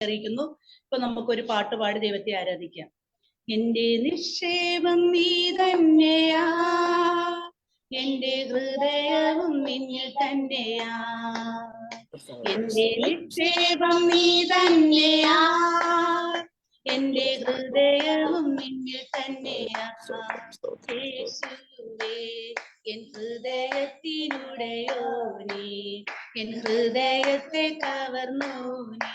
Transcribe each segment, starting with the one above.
അറിയിക്കുന്നു. ഇപ്പൊ നമുക്കൊരു പാട്ട് പാടി ദൈവത്തെ ആരാധിക്കാം. എന്റെ നിക്ഷേപം നീ തന്നെയാ, എന്റെ ഹൃദയവും നിന്നിൽ തന്നെയാ. എന്റെ നിക്ഷേപം നീ തന്നെയാ, എന്റെ ഹൃദയവും നിന്നിൽ തന്നെയാ. യേശുവേ എൻ ഹൃദയത്തിനുടയോ നീ, എൻ ഹൃദയത്തെ കവർന്നു നീ.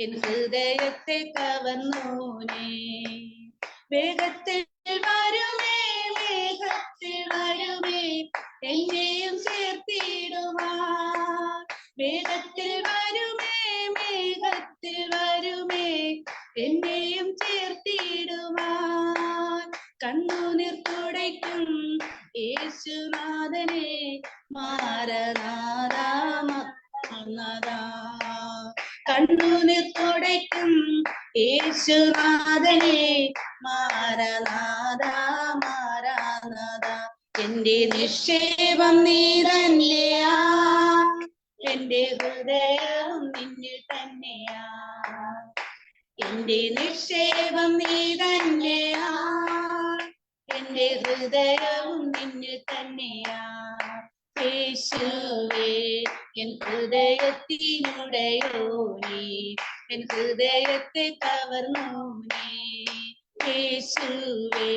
എൻ ഹൃദയത്തെ കവർന്നോനേ. വേഗത്തിൽ വരുമേ, വേഗത്തിൽ വരുമേ, എന്നെയും ചേർത്തിടുവാൻ. വേഗത്തിൽ വരുമേ, വേഗത്തിൽ വരുമേ, എന്നെയും ചേർത്തിടുവാൻ. കണ്ണുനീർ തുടയ്ക്കും യേശുനാഥനെ, മാരനാഥാ കണ്ണുനീർ തുടയ്ക്കും യേശുനാഥനെ, മാരനാഥാ മാരനാഥാ. എന്റെ നിക്ഷേപം നീ തന്നെയാ, എന്റെ ഹൃദയവും നിന്നിൽ തന്നെയാ. എന്റെ നിക്ഷേപം നീ തന്നെയാ, എന്റെ ഹൃദയവും നിന്നിൽ തന്നെയാ. യേശുവേ എൻ ഹൃദയത്തിനുടയോ നീ, എൻ ഹൃദയത്തെ കവർന്നു നീ. യേശുവേ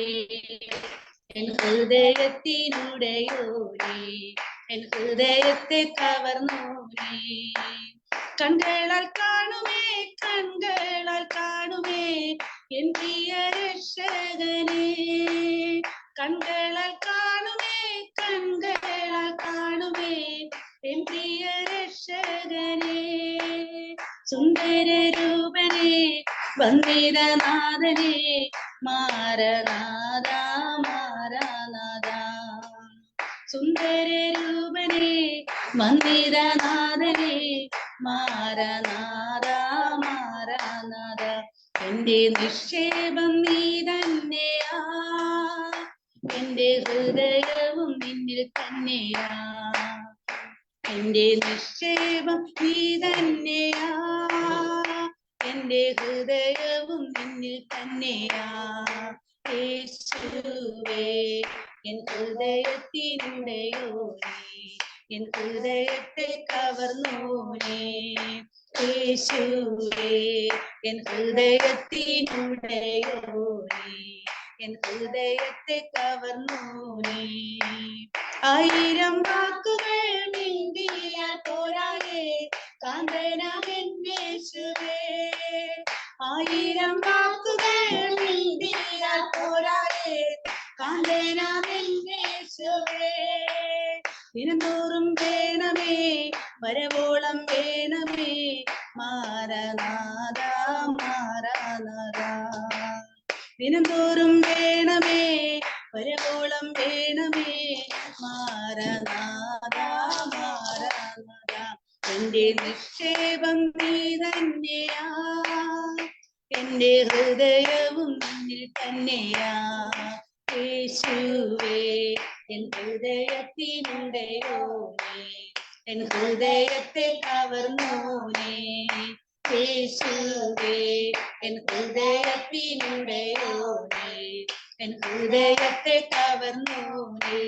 എൻ ഹൃദയത്തിനുടയോ നീ, എൻ ഹൃദയത്തെ കവർന്നു നീ. കണ്ണുകളാൽ കാണുമേ, കണ്ണുകളാൽ കാണുമേ, എൻ പ്രിയ രക്ഷകനെ. കണ്ണുകളാൽ കാണുമേ, കണ്ണുകളാൽ കാണുമേ, എൻ പ്രിയ രക്ഷകനെ. സുന്ദര രൂപനെ, വന്ദിതനാഥനെ, മാരനാഥാ മാരനാഥാ. സുന്ദര രൂപനെ, വന്ദിതനാഥനെ, മാരനാഥാ മാരനാഥാ. എന്റെ നിക്ഷേപം നീ തന്നെയാ, എന്റെ ഹൃദയവും നിന്നിൽ തന്നെയാ. എന്റെ നിക്ഷേപം നീ തന്നെയാ, എന്റെ ഹൃദയവും നിന്നിൽ തന്നെയാ. യേശുവേ എൻ ഹൃദയത്തിനുടയോ നീ, എൻ ഹൃദയത്തെ കവർന്നോനേ. യേശുവേ എൻ ഹൃദയത്തിനുടയോ നീ, എൻ ഹൃദയത്തെ കവർന്നോനേ. ആയിരം വാക്കുകൾ മിണ്ടിയാൽ പോരായേ, കാന്തനാമൻ യേശുവേ. ആയിരം വാക്കുകൾ മിണ്ടിയാൽ പോരായേ, കാന്തനാമൻ യേശുവേ. ദിനംതോറും വേണമേ, വരവോളം വേണമേ, മാരനാഥാ മാരനാഥാ. ദിനംതോറും വേണമേ, വരവോളം വേണമേ, മാരനാഥാ മാരനാഥാ. എന്റെ നിക്ഷേപം നീ തന്നെയാ, എന്റെ ഹൃദയവും നിന്നിൽ തന്നെയാ. യേശുവേ എൻ ഹൃദയത്തിനുടയോ നീ, എൻ ഹൃദയത്തെ കവർന്നോനേ. യേശുവേ എൻ ഹൃദയത്തിനുടയോ നീ, എൻ ഹൃദയത്തെ കവർന്നോനേ.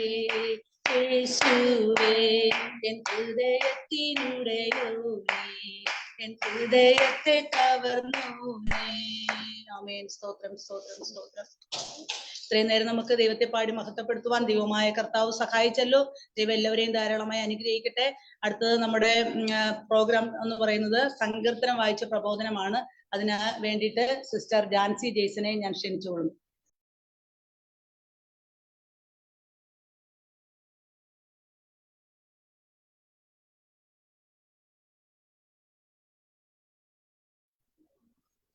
യേശുവേ എൻ ഹൃദയത്തിനുടയോ നീ, എൻ ഹൃദയത്തെ കവർന്നോനേ. ആമേൻ. സ്തോത്രം സ്തോത്രം സ്തോത്രം. ഇത്രയും നേരം നമുക്ക് ദൈവത്തെ പാടി മഹത്വപ്പെടുത്തുവാൻ ദൈവമായ കർത്താവ് സഹായിച്ചല്ലോ. ദൈവം എല്ലാവരെയും ധാരാളമായി അനുഗ്രഹിക്കട്ടെ. അടുത്തത് നമ്മുടെ പ്രോഗ്രാം എന്ന് പറയുന്നത് സങ്കീർത്തനം വായിച്ച പ്രബോധനമാണ്. അതിന് വേണ്ടിയിട്ട് സിസ്റ്റർ ജാൻസി ജെയ്സനെ ഞാൻ ക്ഷണിച്ചുകൊള്ളുന്നു.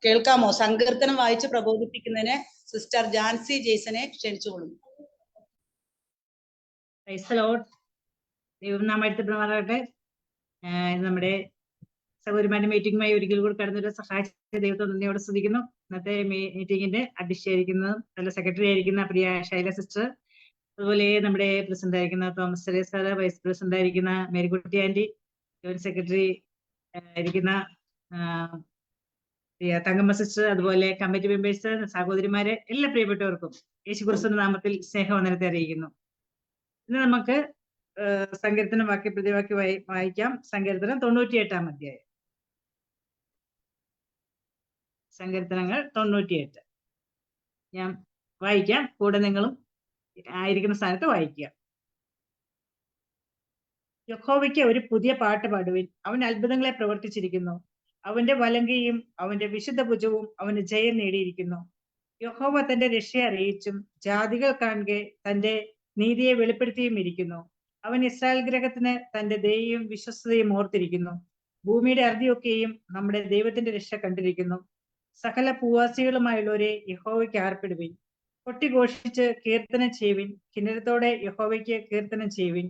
കേൾക്കാമോ? സങ്കീർത്തനം വായിച്ച് പ്രബോധിപ്പിക്കുന്നതിന് സിസ്റ്റർ ജാൻസി ജെയ്സനെ ക്ഷണിച്ചുകൊള്ളുന്നു. ദൈവം നാം എടുത്തിട്ട് നമ്മുടെ സഹോദരിമാരുടെ മീറ്റിംഗുമായി ഒരിക്കൽ കൂടി കടന്നൊരു സഹായിച്ച ദൈവത്തെ നന്ദിയോടെ സ്തുതിക്കുന്നു. ഇന്നത്തെ മീറ്റിംഗിന്റെ അധ്യക്ഷയായിരിക്കുന്നതും നല്ല സെക്രട്ടറി ആയിരിക്കുന്ന പ്രിയ ശൈല സിസ്റ്റർ, അതുപോലെ നമ്മുടെ പ്രസിഡന്റ് ആയിരിക്കുന്ന തോമസ് ചെറിയ സാറ്, വൈസ് പ്രസിഡന്റ് ആയിരിക്കുന്ന മേരിക്കുട്ടി ആന്റി, ജോയിന്റ് സെക്രട്ടറി ആയിരിക്കുന്ന തങ്കമ്മ സിസ്റ്റർ, അതുപോലെ കമ്മിറ്റി മെമ്പേഴ്സ്, സഹോദരിമാരെ, എല്ലാ പ്രിയപ്പെട്ടവർക്കും യേശുക്രിസ്തുവിന്റെ നാമത്തിൽ സ്നേഹവന്ദനത്തെ അറിയിക്കുന്നു. ഇന്ന് നമുക്ക് സങ്കീർത്തനം വാക്യപ്രതിവാക്യം വായിക്കാം. സങ്കീർത്തനം 98-ാം അധ്യായം. സങ്കീർത്തനങ്ങൾ 98. ഞാൻ വായിക്കാം, കൂടെ നിങ്ങളും ആയിരിക്കുന്ന സ്ഥാനത്ത് വായിക്കുക. യഹോവയ്ക്ക് ഒരു പുതിയ പാട്ട് പാടുവിൻ, അവൻ അത്ഭുതങ്ങളെ പ്രവർത്തിച്ചിരിക്കുന്നു. അവന്റെ വലങ്കയും അവന്റെ വിശുദ്ധ ഭുജവും അവന് ജയം നേടിയിരിക്കുന്നു. യഹോവ തന്റെ രക്ഷയെ അറിയിച്ചും ജാതികൾ കാണുകെ തന്റെ നീതിയെ വെളിപ്പെടുത്തിയും ഇരിക്കുന്നു. അവൻ ഇസ്രായേൽ ഗ്രഹത്തിന് തന്റെ ദയയും വിശ്വസ്തയും ഓർത്തിരിക്കുന്നു. ഭൂമിയുടെ അറുതിയൊക്കെയും നമ്മുടെ ദൈവത്തിന്റെ രക്ഷ കണ്ടിരിക്കുന്നു. സകല ഭൂവാസികളുമായുള്ളവരെ യഹോവയ്ക്ക് ആർപ്പിടുവിൻ, കൊട്ടിഘോഷിച്ച് കീർത്തനം ചെയ്യുവിൻ. കിന്നരത്തോടെ യഹോവയ്ക്ക് കീർത്തനം ചെയ്യുവിൻ.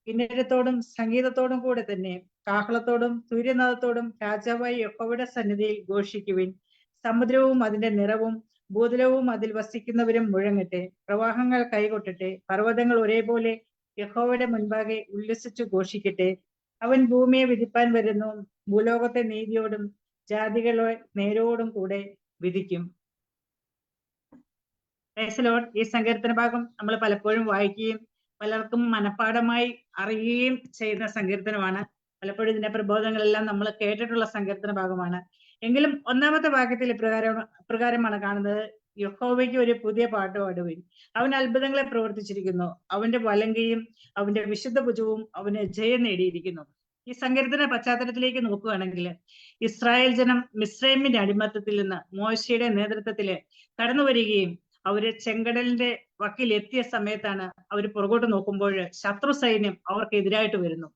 കിന്നരത്തോടും സംഗീതത്തോടും കൂടെ തന്നെ കാഹളത്തോടും സൂര്യനാഥത്തോടും രാജാവായി യഹോവയുടെ സന്നിധിയിൽ ഘോഷിക്കുവിൻ. സമുദ്രവും അതിന്റെ നിറവും ഭൂതലവും അതിൽ വസിക്കുന്നവരും മുഴങ്ങട്ടെ. പ്രവാഹങ്ങൾ കൈകൊട്ടട്ടെ. പർവ്വതങ്ങൾ ഒരേപോലെ യഹോവയുടെ മുൻപാകെ ഉല്ലസിച്ചു ഘോഷിക്കട്ടെ. അവൻ ഭൂമിയെ വിധിപ്പാൻ വരുന്നു. ഭൂലോകത്തെ നീതിയോടും ജാതികളെ നേരോടും കൂടെ വിധിക്കും. ഈ സങ്കീർത്തന ഭാഗം നമ്മൾ പലപ്പോഴും വായിക്കുകയും പലർക്കും മനഃപ്പാഠമായി അറിയുകയും ചെയ്യുന്ന സങ്കീർത്തനമാണ്. പലപ്പോഴും ഇതിന്റെ പ്രബോധനങ്ങളെല്ലാം നമ്മൾ കേട്ടിട്ടുള്ള സങ്കീർത്തന ഭാഗമാണ്. എങ്കിലും ഒന്നാമത്തെ വാക്യത്തിൽ ഇപ്രകാരമാണ് കാണുന്നത്: യഹോവയ്ക്ക് ഒരു പുതിയ പാട്ട് പാടുവിൻ, അവൻ അത്ഭുതങ്ങളെ പ്രവർത്തിച്ചിരിക്കുന്നു. അവന്റെ വലങ്കയും അവന്റെ വിശുദ്ധ ഭുജവും അവന് ജയം നേടിയിരിക്കുന്നു. ഈ സങ്കീർത്തന പശ്ചാത്തലത്തിലേക്ക് നോക്കുകയാണെങ്കിൽ, ഇസ്രായേൽ ജനം മിസ്രൈമിന്റെ അടിമത്തത്തിൽ നിന്ന് മോശയുടെ നേതൃത്വത്തില് കടന്നു വരികയും അവര് ചെങ്കടലിന്റെ വക്കിൽ എത്തിയ സമയത്താണ് അവർ പുറകോട്ട് നോക്കുമ്പോൾ ശത്രു സൈന്യം അവർക്കെതിരായിട്ട് വരുന്നു.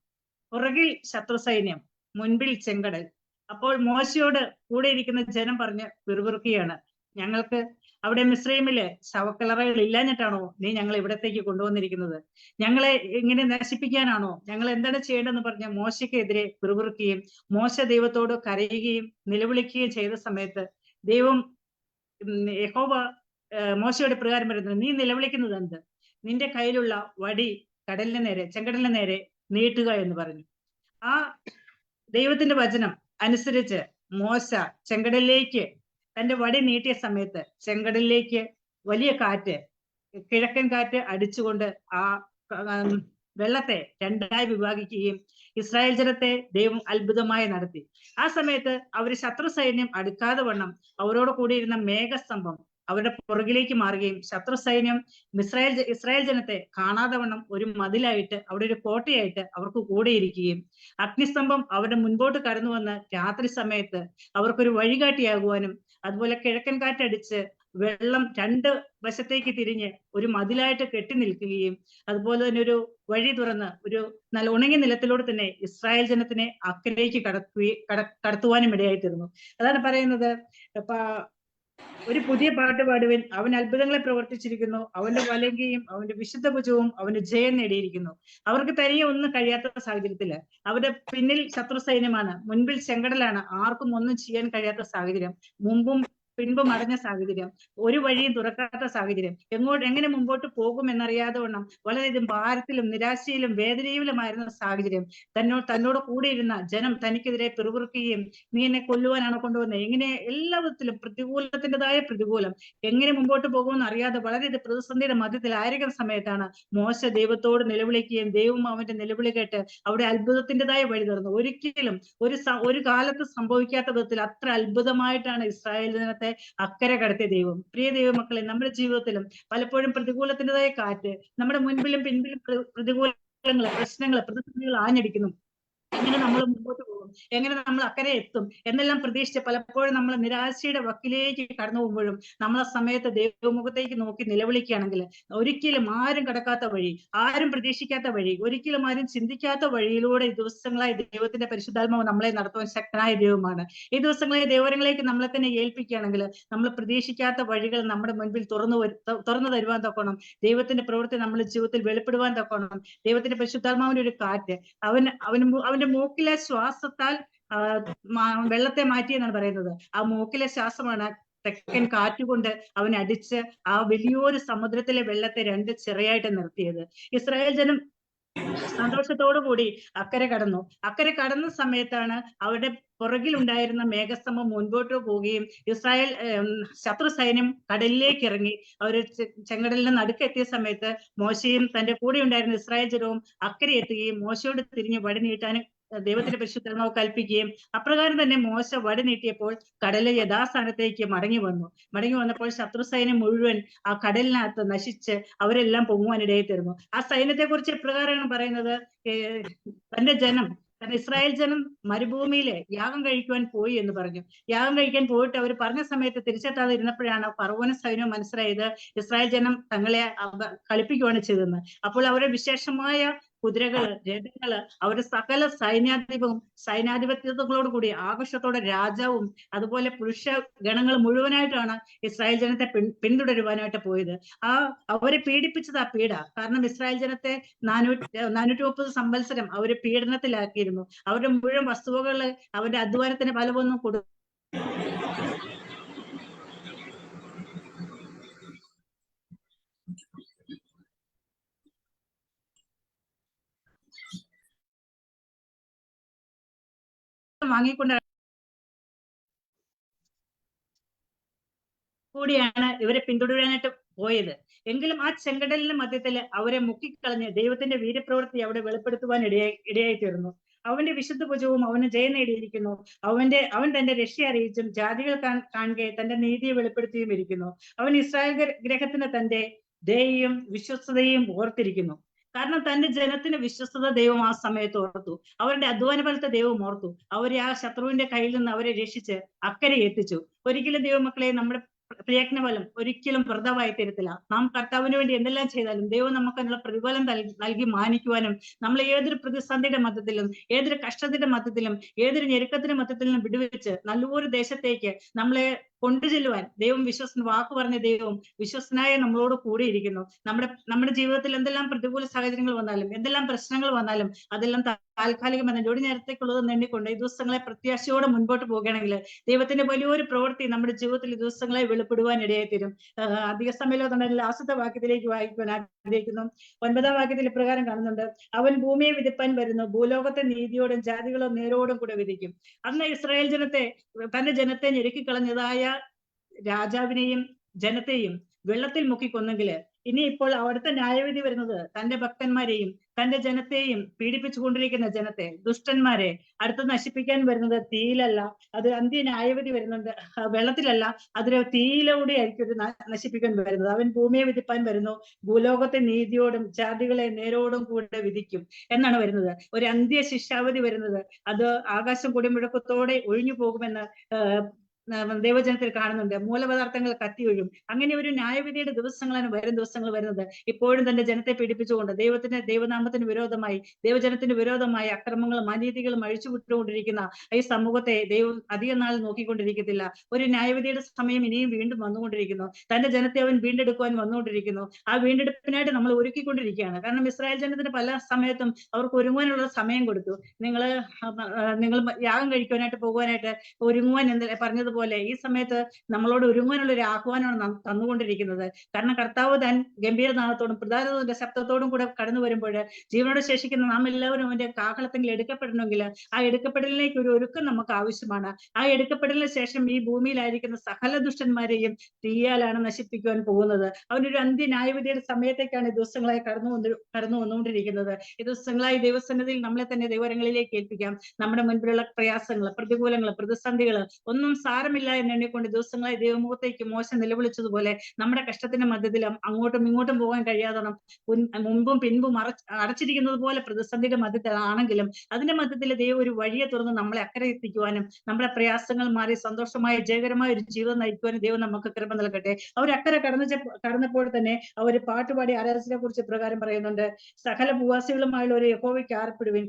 പുറകിൽ ശത്രു സൈന്യം, മുൻപിൽ ചെങ്കടൽ. അപ്പോൾ മോശയോട് കൂടെ ഇരിക്കുന്ന ജനം പറഞ്ഞ് പിറുപിറുക്കുകയാണ്: ഞങ്ങൾക്ക് അവിടെ മിസ്രൈമില് ശവക്കലറകൾ ഇല്ലാഞ്ഞിട്ടാണോ നീ ഞങ്ങൾ ഇവിടത്തേക്ക് കൊണ്ടുവന്നിരിക്കുന്നത്? ഞങ്ങളെ ഇങ്ങനെ നശിപ്പിക്കാനാണോ? ഞങ്ങൾ എന്താണ് ചെയ്യേണ്ടതെന്ന് പറഞ്ഞ് മോശയ്ക്കെതിരെ പിറുപിറുക്കുകയും മോശ ദൈവത്തോട് കരയുകയും നിലവിളിക്കുകയും ചെയ്ത സമയത്ത് ദൈവം, യഹോവ മോശയുടെ പ്രകാരം പറയുന്നത്: നീ നിലവിളിക്കുന്നത് എന്ത്? നിന്റെ കയ്യിലുള്ള വടി കടലിന് നേരെ, ചെങ്കടലിന് നേരെ നീട്ടുക എന്ന് പറഞ്ഞു. ആ ദൈവത്തിന്റെ വചനം അനുസരിച്ച് മോശ ചെങ്കടലിലേക്ക് തന്റെ വടി നീട്ടിയ സമയത്ത് ചെങ്കടലിലേക്ക് വലിയ കാറ്റ്, കിഴക്കൻ കാറ്റ് അടിച്ചുകൊണ്ട് ആ വെള്ളത്തെ രണ്ടായി വിഭാഗിക്കുകയും ഇസ്രായേൽ ജനത്തെ ദൈവം അത്ഭുതമായി നടത്തി. ആ സമയത്ത് അവര് ശത്രു സൈന്യം അടുക്കാതെ വണ്ണം അവരോട് കൂടിയിരുന്ന മേഘസ്തംഭം അവരുടെ പുറകിലേക്ക് മാറുകയും ശത്രു സൈന്യം ഇസ്രായേൽ ജനത്തെ കാണാതെ വണ്ണം ഒരു മതിലായിട്ട്, അവിടെ ഒരു കോട്ടയായിട്ട് അവർക്ക് കൂടെയിരിക്കുകയും അഗ്നിസ്തംഭം അവരുടെ മുൻപോട്ട് കടന്നു വന്ന് രാത്രി സമയത്ത് അവർക്കൊരു വഴികാട്ടിയാകുവാനും, അതുപോലെ കിഴക്കൻ കാറ്റടിച്ച് വെള്ളം രണ്ട് വശത്തേക്ക് തിരിഞ്ഞ് ഒരു മതിലായിട്ട് കെട്ടി നിൽക്കുകയും അതുപോലെ തന്നെ ഒരു വഴി തുറന്ന് ഒരു നല്ല ഉണങ്ങിയ നിലത്തിലൂടെ തന്നെ ഇസ്രായേൽ ജനത്തിനെ അക്കരയ്ക്ക് കടത്തുവാനും ഇടയായിത്തീർന്നു. അതാണ് പറയുന്നത്: ഒരു പുതിയ പാട്ട് പാടുവിൻ, അവൻ അത്ഭുതങ്ങളെ പ്രവർത്തിച്ചിരിക്കുന്നു. അവന്റെ വലങ്കയും അവന്റെ വിശുദ്ധ ഭുജവും അവന് ജയം നേടിയിരിക്കുന്നു. അവർക്ക് തനിയെ ഒന്നും കഴിയാത്ത സാഹചര്യത്തില് അവരുടെ പിന്നിൽ ശത്രു സൈന്യമാണ്, മുൻപിൽ ചെങ്കടലാണ്, ആർക്കും ഒന്നും ചെയ്യാൻ കഴിയാത്ത സാഹചര്യം, മുമ്പും പിൻപും അടഞ്ഞ സാഹചര്യം, ഒരു വഴിയും തുറക്കാത്ത സാഹചര്യം, എങ്ങനെ മുമ്പോട്ട് പോകും എന്നറിയാതെ വണ്ണം വളരെയധികം ഭാരത്തിലും നിരാശയിലും വേദനയിലുമായിരുന്ന സാഹചര്യം. തന്നോട് കൂടെ ഇരുന്ന ജനം തനിക്കെതിരെ പിറുപിറുക്കുകയും നീ എന്നെ കൊല്ലുവാനാണോ കൊണ്ടുവന്നത്, എങ്ങനെ എല്ലാ വിധത്തിലും പ്രതികൂലത്തിൻ്റെതായ പ്രതികൂലം, എങ്ങനെ മുമ്പോട്ട് പോകുമെന്ന് അറിയാതെ വളരെ പ്രതിസന്ധിയുടെ മധ്യത്തിൽ ആയിരിക്കുന്ന സമയത്താണ് മോശ ദൈവത്തോട് നിലവിളിക്കുകയും ദൈവം അവന്റെ നിലവിളി കേട്ട് അവിടെ അത്ഭുതത്തിൻ്റെതായ വഴി തുറന്നു. ഒരിക്കലും ഒരു കാലത്ത് സംഭവിക്കാത്ത വിധത്തിൽ അത്ര അത്ഭുതമായിട്ടാണ് ഇസ്രായേൽ ജനത്തെ അക്കരെ കടത്തിയ ദൈവം. പ്രിയ ദൈവമക്കളെ, നമ്മുടെ ജീവിതത്തിലും പലപ്പോഴും പ്രതികൂലത്തിൻ്റെതായ കാറ്റ് നമ്മുടെ മുൻപിലും പിൻപിലും പ്രതികൂലങ്ങൾ, പ്രശ്നങ്ങൾ, പ്രതിസന്ധികൾ ആഞ്ഞടിക്കുന്നു. എങ്ങനെ നമ്മൾ മുമ്പോട്ട് പോകും, എങ്ങനെ നമ്മൾ അക്കരെ എത്തും എന്നെല്ലാം പ്രതീക്ഷിച്ച് പലപ്പോഴും നമ്മൾ നിരാശയുടെ വക്കിലേക്ക് കടന്നു പോകുമ്പോഴും നമ്മളെ സമയത്ത് ദൈവമുഖത്തേക്ക് നോക്കി നിലവിളിക്കുകയാണെങ്കിൽ ഒരിക്കലും ആരും കടക്കാത്ത വഴി, ആരും പ്രതീക്ഷിക്കാത്ത വഴി, ഒരിക്കലും ആരും ചിന്തിക്കാത്ത വഴിയിലൂടെ ഈ ദിവസങ്ങളായി ദൈവത്തിന്റെ പരിശുദ്ധാത്മാവ് നമ്മളെ നടത്തുവാൻ ശക്തനായ ദൈവമാണ്. ഈ ദിവസങ്ങളെ ദൈവങ്ങളിലേക്ക് നമ്മളെ തന്നെ ഏൽപ്പിക്കുകയാണെങ്കിൽ നമ്മൾ പ്രതീക്ഷിക്കാത്ത വഴികൾ നമ്മുടെ മുൻപിൽ തുറന്നു തരുവാൻ തക്കോണം, ദൈവത്തിന്റെ പ്രവൃത്തി നമ്മുടെ ജീവിതത്തിൽ വെളിപ്പെടുവാൻ തക്കോണം ദൈവത്തിന്റെ പരിശുദ്ധാത്മാവിന്റെ ഒരു കാറ്റ് അവന്റെ മൂക്കിലെ ശ്വാസത്താൽ വെള്ളത്തെ മാറ്റി എന്നാണ് പറയുന്നത്. ആ മൂക്കിലെ ശ്വാസമാണ് തെക്കൻ കാറ്റുകൊണ്ട് അവൻ അടിച്ച് ആ വലിയൊരു സമുദ്രത്തിലെ വെള്ളത്തെ 2 ചിറയായിട്ട് നിർത്തിയത്. ഇസ്രായേൽ ജനം സന്തോഷത്തോടു കൂടി അക്കരെ കടന്നു. അക്കരെ കടന്ന സമയത്താണ് അവരുടെ പുറകിലുണ്ടായിരുന്ന മേഘസ്തംഭം മുൻപോട്ട് പോവുകയും ഇസ്രായേൽ ശത്രു സൈന്യം കടലിലേക്ക് ഇറങ്ങി. അവര് ചെങ്കടലിന് നടുക്കെത്തിയ സമയത്ത് മോശയും തന്റെ കൂടെ ഉണ്ടായിരുന്ന ഇസ്രായേൽ ജനവും അക്കരെ എത്തുകയും മോശയോട് തിരിഞ്ഞ് വടി നീട്ടാനും ദൈവത്തിന്റെ പരിശുദ്ധാത്മാവ് കൽപ്പിക്കുകയും അപ്രകാരം തന്നെ മോശ വടി നീട്ടിയപ്പോൾ കടല് യഥാസ്ഥാനത്തേക്ക് മടങ്ങി വന്നപ്പോൾ ശത്രു സൈന്യം മുഴുവൻ ആ കടലിനകത്ത് നശിച്ച് അവരെല്ലാം പൊങ്ങുവാനിടയിൽ തീർന്നു. ആ സൈന്യത്തെ കുറിച്ച് ഇപ്രകാരമാണ് പറയുന്നത്, തന്റെ ജനം ഇസ്രായേൽ ജനം മരുഭൂമിയിലെ യാഗം കഴിക്കുവാൻ പോയി എന്ന് പറഞ്ഞു. യാഗം കഴിക്കാൻ പോയിട്ട് അവർ പറഞ്ഞ സമയത്ത് തിരിച്ചെത്താതെ ഇരുന്നപ്പോഴാണ് ഫറവോന സൈന്യം മനസ്സിലായത് ഇസ്രായേൽ ജനം തങ്ങളെ കളിപ്പിക്കുകയാണ് ചെയ്തതെന്ന്. അപ്പോൾ അവരുടെ വിശേഷമായ കുതിരകള്, രഥങ്ങള്, അവരുടെ സകല സൈന്യാധിപത്യത്തോടു കൂടി ആഘോഷത്തോടെ രാജാവും അതുപോലെ പുരുഷ ഗണങ്ങൾ മുഴുവനായിട്ടാണ് ഇസ്രായേൽ ജനത്തെ പിന്തുടരുവാനായിട്ട് പോയത്. അവരെ പീഡിപ്പിച്ചത് ആ പീഡ. കാരണം ഇസ്രായേൽ ജനത്തെ 430 സംവത്സരം അവര് പീഡനത്തിലാക്കിയിരുന്നു. അവരുടെ മുഴുവൻ വസ്തുവകള് അവരുടെ അധ്വാനത്തിന് ഫലമൊന്നും വാങ്ങിക്കൊണ്ട് കൂടിയാണ് ഇവരെ പിന്തുടരാനായിട്ട് പോയത്. എങ്കിലും ആ ചെങ്കടലിന്റെ മധ്യത്തിൽ അവരെ മുക്കിക്കളഞ്ഞ് ദൈവത്തിന്റെ വീരപ്രവൃത്തി അവിടെ വെളിപ്പെടുത്തുവാൻ ഇടയായി തീർന്നു. അവന്റെ വിശുദ്ധ ഭുജവും അവന് ജയം നേടിയിരിക്കുന്നു. അവൻ തന്റെ രക്ഷ അറിയിച്ചും ജാതികൾ കാണുകയെ തന്റെ നീതിയെ വെളിപ്പെടുത്തിയും ഇരിക്കുന്നു. അവൻ ഇസ്രായേൽ ഗ്രഹത്തിന് തന്റെ ദയയും വിശ്വസ്തതയും ഓർത്തിരിക്കുന്നു. കാരണം തന്റെ ജനത്തിന് വിശ്വസ്തത ദൈവം ആ സമയത്ത് ഓർത്തു. അവരുടെ അധ്വാന ഫലത്തെ ദൈവം ഓർത്തു. അവരെ ആ ശത്രുവിന്റെ കയ്യിൽ നിന്ന് അവരെ രക്ഷിച്ച് അക്കരെ എത്തിച്ചു. ഒരിക്കലും ദൈവമക്കളെ നമ്മുടെ പ്രയത്നഫലം ഒരിക്കലും വൃഥമായി തരത്തില്ല. നാം കർത്താവിന് വേണ്ടി എന്തെല്ലാം ചെയ്താലും ദൈവം നമുക്ക് അതിനുള്ള പ്രതിഫലം നൽകി മാനിക്കുവാനും നമ്മൾ ഏതൊരു പ്രതിസന്ധിയുടെ മധ്യത്തിലും ഏതൊരു കഷ്ടത്തിന്റെ മധ്യത്തിലും ഏതൊരു ഞെരുക്കത്തിന്റെ മധ്യത്തിലും വിടുവിച്ച് നല്ലൊരു ദേശത്തേക്ക് നമ്മളെ കൊണ്ടുചെല്ലുവാൻ ദൈവം വാക്ക് പറഞ്ഞ ദൈവം വിശ്വസ്തനായ നമ്മളോട് കൂടിയിരിക്കുന്നു. നമ്മുടെ ജീവിതത്തിൽ എന്തെല്ലാം പ്രതികൂല സാഹചര്യങ്ങൾ വന്നാലും എന്തെല്ലാം പ്രശ്നങ്ങൾ വന്നാലും അതെല്ലാം താൽക്കാലികമെന്ന ജോഡി നേരത്തേക്കുള്ളത് നേടിക്കൊണ്ട് ഈ ദിവസങ്ങളെ പ്രത്യാശയോടെ മുൻപോട്ട് പോകുകയാണെങ്കിൽ ദൈവത്തിന്റെ വലിയൊരു പ്രവൃത്തി നമ്മുടെ ജീവിതത്തിൽ ഈ ദിവസങ്ങളെ വെളിപ്പെടുവാൻ ഇടയായി തീരും. അധിക സമയത്തുണ്ടെങ്കിൽ ലാസ്റ്റത്തെ വാക്യത്തിലേക്ക് വായിക്കുവാൻ ആഗ്രഹിക്കുന്നു. 9-ാം വാക്യത്തിൽ ഇപ്രകാരം കാണുന്നുണ്ട്, അവൻ ഭൂമിയെ വിധിപ്പാൻ വരുന്നു, ഭൂലോകത്തെ നീതിയോടും ജാതികളോ നേരോടും കൂടെ വിധിക്കും. അന്ന് ഇസ്രായേൽ തന്റെ ജനത്തെ ഞെരുക്കിക്കളഞ്ഞതായ രാജാവിനെയും ജനത്തെയും വെള്ളത്തിൽ മുക്കിക്കൊന്നെങ്കില് ഇനി ഇപ്പോൾ അവിടുത്തെ ന്യായവിധി വരുന്നത് തന്റെ ഭക്തന്മാരെയും തന്റെ ജനത്തെയും പീഡിപ്പിച്ചുകൊണ്ടിരിക്കുന്ന ജനത്തെ, ദുഷ്ടന്മാരെ അടുത്ത് നശിപ്പിക്കാൻ വരുന്നത് തീയിലല്ല, അത് അന്ത്യ ന്യായവിധി വരുന്നുണ്ട് വെള്ളത്തിലല്ല, അതിൽ തീയിലൂടെ ആയിരിക്കും ഒരു നശിപ്പിക്കാൻ വരുന്നത്. അവൻ ഭൂമിയെ വിധിപ്പാൻ വരുന്നു, ഭൂലോകത്തെ നീതിയോടും ജാതികളെ നേരോടും കൂടെ വിധിക്കും എന്നാണ് വരുന്നത്. ഒരു അന്ത്യ ശിക്ഷാവധി വരുന്നത് അത് ആകാശം കൊടിമുഴക്കത്തോടെ ഒഴിഞ്ഞു പോകുമെന്ന് ദൈവജനത്തിൽ കാണുന്നുണ്ട്. മൂലപദാർത്ഥങ്ങൾ കത്തിയൊഴും. അങ്ങനെ ഒരു ന്യായവിധിയുടെ ദിവസങ്ങളാണ് വരും ദിവസങ്ങൾ വരുന്നത്. ഇപ്പോഴും തന്റെ ജനത്തെ പീഡിപ്പിച്ചുകൊണ്ട് ദൈവനാമത്തിന് വിരോധമായി ദൈവജനത്തിന് വിരോധമായി അക്രമങ്ങളും അനീതികളും അഴിച്ചുവിട്ടുകൊണ്ടിരിക്കുന്ന ഈ സമൂഹത്തെ ദൈവം അധികം നാൾ നോക്കിക്കൊണ്ടിരിക്കത്തില്ല. ഒരു ന്യായവിധിയുടെ സമയം ഇനിയും വീണ്ടും വന്നുകൊണ്ടിരിക്കുന്നു. തന്റെ ജനത്തെ അവൻ വീണ്ടെടുക്കുവാൻ വന്നുകൊണ്ടിരിക്കുന്നു. ആ വീണ്ടെടുപ്പിനായിട്ട് നമ്മൾ ഒരുക്കിക്കൊണ്ടിരിക്കുകയാണ്. കാരണം ഇസ്രായേൽ ജനത്തിന് പല സമയത്തും അവർക്ക് ഒരുങ്ങുവാനുള്ള സമയം കൊടുത്തു. നിങ്ങൾ യാഗം കഴിക്കുവാനായിട്ട് പോകുവാനായിട്ട് ഒരുങ്ങുവാൻ പറഞ്ഞത് പോലെ ഈ സമയത്ത് നമ്മളോട് ഒരുങ്ങാനുള്ള ഒരു ആഹ്വാനമാണ് തന്നുകൊണ്ടിരിക്കുന്നത്. കാരണം കർത്താവ് താൻ ഗംഭീരനാഥത്തോടും പ്രധാനത്തിന്റെ ശബ്ദത്തോടും കൂടെ കടന്നു വരുമ്പോൾ ജീവനോട് ശേഷിക്കുന്ന നാം എല്ലാവരും അവന്റെ കാഹളത്തിൽ എടുക്കപ്പെടണമെങ്കിൽ ആ എടുക്കപ്പെടലിലേക്ക് ഒരു ഒരുക്കം നമുക്ക് ആവശ്യമാണ്. ആ എടുക്കപ്പെടലിന് ശേഷം ഈ ഭൂമിയിലായിരിക്കുന്ന സകല ദുഷ്ടന്മാരെയും തീയാലാണ് നശിപ്പിക്കുവാൻ പോകുന്നത്. അവനൊരു അന്ത്യ ന്യായവിധിയുടെ സമയത്തേക്കാണ് ഈ ദിവസങ്ങളായി കടന്നു വന്നുകൊണ്ടിരിക്കുന്നത്. ഈ ദിവസങ്ങളായി ദൈവസന്നിധിയിൽ നമ്മളെ തന്നെ ദൈവരങ്ങളിലേക്ക് ഏൽപ്പിക്കാം. നമ്മുടെ മുൻപിലുള്ള പ്രയാസങ്ങൾ, പ്രതികൂലങ്ങൾ, പ്രതിസന്ധികൾ ഒന്നും സാരമില്ല എന്നെണ്ണിക്കൊണ്ട് ദിവസങ്ങളായി ദൈവമുഖത്തേക്ക് മോശം നിലവിളിച്ചതുപോലെ നമ്മുടെ കഷ്ടത്തിന്റെ മധ്യത്തിലും അങ്ങോട്ടും ഇങ്ങോട്ടും പോകാൻ കഴിയാതെ മുൻപും പിൻപും അടച്ചിരിക്കുന്നത് പോലെ പ്രതിസന്ധിയുടെ മധ്യത്തിലാണെങ്കിലും അതിന്റെ മധ്യത്തിൽ ദൈവം ഒരു വഴിയെ തുറന്ന് നമ്മളെ അക്കരെ എത്തിക്കുവാനും നമ്മുടെ പ്രയാസങ്ങൾ മാറി സന്തോഷമായ ജയകരമായ ഒരു ജീവിതം നയിക്കുവാനും ദൈവം നമുക്ക് കൃപ നൽകട്ടെ. അവർ അക്കരെ കടന്നപ്പോൾ തന്നെ അവർ പാട്ടുപാടി ആരാധനയെ കുറിച്ച് പ്രകാരം പറയുന്നുണ്ട്, സകല ഭൂവാസികളുമായുള്ള ഒരു യഹോവയ്ക്ക് ആർപ്പിടുവിൻ,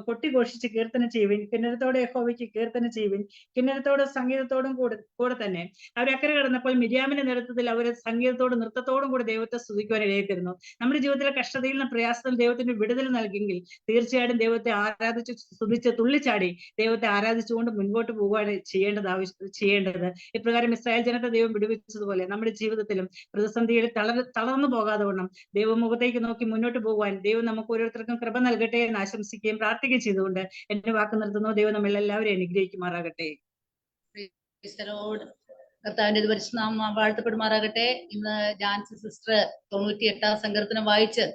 കൊട്ടിഘോഷിച്ച് കീർത്തനം ചെയ്യുവിൻ, കിന്നരത്തോടെ യഹോവയ്ക്ക് കീർത്തനം ചെയ്യുവിൻ, കിന്നരത്തോടെ സംഗീതത്തോടെ സന്തോഷത്തോടും കൂടെ തന്നെ അവരക്കരെ കിടന്നപ്പോൾ മിര്യാമിന്റെ നേതൃത്വത്തിൽ അവർ സംഗീതത്തോടും നൃത്തത്തോടും കൂടി ദൈവത്തെ സ്തുതിക്കുവാൻ ഇടയായിത്തീരുന്നു. നമ്മുടെ ജീവിതത്തിലെ കഷ്ടതയിൽ നിന്ന് പ്രയാസത്തിൽ ദൈവത്തിന് വിടുതൽ നൽകിയെങ്കിൽ തീർച്ചയായിട്ടും ദൈവത്തെ ആരാധിച്ച് സ്തുതിച്ച് തുള്ളിച്ചാടി ദൈവത്തെ ആരാധിച്ചുകൊണ്ട് മുൻപോട്ട് പോവുകയാണ് ചെയ്യേണ്ടത്. ഇപ്രകാരം ഇസ്രായേൽ ജനത്തെ ദൈവം വിടുവിച്ചതുപോലെ നമ്മുടെ ജീവിതത്തിലും പ്രതിസന്ധിയിൽ തളർന്നു പോകാതെ വണ്ണം ദൈവമുഖത്തേക്ക് നോക്കി മുന്നോട്ട് പോകുവാൻ ദൈവം നമുക്ക് ഓരോരുത്തർക്കും കൃപ നൽകട്ടെ എന്ന് ആശംസിക്കുകയും പ്രാർത്ഥിക്കുകയും ചെയ്തുകൊണ്ട് എന്റെ വാക്ക് നിർത്തുന്നു. ദൈവം നമ്മളെല്ലാവരെയും അനുഗ്രഹിക്കുമാറാകട്ടെ. കർത്താവിന്റെ പരിശുദ്ധനാമം വാഴ്ത്തപ്പെടുമാറാകട്ടെ. ഇന്ന് ജാൻസി സിസ്റ്റർ 98 സങ്കീർത്തനം വായിച്ച്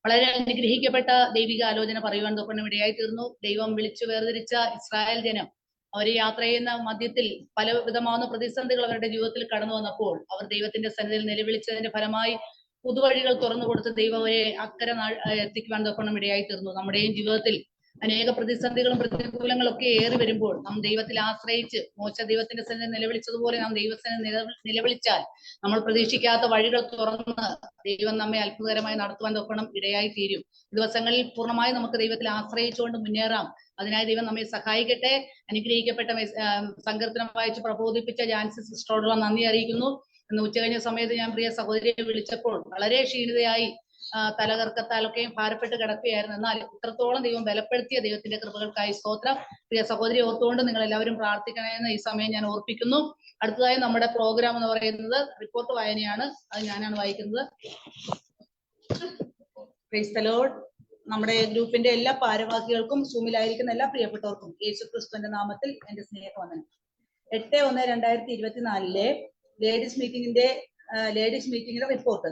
വളരെ അനുഗ്രഹിക്കപ്പെട്ട ദൈവിക ആലോചന പറയുവാൻ തൊക്കണം ഇടയായി തീർന്നു. ദൈവം വിളിച്ചു വേർതിരിച്ച ഇസ്രായേൽ ജനം അവർ യാത്ര ചെയ്യുന്ന മധ്യത്തിൽ പല വിധമാവുന്ന പ്രതിസന്ധികൾ അവരുടെ ജീവിതത്തിൽ കടന്നു വന്നപ്പോൾ അവർ ദൈവത്തിന്റെ സന്നിധിയിൽ നിലവിളിച്ചതിന്റെ ഫലമായി പുതുവഴികൾ തുറന്നു കൊടുത്ത് ദൈവം അവരെ അക്കരെ എത്തിക്കുവാൻ തൊക്കണം ഇടയായി തീർന്നു. നമ്മുടെയും ജീവിതത്തിൽ അനേക പ്രതിസന്ധികളും പ്രതികൂലങ്ങളും ഒക്കെ ഏറി വരുമ്പോൾ നാം ദൈവത്തിൽ ആശ്രയിച്ച് മോശ ദൈവത്തിന്റെ സന്നിധി നിലവിളിച്ചതുപോലെ നാം ദൈവത്തിന് നിലവിളിച്ചാൽ നമ്മൾ പ്രതീക്ഷിക്കാത്ത വഴികൾ തുറന്ന് ദൈവം നമ്മെ അത്ഭുതകരമായി നടത്തുവാൻ തൊക്കണം ഇടയായി തീരും. ദിവസങ്ങളിൽ പൂർണ്ണമായി നമുക്ക് ദൈവത്തിൽ ആശ്രയിച്ചുകൊണ്ട് മുന്നേറാം. അതിനായി ദൈവം നമ്മെ സഹായിക്കട്ടെ. അനുഗ്രഹിക്കപ്പെട്ട സങ്കീർത്തനം വായിച്ച് പ്രബോധിപ്പിച്ച ജാൻസി സിസ്റ്ററോടുള്ള നന്ദി അറിയിക്കുന്നു. ഇന്ന് ഉച്ചകഴിഞ്ഞ സമയത്ത് ഞാൻ പ്രിയ സഹോദരിയെ വിളിച്ചപ്പോൾ വളരെ ക്ഷീണിതയായി തലകർക്കത്താലൊക്കെയും ഭാരപ്പെട്ട് കിടക്കുകയായിരുന്നു. എന്നാൽ ഇത്രത്തോളം ദൈവം ബലപ്പെടുത്തിയ ദൈവത്തിന്റെ കൃപകൾക്കായി സ്തോത്രം. പ്രിയ സഹോദരി ഓർത്തുകൊണ്ട് നിങ്ങൾ എല്ലാവരും പ്രാർത്ഥിക്കണമെന്ന് ഈ സമയം ഞാൻ ഓർപ്പിക്കുന്നു. അടുത്തതായി നമ്മുടെ പ്രോഗ്രാം എന്ന് പറയുന്നത് റിപ്പോർട്ട് വായനയാണ്. അത് ഞാനാണ് വായിക്കുന്നത്. Price the Lord. നമ്മുടെ ഗ്രൂപ്പിന്റെ എല്ലാ ഭാരവാഹികൾക്കും സൂമിലായിരിക്കുന്ന എല്ലാ പ്രിയപ്പെട്ടവർക്കും യേശുക്രിസ്തുവിന്റെ നാമത്തിൽ എന്റെ സ്നേഹവന്ദനം. 8/1/2024 ലേഡീസ് മീറ്റിംഗിന്റെ report.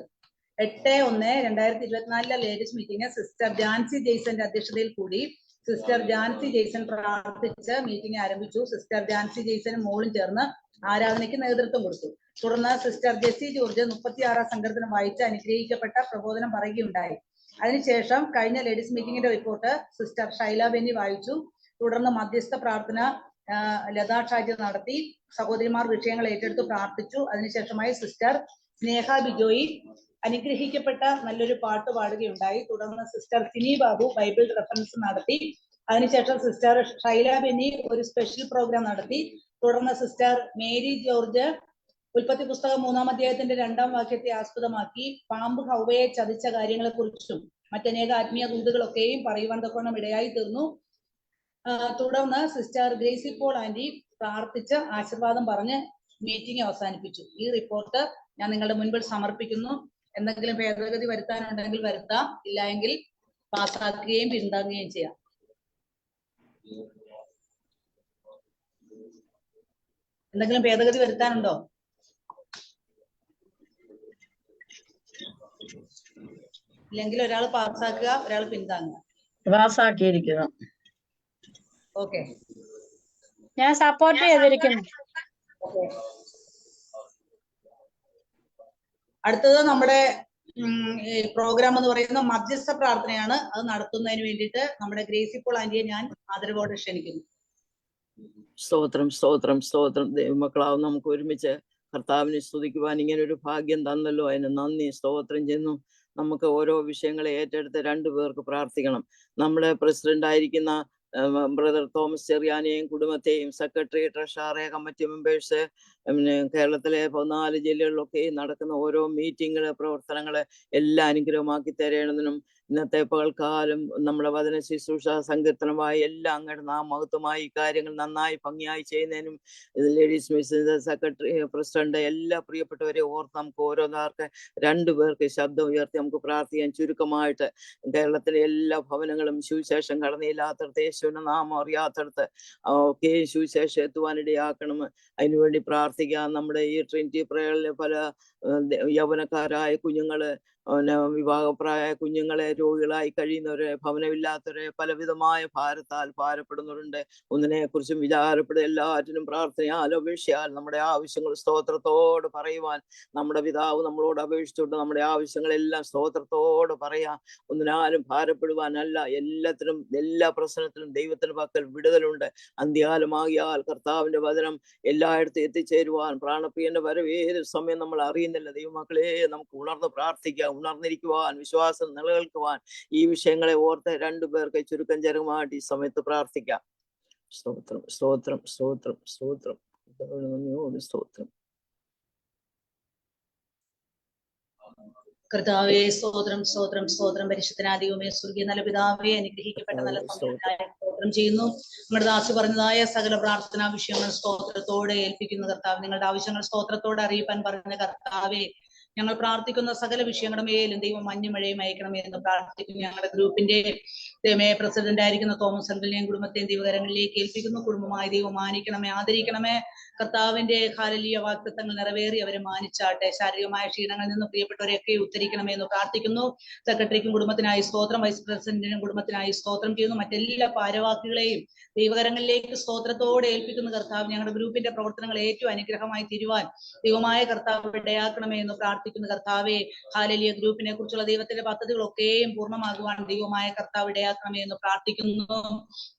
8/1/2024 ladies meeting sister Jancy ജെയ്സന്റെ അധ്യക്ഷതയിൽ കൂടി സിസ്റ്റർ ജാൻസി ജെയ്സൺ പ്രാർത്ഥിച്ച് മീറ്റിംഗ് ആരംഭിച്ചു. സിസ്റ്റർ ജാൻസി ജെയ്സനും മോളും ചേർന്ന് ആരാധനയ്ക്ക് നേതൃത്വം കൊടുത്തു. തുടർന്ന് സിസ്റ്റർ ജെസ്സി ജോർജ് 36 സങ്കീർത്തനം വായിച്ച് അനുഗ്രഹിക്കപ്പെട്ട പ്രബോധനം പറയുകയുണ്ടായി. അതിനുശേഷം കഴിഞ്ഞ ലേഡീസ് മീറ്റിംഗിന്റെ റിപ്പോർട്ട് സിസ്റ്റർ ഷൈല ബെന്നി വായിച്ചു. തുടർന്ന് മധ്യസ്ഥ പ്രാർത്ഥന ലതാ ഷാജി നടത്തി. സഹോദരിമാർ വിഷയങ്ങൾ ഏറ്റെടുത്ത് പ്രാർത്ഥിച്ചു. അതിനുശേഷമായി സിസ്റ്റർ സ്നേഹ ബിജോയി അനുഗ്രഹിക്കപ്പെട്ട നല്ലൊരു പാട്ട് പാടുകയുണ്ടായി. തുടർന്ന് sister Sini Babu Bible reference നടത്തി. അതിനുശേഷം സിസ്റ്റർ ഷൈല ബെന്നി ഒരു സ്പെഷ്യൽ പ്രോഗ്രാം നടത്തി. തുടർന്ന് സിസ്റ്റർ മേരി ജോർജ് ഉൽപ്പത്തി പുസ്തകം 3-ാം അധ്യായത്തിന്റെ 2-ാം വാക്യത്തെ ആസ്പദമാക്കി പാമ്പ് ഹൗവയെ ചതിച്ച കാര്യങ്ങളെ കുറിച്ചും മറ്റനേക ആത്മീയ ദൂതുകളൊക്കെയും പറയുവാൻ തൊക്കണം ഇടയായി തീർന്നു. തുടർന്ന് സിസ്റ്റർ ഗ്രേസി പോൾ ആന്റി പ്രാർത്ഥിച്ച് ആശീർവാദം പറഞ്ഞ് മീറ്റിംഗ് അവസാനിപ്പിച്ചു. ഈ റിപ്പോർട്ട് ഞാൻ നിങ്ങളുടെ മുൻപിൽ സമർപ്പിക്കുന്നു. എന്തെങ്കിലും ഭേദഗതി വരുത്താനുണ്ടെങ്കിൽ വരുത്താം, ഇല്ല എങ്കിൽ പാസ്സാക്കുകയും പിന്താങ്ങുകയും ചെയ്യാം. എന്തെങ്കിലും ഭേദഗതി വരുത്താനുണ്ടോ? ഇല്ലെങ്കിൽ ഒരാൾ പാസ്സാക്കുക, ഒരാൾ പിന്താങ്ങുക. പാസ്സാക്കിയിരിക്കുന്നു. ഓക്കെ, ഞാൻ സപ്പോർട്ട് ചെയ്തിരിക്കുന്നു. അടുത്തത് നമ്മുടെ പ്രോഗ്രാം എന്ന് പറയുന്നത് മധ്യസ്ഥ പ്രാർത്ഥനയാണ്. അത് നടത്തുന്നതിന് വേണ്ടിയിട്ട് നമ്മുടെ ഗ്രേസി പോൾ ആന്റിയെ ഞാൻ ആദരവോടെ ക്ഷണിക്കുന്നു. സ്തോത്രം സ്തോത്രം സ്തോത്രം. ദൈവമക്കളാവും നമുക്ക് ഒരുമിച്ച് കർത്താവിനെ സ്തുതിക്കുവാൻ ഇങ്ങനെ ഒരു ഭാഗ്യം തന്നല്ലോ, അതിന് നന്ദി സ്തോത്രം ചെയ്യുന്നു. നമുക്ക് ഓരോ വിഷയങ്ങളെ ഏറ്റെടുത്ത് 2 പേർക്ക് പ്രാർത്ഥിക്കണം. നമ്മുടെ പ്രസിഡന്റ് ആയിരിക്കുന്ന ബ്രദർ തോമസ് ചെറിയാനെയും കുടുംബത്തെയും, സെക്രട്ടറി, ട്രഷറർ, കമ്മിറ്റി മെമ്പേഴ്സ്, കേരളത്തിലെ 14 ജില്ലകളിലൊക്കെ നടക്കുന്ന ഓരോ മീറ്റിങ്ങുകള്, പ്രവർത്തനങ്ങള് എല്ലാം അനുഗ്രഹമാക്കി തരേണ്ടതിനും ഇന്നത്തെ പകൽക്കാലം നമ്മുടെ വചന ശുശ്രൂഷ സങ്കീർത്തനമായി എല്ലാം അങ്ങയുടെ നാമഹത്വമായി കാര്യങ്ങൾ നന്നായി ഭംഗിയായി ചെയ്യുന്നതിനും ലേഡീസ് മിസ്സിന്റെ സെക്രട്ടറി, പ്രസിഡന്റ് എല്ലാ പ്രിയപ്പെട്ടവരെ ഓർത്ത് നമുക്ക് ഓരോന്നാർക്ക് 2 പേർക്ക് ശബ്ദം ഉയർത്തി നമുക്ക് പ്രാർത്ഥിക്കാൻ. ചുരുക്കമായിട്ട് കേരളത്തിലെ എല്ലാ ഭവനങ്ങളും സുവിശേഷം കടന്നില്ലാത്തടത്ത്, യേശുവിന്റെ നാമം അറിയാത്തടത്ത് ഒക്കെ സുവിശേഷം എത്തുവാനിടയാക്കണം. അതിനുവേണ്ടി പ്രാർത്ഥിക്കാം. നമ്മുടെ ഈ ട്രിനിറ്റി പ്രേയറിലെ പല യൗവനക്കാരായ കുഞ്ഞുങ്ങള്, വിവാഹപ്രായ കുഞ്ഞുങ്ങളെ, രോഗികളായി കഴിയുന്നവരെ, ഭവനമില്ലാത്തവരെ, പലവിധമായ ഭാരത്താൽ ഭാരപ്പെടുന്നവരുണ്ട്. ഒന്നിനെ കുറിച്ചും വിചാരപ്പെടുക, എല്ലാറ്റിനും പ്രാർത്ഥനയാൽ അപേക്ഷയാൽ നമ്മുടെ ആവശ്യങ്ങൾ സ്തോത്രത്തോട് പറയുവാൻ നമ്മുടെ പിതാവ് നമ്മളോട് അപേക്ഷിച്ചുകൊണ്ട് നമ്മുടെ ആവശ്യങ്ങളെല്ലാം സ്തോത്രത്തോട് പറയാം. ഒന്നിനാലും ഭാരപ്പെടുവാനല്ല, എല്ലാത്തിനും എല്ലാ പ്രശ്നത്തിലും ദൈവത്തിന് പക്കൽ വിടുതലുണ്ട്. അന്ത്യകാലമാകിയാൽ കർത്താവിന്റെ വചനം എല്ലായിടത്തും എത്തിച്ചേരുവാൻ പ്രാണപ്രിയന്റെ വരവ് ഏത് സമയം നമ്മൾ അറിയുന്നില്ല. ദൈവമക്കളെ, നമുക്ക് ഉണർന്ന് പ്രാർത്ഥിക്കാം, ഉണർന്നിരിക്കുവാൻ, വിശ്വാസം നിലനിൽക്കുവാൻ ഈ വിഷയങ്ങളെ ഓർത്ത് 2 പേർക്ക് ചുരുക്കം ചെറുമായിട്ട് ഈ സമയത്ത് പ്രാർത്ഥിക്കാം. സ്തോത്രം സ്തോത്രം സ്തോത്രം സ്തോത്രം. നന്ദിയോട് സ്തോത്രം. കർത്താവേ സ്തോത്രം സ്തോത്രം സ്തോത്രം. പരിശുദ്ധനാദിയുമേ സ്വർഗീയ നല്ല പിതാവേ, അനുഗ്രഹിക്കപ്പെട്ട നല്ല സമയത്തിനായി സ്തോത്രം ചെയ്യുന്നു. നമ്മുടെ ദാസി പറഞ്ഞതായ സകല പ്രാർത്ഥനാ വിഷയങ്ങൾ സ്തോത്രത്തോടെ ഏൽപ്പിക്കുന്ന കർത്താവ്, നിങ്ങളുടെ ആവശ്യങ്ങൾ സ്തോത്രത്തോടെ അറിയിപ്പാൻ പറഞ്ഞ കർത്താവേ, ഞങ്ങൾ പ്രാർത്ഥിക്കുന്ന സകല വിഷയങ്ങളുടെ മേലും ദൈവം മഞ്ഞുമഴയും അയക്കണമേ എന്ന് പ്രാർത്ഥിക്കുന്നു. ഞങ്ങളുടെ ഗ്രൂപ്പിന്റെ പ്രസിഡന്റ് ആയിരിക്കുന്ന തോമസ് അൽവിനെയും കുടുംബത്തെയും ദൈവകരങ്ങളിലേക്ക് ഏൽപ്പിക്കുന്നു. കുടുംബമായി ദൈവം മാനിക്കണമേ, ആദരിക്കണമേ. കർത്താവിന്റെ ഹാലലിയ വാഗ്ദത്തങ്ങൾ നിറവേറി അവരെ മാനിച്ചാട്ടെ. ശാരീരികമായ ക്ഷീണങ്ങളിൽ നിന്ന് പ്രിയപ്പെട്ടവരെയൊക്കെ ഉദ്ധരിക്കണമേ എന്ന് പ്രാർത്ഥിക്കുന്നു. സെക്രട്ടറിക്കും കുടുംബത്തിനായി സ്തോത്രം, വൈസ് പ്രസിഡന്റിനും കുടുംബത്തിനായി സ്തോത്രം ചെയ്യുന്നു. മറ്റെല്ലാ ഭാരവാഹികളെയും ദൈവകരങ്ങളിലേക്ക് സ്തോത്രത്തോടെ ഏൽപ്പിക്കുന്ന കർത്താവ്, ഞങ്ങളുടെ ഗ്രൂപ്പിന്റെ പ്രവർത്തനങ്ങൾ ഏറ്റവും അനുഗ്രഹമായി തീരുവാൻ ദൈവമായ കർത്താവ് ഇടയാക്കണമേ എന്ന് പ്രാർത്ഥിക്കുന്നു. കർത്താവെ, ഹാലലിയ ഗ്രൂപ്പിനെ കുറിച്ചുള്ള ദൈവത്തിന്റെ പദ്ധതികളൊക്കെയും പൂർണ്ണമാകുവാൻ ദൈവമായ കർത്താവ് ഇടയാക്കണമേ എന്ന് പ്രാർത്ഥിക്കുന്നു.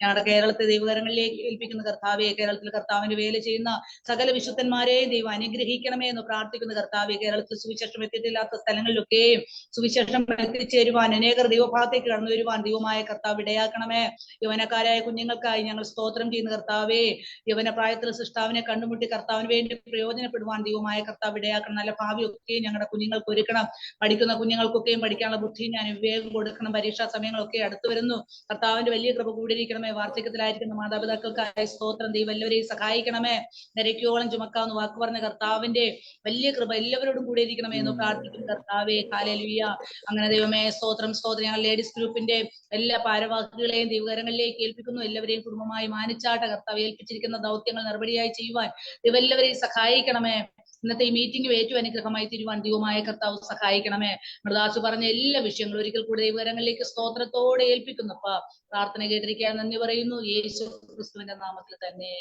ഞങ്ങളുടെ കേരളത്തെ ദൈവകരങ്ങളിലേക്ക് ഏൽപ്പിക്കുന്ന കർത്താവെ, കേരളത്തിൽ കർത്താവിന്റെ വേല ചെയ്യുന്ന സകല വിശുദ്ധന്മാരെയും ദൈവം അനുഗ്രഹിക്കണമേ എന്ന് പ്രാർത്ഥിക്കുന്ന കർത്താവെ, കേരളത്തിൽ സുവിശേഷം എത്തിയിട്ടില്ലാത്ത സ്ഥലങ്ങളിലൊക്കെയും സുവിശേഷം എത്തിച്ചേരുവാൻ, അനേകർ ദൈവഭാഗത്തേക്ക് കടന്നു വരുവാൻ ദൈവമായ കർത്താവ് ഇടയാക്കണമേ. യൗവനക്കാരായ കുഞ്ഞുങ്ങൾക്കായി ഞങ്ങൾ സ്തോത്രം ചെയ്യുന്ന കർത്താവേ, യൗവന പ്രായത്തിൽ സൃഷ്ടാവിനെ കണ്ടുമുട്ടി കർത്താവിന് വേണ്ടി പ്രയോജനപ്പെടുവാൻ ദൈവമായ കർത്താവ് ഇടയാക്കണം. നല്ല ഭാവിയൊക്കെയും ഞങ്ങളുടെ കുഞ്ഞുങ്ങൾക്ക് ഒരുക്കണം. പഠിക്കുന്ന കുഞ്ഞുങ്ങൾക്കൊക്കെയും പഠിക്കാനുള്ള ബുദ്ധി ഞാൻ വിവേകം കൊടുക്കണം. പരീക്ഷാ സമയങ്ങളൊക്കെ അടുത്തു വരുന്നു. കർത്താവിന്റെ വലിയ കൃപ കൂടിയിരിക്കണമേ. വാർദ്ധക്യത്തിലായിരിക്കുന്ന മാതാപിതാക്കൾക്കായി സ്തോത്രം. ദൈവം എല്ലാവരെയും സഹായിക്കണമേ. നിരക്കോളം ചുമക്കാവുന്ന വാക്ക് പറഞ്ഞ കർത്താവിന്റെ വലിയ കൃപ എല്ലാവരോടും കൂടി ഇരിക്കണമേ എന്ന് പ്രാർത്ഥിക്കുന്ന കർത്താവേ, ഹല്ലേലൂയ. അങ്ങനെ ദൈവമേ സ്തോത്രം സ്തോത്രം. ഞങ്ങൾ ലേഡീസ് ഗ്രൂപ്പിന്റെ എല്ലാ ഭാരവാഹികളെയും ദൈവകരങ്ങളിലേക്ക് ഏൽപ്പിക്കുന്നു. എല്ലാവരെയും കുടുംബമായി മാനിച്ചാട്ട കർത്താവ് ഏൽപ്പിച്ചിരിക്കുന്ന ദൗത്യങ്ങൾ നടപടിയായി ചെയ്യുവാൻ ദൈവം എല്ലാവരെയും സഹായിക്കണമേ. ഇന്നത്തെ ഈ മീറ്റിംഗ് ഏറ്റവും അനുഗ്രഹമായി തീരുവാൻ ദൈവമായ കർത്താവ് സഹായിക്കണമേ. മൃദാസു പറഞ്ഞ എല്ലാ വിഷയങ്ങളും ഒരിക്കൽ കൂടി ദൈവകരങ്ങളിലേക്ക് സ്തോത്രത്തോടെ ഏൽപ്പിക്കുന്നു. അപ്പ പ്രാർത്ഥന കേട്ടിരിക്കാൻ നന്ദി പറയുന്നു. യേശു ക്രിസ്തുവിന്റെ നാമത്തിൽ തന്നെ,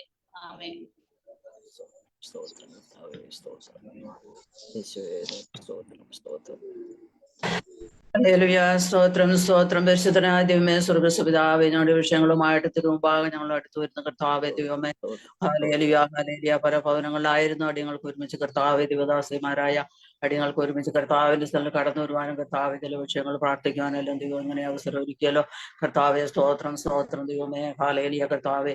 ആമേൻ. സ്തോത്രം കർത്താവേ, സ്തോത്രം യേശുവേ, സ്തോത്രം സ്തോത്രം. ഹല്ലേലൂയ. സ്തോത്രം സ്തോത്രം. പരിശുദ്ധനായ ദൈവമേ, സ്വർഗ്ഗസ്വപിതാവേ, ഞങ്ങളുടെ വിഷയങ്ങളുമായിട്ട് തിരുമുമ്പാകെ ഞങ്ങൾ അടുത്തു വരുന്ന കർത്താവേ ദൈവമേ, ഹല്ലേലൂയ ഹല്ലേലൂയ. പല ഭവനങ്ങളിലായിരുന്നു അടിയങ്ങൾക്ക് ഒരുമിച്ച് കർത്താവേ, ദൈവദാസിമാരായ അടിയങ്ങൾക്ക് ഒരുമിച്ച് കർത്താവിന്റെ സ്ഥലം കടന്നു വരുവാനും കർത്താവ് ചില വിഷയങ്ങൾ പ്രാർത്ഥിക്കുവാനെല്ലാം ദൈവം ഇങ്ങനെ അവസരം ഒരുക്കിയല്ലോ. കർത്താവെ സ്തോത്രം സ്തോത്രം. ദൈവമേ ഹല്ലേലൂയ. കർത്താവെ,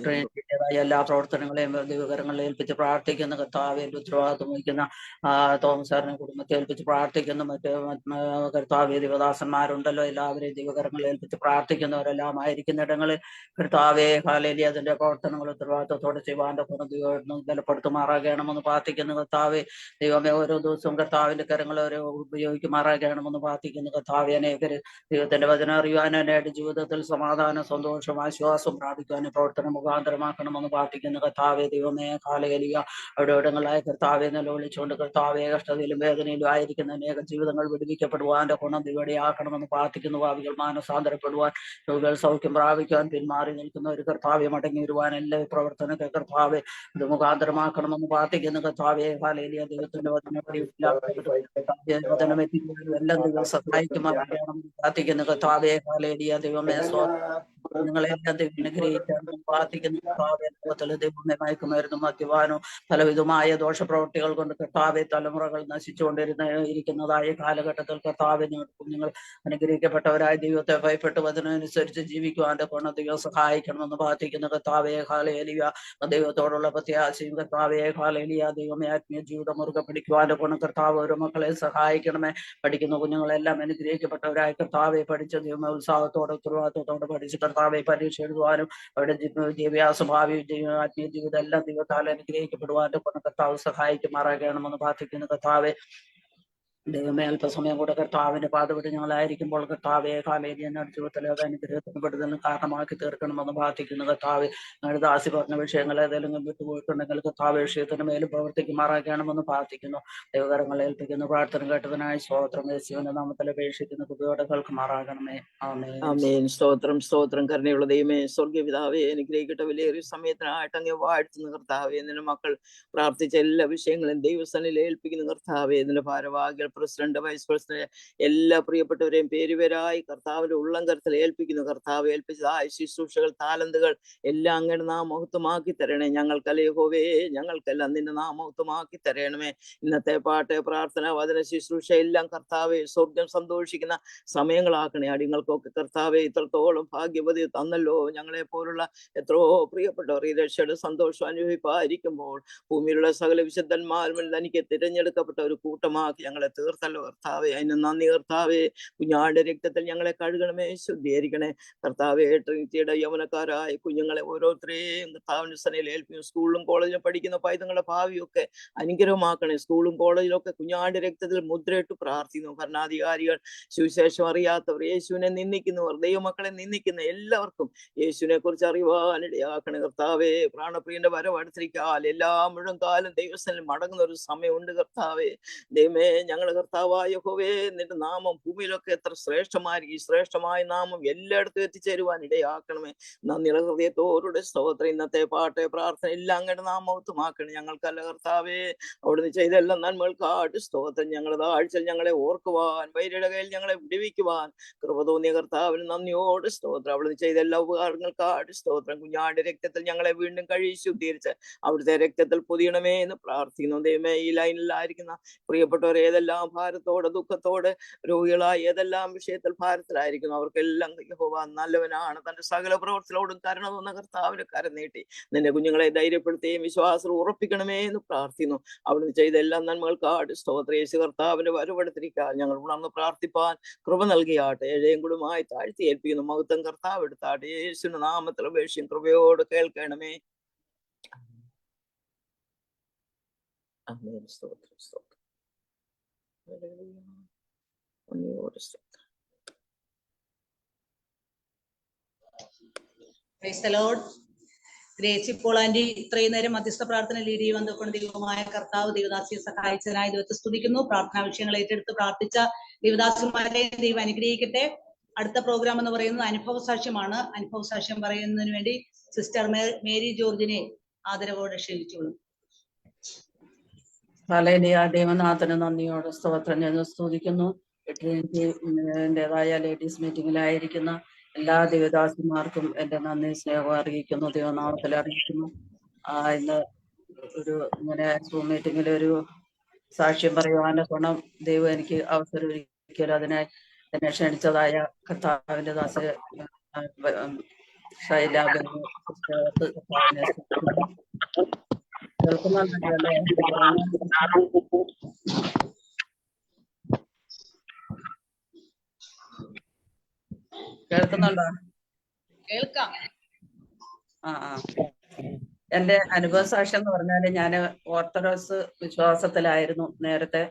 ട്രെയിനിൻ്റെതായ എല്ലാ പ്രവർത്തനങ്ങളെയും ദൈവകരങ്ങളിൽ ഏൽപ്പിച്ച് പ്രാർത്ഥിക്കുന്ന കർത്താവെ, ഉത്തരവാദിത്വം വഹിക്കുന്ന തോമസ് സാറിനെ കുടുംബത്തെ ഏൽപ്പിച്ച് പ്രാർത്ഥിക്കുന്ന മറ്റ് കർത്താവെ ദൈവദാസന്മാരുണ്ടല്ലോ, എല്ലാവരെയും ദൈവകരങ്ങളിൽ ഏൽപ്പിച്ച് പ്രാർത്ഥിക്കുന്നവരെല്ലാം ആയിരിക്കുന്ന ഇടങ്ങളിൽ കർത്താവെ ഹല്ലേലൂയ അതിന്റെ പ്രവർത്തനങ്ങൾ ഉത്തരവാദിത്വത്തോടെ ചെയ്യുവാന്റെ ഗുണം ദൈവം ബലപ്പെടുത്തുമാറാകണമെന്ന് പ്രാർത്ഥിക്കുന്ന കർത്താവെ, ദൈവമേ ഓരോ ദിവസവും കർത്താവിന്റെ കരങ്ങൾ ഓരോ ഉപയോഗിക്കുമാറാകണമെന്ന് പ്രാർത്ഥിക്കുന്ന കർത്താവെ, അനേകര് ദൈവത്തിന്റെ വചനം അറിയുവാനും എൻ്റെ ജീവിതത്തിൽ സമാധാനം സന്തോഷം ആശ്വാസം പ്രാപിക്കാനും പ്രവർത്തനം മുഖാന്തരമാക്കണമെന്ന് പ്രാർത്ഥിക്കുന്ന കർത്താവെ, ദൈവമേ ഹല്ലേലൂയ. അവിടെ ഇടങ്ങളായ കർത്താവെ നിലവിളിച്ചുകൊണ്ട് കർത്താവെ കഷ്ടതയിലും വേദനയിലും ആയിരിക്കുന്ന അനേക ജീവിതങ്ങൾ വിടുവിക്കപ്പെടുവാന്റെ ഗുണം ദൈവടിയാക്കണമെന്ന് പ്രാർത്ഥിക്കുന്നു. ഭാവികൾ മാനസാന്തരപ്പെടുവാൻ, രോഗികൾ സൗഖ്യം പ്രാപിക്കാൻ, പിന്മാറി നിൽക്കുന്ന ഒരു കർത്താവെ മടങ്ങി വരുവാൻ എല്ലാ പ്രവർത്തനത്തെ കർത്താവെ ഇത് മുഖാന്തരമാക്കണമെന്ന് പ്രാർത്ഥിക്കുന്ന കർത്താവെ ഹല്ലേലൂയ. ദൈവത്തിന്റെ എല്ലാം ദൈവം സഹായിക്കുമാറാകണമെന്ന് പ്രാർത്ഥിക്കുന്ന കർത്താവെ ഹല്ലേലൂയ. ദൈവമേ നിങ്ങളെല്ലാം ദൈവം അനുഗ്രഹിക്കാനും പ്രാർത്ഥിക്കുന്ന കർത്താവെ, ലോകത്തിലെ ദൈവമേ മയക്കുമരുന്നും മദ്യപാനവും പലവിധമായ ദോഷപ്രവൃത്തികൾ കൊണ്ട് കർത്താവെ തലമുറകൾ നശിച്ചുകൊണ്ടിരിക്കുന്നതായ കാലഘട്ടത്തിൽ കർത്താവെ കുഞ്ഞുങ്ങൾ അനുഗ്രഹിക്കപ്പെട്ടവരായ ദൈവത്തെ ഭയപ്പെട്ട് അതിനനുസരിച്ച് ജീവിക്കുവാന്റെ ഗുണം ദൈവം സഹായിക്കണമെന്ന് പ്രാർത്ഥിക്കുന്ന കർത്താവെ ഹല്ലേലൂയ. ദൈവത്തോടുള്ള പ്രത്യാശയും കർത്താവെ ഹല്ലേലൂയ. ദൈവമേ ആത്മീയ ജീവിതം മുറുകെ പിടിക്കുവാന്റെ ഗുണം കർത്താവ് ഓരോ മക്കളെ സഹായിക്കണമേ. പഠിക്കുന്ന കുഞ്ഞുങ്ങളെല്ലാം അനുഗ്രഹിക്കപ്പെട്ടവരായ കർത്താവെ പഠിച്ച ദൈവമേ ഉത്സാഹത്തോടെ ഉത്തരവാദിത്വത്തോടെ പഠിച്ച് കർത്താവെ പരീക്ഷ എഴുതുവാനും അവരുടെ വിദ്യാഭ്യാസ ഭാവി ആത്മീയ ജീവിതം എല്ലാം ദൈവത്താൽ അനുഗ്രഹിക്കപ്പെടുവാന്റെ ഗുണം കർത്താവ് സഹായിക്കുമാറാകണമെന്ന് പ്രാർത്ഥിക്കുന്ന കർത്താവെ, ദൈവമേ അല്പസമയം കൂടെ കർത്താവിന്റെ പാതപെട്ട് ഞങ്ങളായിരിക്കുമ്പോൾ കർത്താവെ ഹല്ലേലൂയ ജീവിതത്തിൽ അത് അനുഗ്രഹത്തിന് പെടുതലിന് കാരണമാക്കി തീർക്കണമെന്ന് പ്രാർത്ഥിക്കുന്നു കർത്താവെ. ഞങ്ങളുടെ ദാസി പറഞ്ഞ വിഷയങ്ങൾ ഏതെങ്കിലും വിട്ടുപോയിട്ടുണ്ടെങ്കിൽ കർത്താവ് വിഷയത്തിന് മേലും പ്രവർത്തിക്കുമാറാകണമെന്ന് പ്രാർത്ഥിക്കുന്നു. ദൈവകരങ്ങളെ ഏൽപ്പിക്കുന്നു. പ്രാർത്ഥന കേട്ടതിനായി സ്തോത്രം. യേശുവിന്റെ നാമത്തിൽ അപേക്ഷിക്കുന്ന കുട്ടിയോടെ കേൾക്കുമാറാകണമേ. ആമേൻ. ആമേൻ. സ്തോത്രം സ്തോത്രം. കരുണയുള്ള ദൈവമേ, സ്വർഗീയ പിതാവേ, അനുഗ്രഹിക്കട്ടെ. വിലയേറിയ സമയത്തിനായിട്ട് അങ്ങ് വാഴ്ത്തുന്ന കർത്താവേ, നിന്റെ മക്കൾ പ്രാർത്ഥിച്ച എല്ലാ വിഷയങ്ങളും ദൈവസന്നിധിയിൽ ഏൽപ്പിക്കുന്ന കർത്താവേ, ഇതിന്റെ ഭാരവാഹികൾ പ്രസിഡന്റ്, വൈസ് പ്രസിഡന്റ്, എല്ലാ പ്രിയപ്പെട്ടവരെയും പേരുപേരായി കർത്താവിന്റെ ഉള്ളംകരത്തിൽ ഏൽപ്പിക്കുന്നു. കർത്താവ് ഏൽപ്പിച്ചതായ ശുശ്രൂഷകൾ, താലന്തുകൾ എല്ലാം അങ്ങയുടെ നാം മഹത്വമാക്കി തരണേ. ഞങ്ങൾക്കല്ല യഹോവേ, ഞങ്ങൾക്കെല്ലാം നിന്റെ നാം മഹത്വമാക്കി തരണമേ. ഇന്നത്തെ പാട്ട്, പ്രാർത്ഥന, വചന ശുശ്രൂഷ എല്ലാം കർത്താവെ സ്വർഗം സന്തോഷിക്കുന്ന സമയങ്ങളാക്കണേ. അടിങ്ങൾക്കൊക്കെ കർത്താവെ ഇത്രത്തോളം ഭാഗ്യവതി തന്നല്ലോ. ഞങ്ങളെ പോലുള്ള എത്രയോ പ്രിയപ്പെട്ടവർ ഈ രക്ഷയുടെ സന്തോഷം അനുഭവിപ്പായിരിക്കുമ്പോൾ ഭൂമിയിലുള്ള സകല വിശുദ്ധന്മാരും തനിക്ക് തിരഞ്ഞെടുക്കപ്പെട്ട ഒരു കൂട്ടമാക്കി ഞങ്ങളെ തീർത്തല്ലോ കർത്താവെ. അതിന് നന്ദി കർത്താവെ. കുഞ്ഞാന്റെ രക്തത്തിൽ ഞങ്ങളെ കഴുകണമേ, ശുദ്ധീകരിക്കണേ കർത്താവെ. ട്രിനിറ്റിയുടെ യൗവനക്കാരായ കുഞ്ഞുങ്ങളെ ഓരോരുത്തരെയും കർത്താവിന്റെ സനയിൽ ഏൽപ്പിക്കും. സ്കൂളിലും കോളേജിലും പഠിക്കുന്ന പൈതങ്ങളുടെ ഭാവിയൊക്കെ അനുഗ്രഹമാക്കണേ. സ്കൂളും കോളേജിലൊക്കെ കുഞ്ഞാന്റെ രക്തത്തിൽ മുദ്രയിട്ട് പ്രാർത്ഥിക്കുന്നു. ഭരണാധികാരികൾ, സുവിശേഷം അറിയാത്തവർ, യേശുവിനെ നിന്ദിക്കുന്നവർ, ദൈവമക്കളെ നിന്ദിക്കുന്ന എല്ലാവർക്കും യേശുവിനെ കുറിച്ച് അറിയുവാനിടയാക്കണേ കർത്താവെ. പ്രാണപ്രിയന്റെ വരവടുത്തിരിക്കാൽ എല്ലാ മുഴുവൻ കാലം ദൈവസ്ഥനിൽ മടങ്ങുന്ന ഒരു സമയമുണ്ട് കർത്താവെ. ദൈവമേ, ഞങ്ങൾ കർത്താവായ യഹോവേ നിന്റെ നാമം ഭൂമിയിലൊക്കെ എത്ര ശ്രേഷ്ഠമായിരിക്കും. ഈ ശ്രേഷ്ഠമായ നാമം എല്ലായിടത്തും എത്തിച്ചേരുവാൻ ഇടയാക്കണമേ. നന്ദിയുള്ള ഹൃദയത്തോരുടെ സ്തോത്രം. ഇന്നത്തെ പാട്ട്, പ്രാർത്ഥന എല്ലാം അങ്ങയുടെ നാമത്വമാക്കണേ. ഞങ്ങൾക്കല്ല കർത്താവേ, അവിടുന്ന് ചെയ്തെല്ലാം നന്മകൾക്കാട്ട് സ്തോത്രം. ഞങ്ങളുടെ ആഴ്ചയിൽ ഞങ്ങളെ ഓർക്കുവാൻ, വൈരിയുടെ കയ്യിൽ ഞങ്ങളെ വിടുവിക്കുവാൻ കൃപ തോന്നിയ കർത്താവിന് നന്ദിയോട് സ്തോത്രം. അവിടുന്ന് ചെയ്ത എല്ലാ ഉപകാരങ്ങൾക്കാട്ട് സ്തോത്രം. കുഞ്ഞാന്റെ രക്തത്തിൽ ഞങ്ങളെ വീണ്ടും കഴുകി ശുദ്ധീകരിച്ച് അവിടുത്തെ രക്തത്തിൽ പൊതിയണമേ എന്ന് പ്രാർത്ഥിക്കുന്നു. ദൈവമേ, ഈ ലൈനിലായിരിക്കുന്ന പ്രിയപ്പെട്ടവർ ഏതെല്ലാം ഭാരത്തോടെ, ദുഃഖത്തോടെ, രോഗികളായ ഏതെല്ലാം വിഷയത്തിൽ ഭാരത്തിലായിരിക്കുന്നു അവർക്കെല്ലാം യഹോവ നല്ലവനാണ്. തന്റെ സകല പ്രവർത്തനോടും കരുണ തോന്നുന്ന കർത്താവിന് കരം നീട്ടി നിന്റെ കുഞ്ഞുങ്ങളെ ധൈര്യപ്പെടുത്തുകയും വിശ്വാസം ഉറപ്പിക്കണമേ എന്ന് പ്രാർത്ഥിക്കുന്നു. അവിടുന്ന് ചെയ്ത എല്ലാ നന്മകൾക്കാട്ട് സ്തോത്രം. യേശു കർത്താവിന്റെ വരവെടുത്തിരിക്കാൻ ഞങ്ങൾ ഉണർന്ന് പ്രാർത്ഥിപ്പാൻ കൃപ നൽകിയാട്ടെ. ഏഴയും കൂടുമായി താഴ്ത്തി ഏൽപ്പിക്കുന്നു. മഹത്വം കർത്താവ് എടുത്താട്ടെ. യേശുവിന്റെ നാമത്തിൽ അപേക്ഷിക്കും കൃപയോട് കേൾക്കണമേ. ആമേൻ. സ്തോത്രം, സ്തോത്രം. ഹല്ലേലൂയ. നന്ദിയോടെ സ്തോത്രം. Praise the Lord. Gracy Paul aunty ഇത്രയും നേരം മധ്യസ്ഥ പ്രാർത്ഥന ലീഡ് ചെയ്യുവാൻ ദൈവമായ കർത്താവ് ദൈവദാസിയെ സഹായിച്ചതിനായി ദൈവത്തെ സ്തുതിക്കുന്നു. പ്രാർത്ഥനാ വിഷയങ്ങൾ ഏറ്റെടുത്ത് പ്രാർത്ഥിച്ച ദൈവദാസന്മാരെ ദൈവം അനുഗ്രഹിക്കട്ടെ. അടുത്ത പ്രോഗ്രാം എന്ന് പറയുന്നത് അനുഭവ സാക്ഷ്യമാണ്. അനുഭവ സാക്ഷ്യം പറയുന്നതിന് വേണ്ടി സിസ്റ്റർ മേരി ജോർജിനെ ആദരവോടെ ക്ഷണിച്ചോളൂ. ഹല്ലേലൂയ. ദൈവനാഥന് നന്ദിയോടെ സ്തോത്രം ഞാൻ സ്തുതിക്കുന്നു. ട്രിനിറ്റിൻ്റെതായ ലേഡീസ് മീറ്റിംഗിലായിരിക്കുന്ന എല്ലാ ദേവദാസിമാർക്കും എന്റെ നന്ദി സ്നേഹം അറിയിക്കുന്നു, ദൈവനാമത്തിൽ അറിയിക്കുന്നു. ഇന്ന് ഒരു ഇങ്ങനെ സൂം മീറ്റിംഗിൽ ഒരു സാക്ഷ്യം പറയുവാൻ്റെ ഗുണം ദൈവം എനിക്ക് അവസരം ഒരിക്കലും അതിനായി എന്നെ ക്ഷണിച്ചതായ കർത്താവിന്റെ ദാസ ശൈല കേൾക്കുന്നുണ്ടോ? കേൾക്കാം. എന്റെ അനുഭവ സാക്ഷ്യം എന്ന് പറഞ്ഞാല് ഞാൻ ഓർത്തഡോക്സ് വിശ്വാസത്തിലായിരുന്നു നേരത്തെ.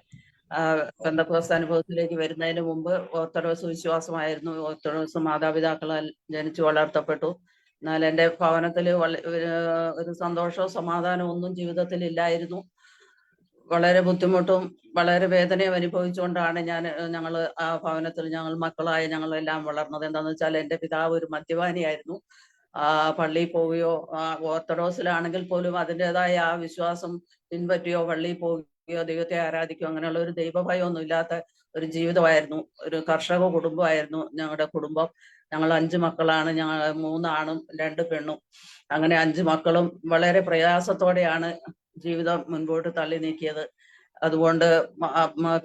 പെന്തക്കോസ്ത് അനുഭവത്തിലേക്ക് വരുന്നതിന് മുമ്പ് ഓർത്തഡോക്സ് വിശ്വാസമായിരുന്നു. ഓർത്തഡോക്സ് മാതാപിതാക്കളാൽ ജനിച്ചു വളർത്തപ്പെട്ടു. എന്നാൽ എൻ്റെ ഭവനത്തിൽ ഒരു സന്തോഷവും സമാധാനവും ഒന്നും ജീവിതത്തിൽ ഇല്ലായിരുന്നു. വളരെ ബുദ്ധിമുട്ടും വളരെ വേദനയും അനുഭവിച്ചുകൊണ്ടാണ് ഞങ്ങൾ ആ ഭവനത്തിൽ ഞങ്ങൾ മക്കളായി ഞങ്ങളെല്ലാം വളർന്നത്. എന്താണെന്ന് വെച്ചാൽ എൻ്റെ പിതാവ് ഒരു മദ്യപാനിയായിരുന്നു. പള്ളിയിൽ പോവുകയോ ഓർത്തഡോക്സിലാണെങ്കിൽ പോലും അതിൻ്റെതായ ആ വിശ്വാസം പിൻപറ്റിയോ പള്ളിയിൽ പോവുകയോ ദൈവത്തെ ആരാധിക്കുകയോ അങ്ങനെയുള്ള ഒരു ദൈവഭയമൊന്നും ഇല്ലാത്ത ഒരു ജീവിതമായിരുന്നു. ഒരു കർഷക കുടുംബമായിരുന്നു ഞങ്ങളുടെ കുടുംബം. ഞങ്ങൾ 5 മക്കളാണ്. ഞങ്ങൾ 3 ആണും 2 പെണ്ണും. അങ്ങനെ 5 മക്കളും വളരെ പ്രയാസത്തോടെയാണ് ജീവിതം മുൻപോട്ട് തള്ളി നീക്കിയത്. അതുകൊണ്ട്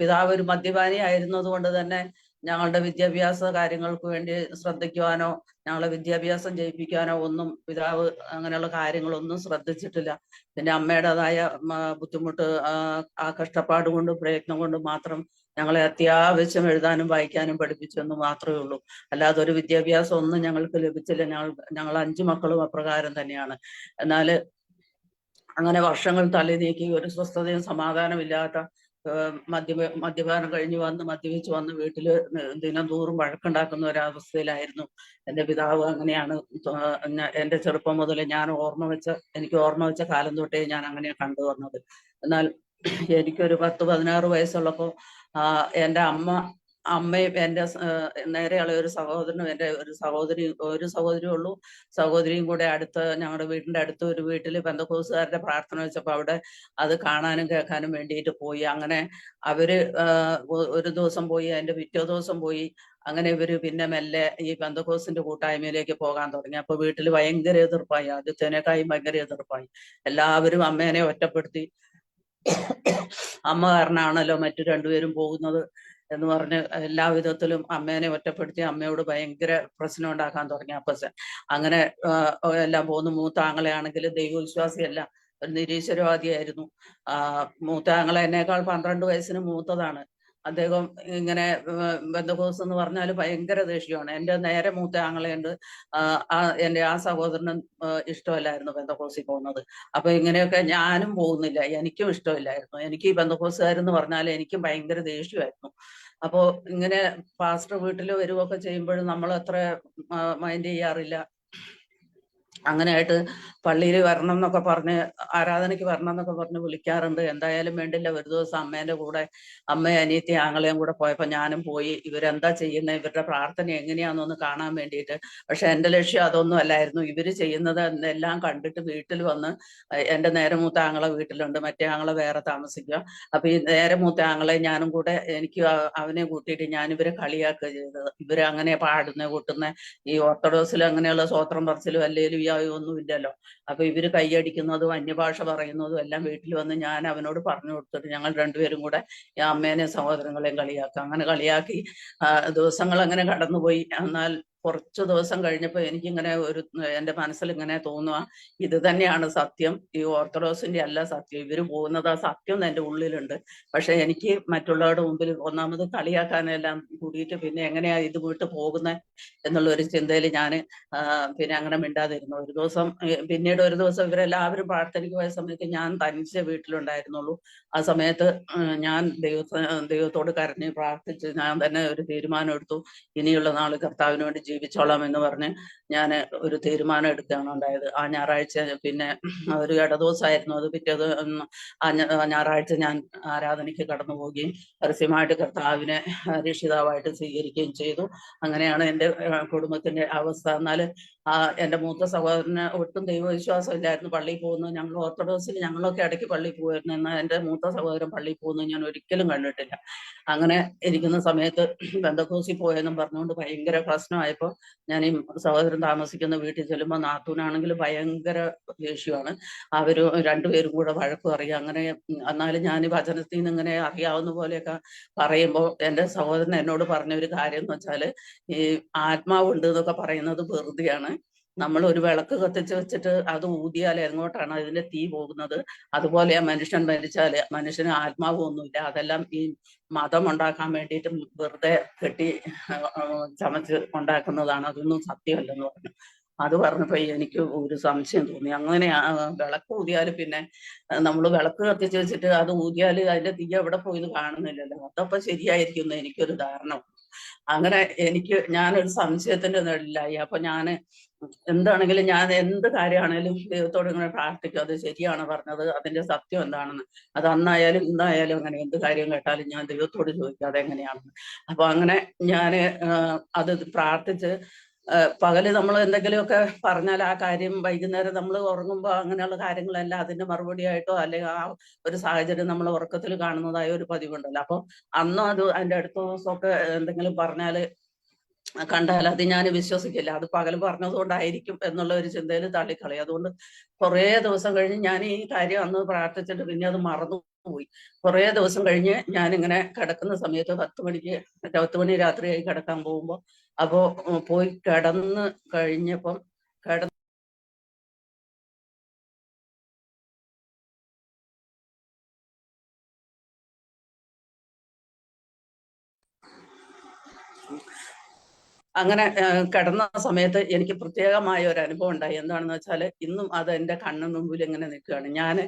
പിതാവ് ഒരു മദ്യപാനി ആയിരുന്നത് കൊണ്ട് തന്നെ ഞങ്ങളുടെ വിദ്യാഭ്യാസ കാര്യങ്ങൾക്ക് വേണ്ടി ശ്രദ്ധിക്കുവാനോ ഞങ്ങളെ വിദ്യാഭ്യാസം ചെയ്യിപ്പിക്കാനോ ഒന്നും പിതാവ് അങ്ങനെയുള്ള കാര്യങ്ങളൊന്നും ശ്രദ്ധിച്ചിട്ടില്ല. പിന്നെ അമ്മയുടേതായ ബുദ്ധിമുട്ട്, ആ കഷ്ടപ്പാട് കൊണ്ടും പ്രയത്നം കൊണ്ടും മാത്രം ഞങ്ങളെ അത്യാവശ്യം എഴുതാനും വായിക്കാനും പഠിപ്പിച്ചെന്ന് മാത്രമേ ഉള്ളൂ. അല്ലാതെ ഒരു വിദ്യാഭ്യാസം ഒന്നും ഞങ്ങൾക്ക് ലഭിച്ചില്ല. ഞങ്ങൾ 5 മക്കളും അപ്രകാരം തന്നെയാണ്. എന്നാൽ അങ്ങനെ വർഷങ്ങൾ തള്ളി നീക്കി ഒരു സ്വസ്ഥതയും സമാധാനമില്ലാത്ത മദ്യപാനം കഴിഞ്ഞ് മദ്യപിച്ച് വന്ന് വീട്ടില് ദിനംതോറും വഴക്കുണ്ടാക്കുന്ന ഒരവസ്ഥയിലായിരുന്നു എൻ്റെ പിതാവ്. അങ്ങനെയാണ് എൻ്റെ ചെറുപ്പം മുതൽ എനിക്ക് ഓർമ്മ വെച്ച കാലം തൊട്ടേ ഞാൻ അങ്ങനെ കണ്ടു വന്നത്. എന്നാൽ എനിക്കൊരു 10-16 വയസ്സുള്ളപ്പോൾ എൻ്റെ അമ്മയും എൻ്റെ നേരെയുള്ള ഒരു സഹോദരനും എൻ്റെ ഒരു സഹോദരി ഉള്ളൂ. സഹോദരിയും കൂടെ ഞങ്ങളുടെ വീടിന്റെ അടുത്ത ഒരു വീട്ടിൽ പെന്തക്കോസ്തുകാരുടെ പ്രാർത്ഥന വെച്ചപ്പോൾ അവിടെ അത് കാണാനും കേൾക്കാനും വേണ്ടിയിട്ട് പോയി. അങ്ങനെ അവര് ഒരു ദിവസം പോയി, അതിന്റെ പിറ്റേ ദിവസം പോയി. അങ്ങനെ ഇവര് പിന്നെ മെല്ലെ ഈ പെന്തക്കോസ്തിന്റെ കൂട്ടായ്മയിലേക്ക് പോകാൻ തുടങ്ങി. അപ്പൊ വീട്ടിൽ ഭയങ്കര എതിർപ്പായി, ആദ്യത്തേനേക്കായും ഭയങ്കര എതിർപ്പായി. എല്ലാവരും അമ്മേനെ ഒറ്റപ്പെടുത്തി. അമ്മ കാരണമാണല്ലോ മറ്റു രണ്ടുപേരും പോകുന്നത് എന്ന് പറഞ്ഞ് എല്ലാ വിധത്തിലും അമ്മേനെ ഒറ്റപ്പെടുത്തി അമ്മയോട് ഭയങ്കര പ്രശ്നം ഉണ്ടാക്കാൻ തുടങ്ങി അപ്പച്ചൻ. അങ്ങനെ എല്ലാം പോകുന്നു. മൂത്ത ആങ്ങളെയാണെങ്കിൽ ദൈവവിശ്വാസിയല്ല, ഒരു നിരീശ്വരവാദിയായിരുന്നു. മൂത്ത ആങ്ങളെ എന്നേക്കാൾ 12 വയസ്സിന് മൂത്തതാണ്. അദ്ദേഹം ഇങ്ങനെ ബന്ധുക്കോസ് എന്ന് പറഞ്ഞാൽ ഭയങ്കര ദേഷ്യമാണ്. എൻ്റെ നേരെ മൂത്ത ആങ്ങളെയുണ്ട്, എൻ്റെ ആ സഹോദരനും ഇഷ്ടമല്ലായിരുന്നു ബന്ധുക്കോസിൽ പോകുന്നത്. അപ്പൊ ഇങ്ങനെയൊക്കെ ഞാനും പോകുന്നില്ല, എനിക്കും ഇഷ്ടമില്ലായിരുന്നു. എനിക്ക് ഈ ബന്ധുക്കോസുകാരെന്ന് പറഞ്ഞാൽ എനിക്കും ഭയങ്കര ദേഷ്യമായിരുന്നു. അപ്പോ ഇങ്ങനെ പാസ്റ്റർ വീട്ടിൽ വരുവൊക്കെ ചെയ്യുമ്പോഴും നമ്മൾ അത്ര മൈൻഡ് ചെയ്യാറില്ല. അങ്ങനെയായിട്ട് പള്ളിയിൽ വരണം എന്നൊക്കെ പറഞ്ഞ്, ആരാധനയ്ക്ക് വരണം എന്നൊക്കെ പറഞ്ഞ് വിളിക്കാറുണ്ട്. എന്തായാലും വേണ്ടില്ല, ഒരു ദിവസം അമ്മേന്റെ കൂടെ അമ്മയും അനിയത്തി ആങ്ങളെയും കൂടെ പോയപ്പോ ഞാനും പോയി. ഇവരെന്താ ചെയ്യുന്നത്, ഇവരുടെ പ്രാർത്ഥന എങ്ങനെയാണെന്നൊന്ന് കാണാൻ വേണ്ടിയിട്ട്. പക്ഷെ എൻ്റെ ലക്ഷ്യം അതൊന്നും അല്ലായിരുന്നു. ഇവര് ചെയ്യുന്നത് എല്ലാം കണ്ടിട്ട് വീട്ടിൽ വന്ന്, എൻ്റെ നേരെ മൂത്ത ആങ്ങളെ വീട്ടിലുണ്ട്, മറ്റേ ആങ്ങളെ വേറെ താമസിക്കുക. അപ്പൊ ഈ നേരെ മൂത്ത ആങ്ങളെ ഞാനും കൂടെ, എനിക്ക് അവനെ കൂട്ടിയിട്ട് ഞാൻ ഇവരെ കളിയാക്കുക ചെയ്തത്. ഇവര് അങ്ങനെ പാടുന്ന കൂട്ടുന്ന ഈ ഓർത്തഡോക്സിൽ അങ്ങനെയുള്ള സ്വോത്രം പറച്ചിലും അല്ലേലും ഒന്നും ഇല്ലല്ലോ. അപ്പൊ ഇവര് കൈയടിക്കുന്നതും അന്യഭാഷ പറയുന്നതും എല്ലാം വീട്ടിൽ വന്ന് ഞാൻ അവനോട് പറഞ്ഞു കൊടുത്തിട്ട് ഞങ്ങൾ രണ്ടുപേരും കൂടെ ഈ അമ്മേനെയും സഹോദരങ്ങളെയും കളിയാക്കുക. അങ്ങനെ കളിയാക്കി ദിവസങ്ങൾ അങ്ങനെ കടന്നുപോയി. എന്നാൽ കുറച്ചു ദിവസം കഴിഞ്ഞപ്പോൾ എനിക്കിങ്ങനെ എൻ്റെ മനസ്സിൽ ഇങ്ങനെ തോന്നുക, ഇത് തന്നെയാണ് സത്യം, ഈ ഓർത്തഡോക്സിന്റെ അല്ല സത്യം, ഇവര് പോകുന്നത് ആ സത്യം എൻ്റെ ഉള്ളിലുണ്ട്. പക്ഷെ എനിക്ക് മറ്റുള്ളവരുടെ മുമ്പിൽ ഒന്നാമത് കളിയാക്കാനെല്ലാം കൂടിയിട്ട് പിന്നെ എങ്ങനെയാ ഇത് വിട്ട് പോകുന്നത് എന്നുള്ള ഒരു ചിന്തയിൽ ഞാൻ പിന്നെ അങ്ങനെ മിണ്ടാതിരുന്നു. ഒരു ദിവസം, പിന്നീട് ഒരു ദിവസം ഇവരെല്ലാവരും പ്രാർത്ഥനയ്ക്ക് പോയ സമയത്ത് ഞാൻ തനിച്ച് വീട്ടിലുണ്ടായിരുന്നുള്ളൂ. ആ സമയത്ത് ഞാൻ ദൈവത്തോട് കരഞ്ഞ് പ്രാർത്ഥിച്ച് ഞാൻ തന്നെ ഒരു തീരുമാനം എടുത്തു. ഇനിയുള്ള നാൾ കർത്താവിന് വേണ്ടി ജീവിച്ചോളാം എന്ന് പറഞ്ഞ് ഞാൻ ഒരു തീരുമാനം എടുക്കുകയാണ് ഉണ്ടായത്. ആ ഞായറാഴ്ച, പിന്നെ ഒരു ഇടദിവസമായിരുന്നു അത്, ഞായറാഴ്ച ഞാൻ ആരാധനയ്ക്ക് കടന്നു പോവുകയും പരസ്യമായിട്ട് കർത്താവിനെ രക്ഷിതാവായിട്ട് സ്വീകരിക്കുകയും ചെയ്തു. അങ്ങനെയാണ് എൻ്റെ കുടുംബത്തിന്റെ അവസ്ഥ. എന്നാൽ എൻ്റെ മൂത്ത സഹോദരന് ഒട്ടും ദൈവവിശ്വാസം ഇല്ലായിരുന്നു. പള്ളിയിൽ പോകുന്നത്, ഞങ്ങൾ ഓർത്തഡോക്സിൽ ഞങ്ങളൊക്കെ ഇടയ്ക്ക് പള്ളിയിൽ പോകുമായിരുന്നു, എന്നാൽ എൻ്റെ മൂത്ത സഹോദരൻ പള്ളിയിൽ പോകുന്നത് ഞാൻ ഒരിക്കലും കണ്ടിട്ടില്ല. അങ്ങനെ ഇരിക്കുന്ന സമയത്ത് പെന്തക്കോസിൽ പോയെന്നും പറഞ്ഞുകൊണ്ട് ഭയങ്കര പ്രശ്നമായപ്പോൾ ഞാൻ ഈ സഹോദരൻ താമസിക്കുന്ന വീട്ടിൽ ചെല്ലുമ്പോൾ നാത്തൂനാണെങ്കിൽ ഭയങ്കര ദേഷ്യമാണ്. അവര് രണ്ടുപേരും കൂടെ വഴക്കും അറിയാം. അങ്ങനെ എന്നാലും ഞാൻ ഈ വചനത്തിൽ നിന്ന് ഇങ്ങനെ അറിയാവുന്ന പോലെയൊക്കെ പറയുമ്പോൾ എൻ്റെ സഹോദരൻ എന്നോട് പറഞ്ഞ ഒരു കാര്യം എന്ന് വെച്ചാൽ, ഈ ആത്മാവുണ്ട് എന്നൊക്കെ പറയുന്നത് വെറുതെയാണ്. നമ്മൾ ഒരു വിളക്ക് കത്തിച്ച് വെച്ചിട്ട് അത് ഊതിയാൽ എങ്ങോട്ടാണ് അതിന്റെ തീ പോകുന്നത്, അതുപോലെ മനുഷ്യൻ മരിച്ചാല് മനുഷ്യന് ആത്മാവൊന്നുമില്ല, അതെല്ലാം ഈ മതം ഉണ്ടാക്കാൻ വേണ്ടിയിട്ട് വെറുതെ കെട്ടി ചമച്ച് ഉണ്ടാക്കുന്നതാണ്, അതൊന്നും സത്യമല്ലെന്ന് പറഞ്ഞു. അത് പറഞ്ഞപ്പോ എനിക്ക് ഒരു സംശയം തോന്നി. അങ്ങനെ വിളക്ക് ഊതിയാൽ പിന്നെ നമ്മൾ വിളക്ക് കത്തിച്ച് വെച്ചിട്ട് അത് ഊതിയാൽ അതിന്റെ തീ എവിടെ പോയിന്ന് കാണുന്നില്ലല്ലോ, അതപ്പോ ശരിയായിരിക്കും എനിക്കൊരു ധാരണ. അങ്ങനെ ഞാനൊരു സംശയത്തിന്റെ നിഴലിലായി. അപ്പൊ ഞാൻ എന്താണെങ്കിലും, ഞാൻ എന്ത് കാര്യമാണേലും ദൈവത്തോട് ഇങ്ങനെ പ്രാർത്ഥിക്കും, അത് ശരിയാണ് പറഞ്ഞത്, അതിന്റെ സത്യം എന്താണെന്ന്. അത് അന്നായാലും ഇന്നായാലും അങ്ങനെ എന്ത് കാര്യം കേട്ടാലും ഞാൻ ദൈവത്തോട് ചോദിക്കും അതെങ്ങനെയാണെന്ന്. അപ്പൊ അങ്ങനെ ഞാൻ അത് പ്രാർത്ഥിച്ച്, പകല് നമ്മൾ എന്തെങ്കിലുമൊക്കെ പറഞ്ഞാൽ ആ കാര്യം വൈകുന്നേരം നമ്മൾ ഉറങ്ങുമ്പോൾ അങ്ങനെയുള്ള കാര്യങ്ങളെല്ലാം അതിന്റെ മറുപടിയായിട്ടോ അല്ലെങ്കിൽ ആ ഒരു സാഹചര്യം നമ്മൾ ഉറക്കത്തിൽ കാണുന്നതായ ഒരു പതിവുണ്ടല്ലോ. അപ്പൊ അന്നും അതിന്റെ അടുത്ത ദിവസമൊക്കെ എന്തെങ്കിലും പറഞ്ഞാല് കണ്ടാൽ അത് ഞാൻ വിശ്വസിക്കില്ല, അത് പകൽ പറഞ്ഞതുകൊണ്ടായിരിക്കും എന്നുള്ള ഒരു ചിന്തയിൽ തള്ളിക്കളയും. അതുകൊണ്ട് കുറേ ദിവസം കഴിഞ്ഞ് ഞാൻ ഈ കാര്യം അന്ന് പ്രാർത്ഥിച്ചിട്ട് പിന്നെ അത് മറന്നുപോയി. കുറേ ദിവസം കഴിഞ്ഞ് ഞാനിങ്ങനെ കിടക്കുന്ന സമയത്ത് 10 മണി രാത്രിയായി കിടക്കാൻ പോകുമ്പോൾ, അപ്പോ പോയി കിടന്ന് കഴിഞ്ഞപ്പം അങ്ങനെ കിടന്ന സമയത്ത് എനിക്ക് പ്രത്യേകമായ ഒരു അനുഭവം ഉണ്ടായി. എന്താണെന്ന് വെച്ചാൽ ഇന്നും അത് എൻ്റെ കണ്ണിന് മുമ്പിൽ ഇങ്ങനെ നിൽക്കുകയാണ്.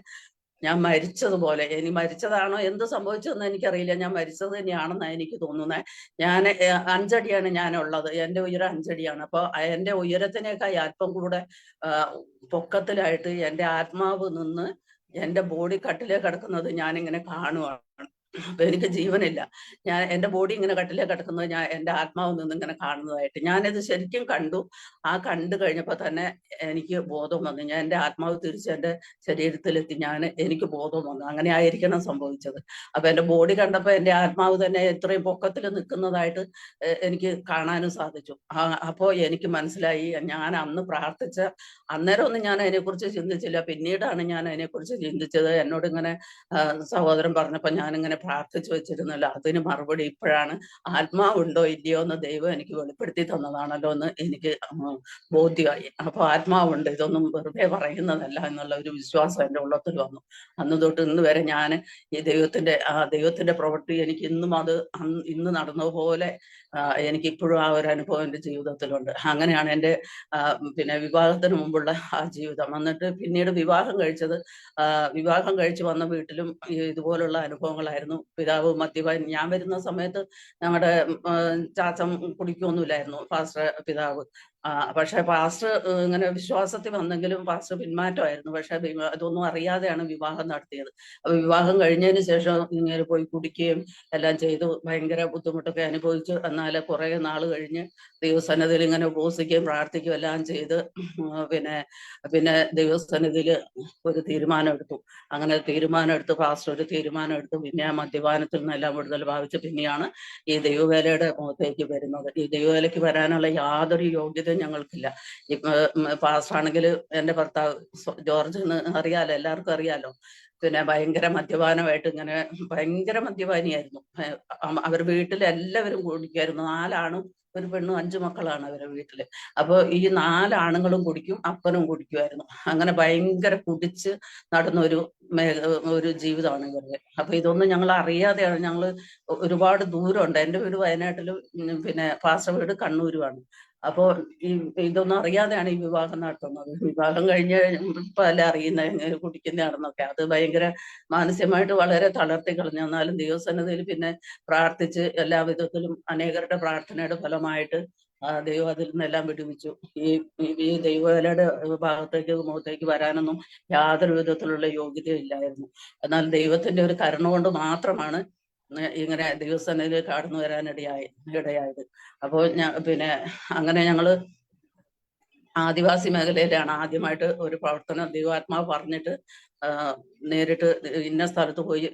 ഞാൻ മരിച്ചതുപോലെ, ഇനി മരിച്ചതാണോ എന്ത് സംഭവിച്ചതെന്ന് എനിക്കറിയില്ല, ഞാൻ മരിച്ചത് തന്നെയാണെന്നാണ് എനിക്ക് തോന്നുന്നത്. ഞാൻ 5 അടിയാണ് ഞാനുള്ളത്, എൻ്റെ ഉയരം 5 അടിയാണ്. അപ്പോൾ എൻ്റെ ഉയരത്തിനേക്കായി അല്പം കൂടെ പൊക്കത്തിലായിട്ട് എൻ്റെ ആത്മാവ് നിന്ന് എൻ്റെ ബോഡി കട്ടിലേ കിടക്കുന്നത് ഞാനിങ്ങനെ കാണുവാണ്. അപ്പൊ എനിക്ക് ജീവനില്ല. ഞാൻ എന്റെ ബോഡി ഇങ്ങനെ കട്ടിലേ കിടക്കുന്നത് ഞാൻ എന്റെ ആത്മാവിൽ നിന്ന് ഇങ്ങനെ കാണുന്നതായിട്ട് ഞാനിത് ശരിക്കും കണ്ടു. ആ കണ്ടു കഴിഞ്ഞപ്പോ തന്നെ എനിക്ക് ബോധം വന്നു. ഞാൻ എന്റെ ആത്മാവ് തിരിച്ച് എന്റെ ശരീരത്തിലെത്തി. എനിക്ക് ബോധം വന്നു. അങ്ങനെ ആയിരിക്കണം സംഭവിച്ചത്. അപ്പൊ എന്റെ ബോഡി കണ്ടപ്പോ എന്റെ ആത്മാവ് തന്നെ എത്രയും പൊക്കത്തിൽ നിൽക്കുന്നതായിട്ട് എനിക്ക് കാണാനും സാധിച്ചു. അപ്പോ എനിക്ക് മനസ്സിലായി ഞാൻ അന്ന് പ്രാർത്ഥിച്ച അന്നേരം ഒന്നും ഞാൻ അതിനെക്കുറിച്ച് ചിന്തിച്ചില്ല. പിന്നീടാണ് ഞാൻ അതിനെക്കുറിച്ച് ചിന്തിച്ചത്. എന്നോട് ഇങ്ങനെ സഹോദരൻ പറഞ്ഞപ്പോ ഞാനിങ്ങനെ പ്രാർത്ഥിച്ചു വെച്ചിരുന്നല്ലോ, അതിന് മറുപടി ഇപ്പോഴാണ് ആത്മാവുണ്ടോ ഇല്ലയോ എന്ന് ദൈവം എനിക്ക് വെളിപ്പെടുത്തി തന്നതാണല്ലോ എന്ന് എനിക്ക് ബോധ്യമായി. അപ്പൊ ആത്മാവുണ്ട്, ഇതൊന്നും വെറുതെ പറയുന്നതല്ല എന്നുള്ള ഒരു വിശ്വാസം എൻ്റെ ഉള്ളത്തിൽ വന്നു. അന്ന് തൊട്ട് ഇന്ന് വരെ ഞാൻ ഈ ദൈവത്തിന്റെ പ്രവൃത്തി എനിക്ക് ഇന്നും അത് ഇന്ന് നടന്നതുപോലെ എനിക്ക് ഇപ്പോഴും ആ ഒരു അനുഭവം എൻ്റെ ജീവിതത്തിലുണ്ട്. അങ്ങനെയാണ് എൻ്റെ പിന്നെ വിവാഹത്തിന് മുമ്പുള്ള ആ ജീവിതം. എന്നിട്ട് പിന്നീട് വിവാഹം കഴിച്ച് വന്ന വീട്ടിലും ഇതുപോലുള്ള അനുഭവങ്ങളായിരുന്നു. പിതാവ് മദ്യപാൻ. ഞാൻ വരുന്ന സമയത്ത് ഞങ്ങളുടെ ചാച്ചൻ കുടിക്കൊന്നുമില്ലായിരുന്നു, പാസ്റ്റർ പിതാവ്. പക്ഷെ പാസ്റ്റർ ഇങ്ങനെ വിശ്വാസത്തിൽ വന്നെങ്കിലും പാസ്റ്റർ പിന്മാറ്റമായിരുന്നു. പക്ഷെ അതൊന്നും അറിയാതെയാണ് വിവാഹം നടത്തിയത്. അപ്പൊ വിവാഹം കഴിഞ്ഞതിന് ശേഷം ഇങ്ങനെ പോയി കുടിക്കുകയും എല്ലാം ചെയ്തു ഭയങ്കര ബുദ്ധിമുട്ടൊക്കെ അനുഭവിച്ചു. എന്നാൽ കുറെ നാൾ കഴിഞ്ഞ് ദൈവസന്നിധിയിൽ ഇങ്ങനെ ഉപവസിക്കുകയും പ്രാർത്ഥിക്കുകയും എല്ലാം ചെയ്ത് പിന്നെ ദൈവസന്നിധിയിൽ ഒരു തീരുമാനം എടുത്തു. അങ്ങനെ തീരുമാനം എടുത്ത് പാസ്റ്റർ ഒരു തീരുമാനം എടുത്തു. പിന്നെ ആ മദ്യപാനത്തിൽ നിന്നെല്ലാം വിടുതൽ ഭാവിച്ച് പിന്നെയാണ് ഈ ദൈവവേലയുടെ മുഖത്തേക്ക് വരുന്നത്. ഈ ദൈവവേലയ്ക്ക് വരാനുള്ള യാതൊരു യോഗ്യതയും ഞങ്ങൾക്കില്ല. ഇപ്പൊ പാസ്റ്റർ ആണെങ്കിൽ എൻ്റെ ഭർത്താവ് ജോർജ് അറിയാലോ, എല്ലാവർക്കും അറിയാലോ. പിന്നെ ഭയങ്കര മദ്യപാനമായിട്ട് ഇങ്ങനെ ഭയങ്കര മദ്യപാനിയായിരുന്നു. അവർ വീട്ടിൽ എല്ലാവരും കുടിക്കായിരുന്നു. 4 ആണും ഒരു പെണ്ണും 5 മക്കളാണ് അവരുടെ വീട്ടില്. അപ്പൊ ഈ 4 ആണുങ്ങളും കുടിക്കും, അപ്പനും കുടിക്കുമായിരുന്നു. അങ്ങനെ ഭയങ്കര കുടിച്ച് നടന്ന ഒരു ജീവിതമാണ് ഇവരുടെ. അപ്പൊ ഇതൊന്നും ഞങ്ങൾ അറിയാതെയാണ്. ഞങ്ങൾ ഒരുപാട് ദൂരമുണ്ട്. എൻ്റെ വീട് വയനാട്ടിലും പിന്നെ പാസ്റ്റർ വീട് കണ്ണൂരുമാണ്. അപ്പോ ഇതൊന്നും അറിയാതെയാണ് ഈ വിവാഹം നടത്തുന്നത്. വിവാഹം കഴിഞ്ഞ് ഇപ്പൊ അല്ല അറിയുന്ന എങ്ങനെ കുടിക്കുന്നതാണെന്നൊക്കെ. അത് ഭയങ്കര മാനസികമായിട്ട് വളരെ തളർത്തി കളഞ്ഞു. എന്നാലും ദൈവസന്നിധിയിൽ പിന്നെ പ്രാർത്ഥിച്ച് എല്ലാ വിധത്തിലും അനേകരുടെ പ്രാർത്ഥനയുടെ ഫലമായിട്ട് ദൈവം അതിൽ നിന്നെല്ലാം വിടുവിച്ചു. ഈ ദൈവവേലയുടെ മുഖത്തേക്ക് വരാനൊന്നും യാതൊരു വിധത്തിലുള്ള യോഗ്യതയില്ലായിരുന്നു. എന്നാൽ ദൈവത്തിന്റെ ഒരു കരുണ കൊണ്ട് മാത്രമാണ് ഇങ്ങനെ ദൈവസന്നിധിയിൽ കടന്നു വരാൻ ഇടയായത്. അപ്പോൾ അങ്ങനെ ഞങ്ങള് ആദിവാസി മേഖലയിലാണ് ആദ്യമായിട്ട് ഒരു പ്രവർത്തനം ദൈവാത്മാവ് പറഞ്ഞിട്ട് നേരിട്ട് ഇന്ന സ്ഥലത്ത് പോയി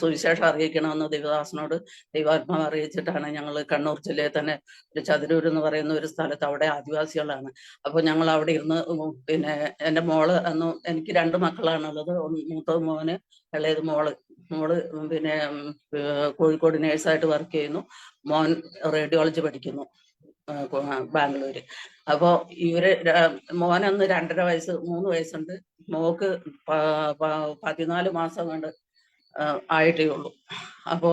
സുവിശേഷം അറിയിക്കണമെന്ന് ദൈവദാസനോട് ദൈവാത്മാവ് അറിയിച്ചിട്ടാണ് ഞങ്ങൾ കണ്ണൂർ ജില്ലയിൽ തന്നെ ഒരു ചതുരൂർ എന്ന് പറയുന്ന ഒരു സ്ഥലത്ത്, അവിടെ ആദിവാസികളാണ്. അപ്പൊ ഞങ്ങൾ അവിടെ ഇരുന്ന് എൻ്റെ മോള് എനിക്ക് 2 മക്കളാണുള്ളത്. മൂത്തത് മോന്, ഇളയത് മോള്. കോഴിക്കോട് നേഴ്സായിട്ട് വർക്ക് ചെയ്യുന്നു. മോൻ റേഡിയോളജി പഠിക്കുന്നു ബാംഗ്ലൂര്. അപ്പോ മോനന്ന് 2.5 വയസ്സ് 3 വയസ്സുണ്ട്. മോക്ക് 14 മാസം കൊണ്ട് ആയിട്ടേ ഉള്ളൂ. അപ്പോ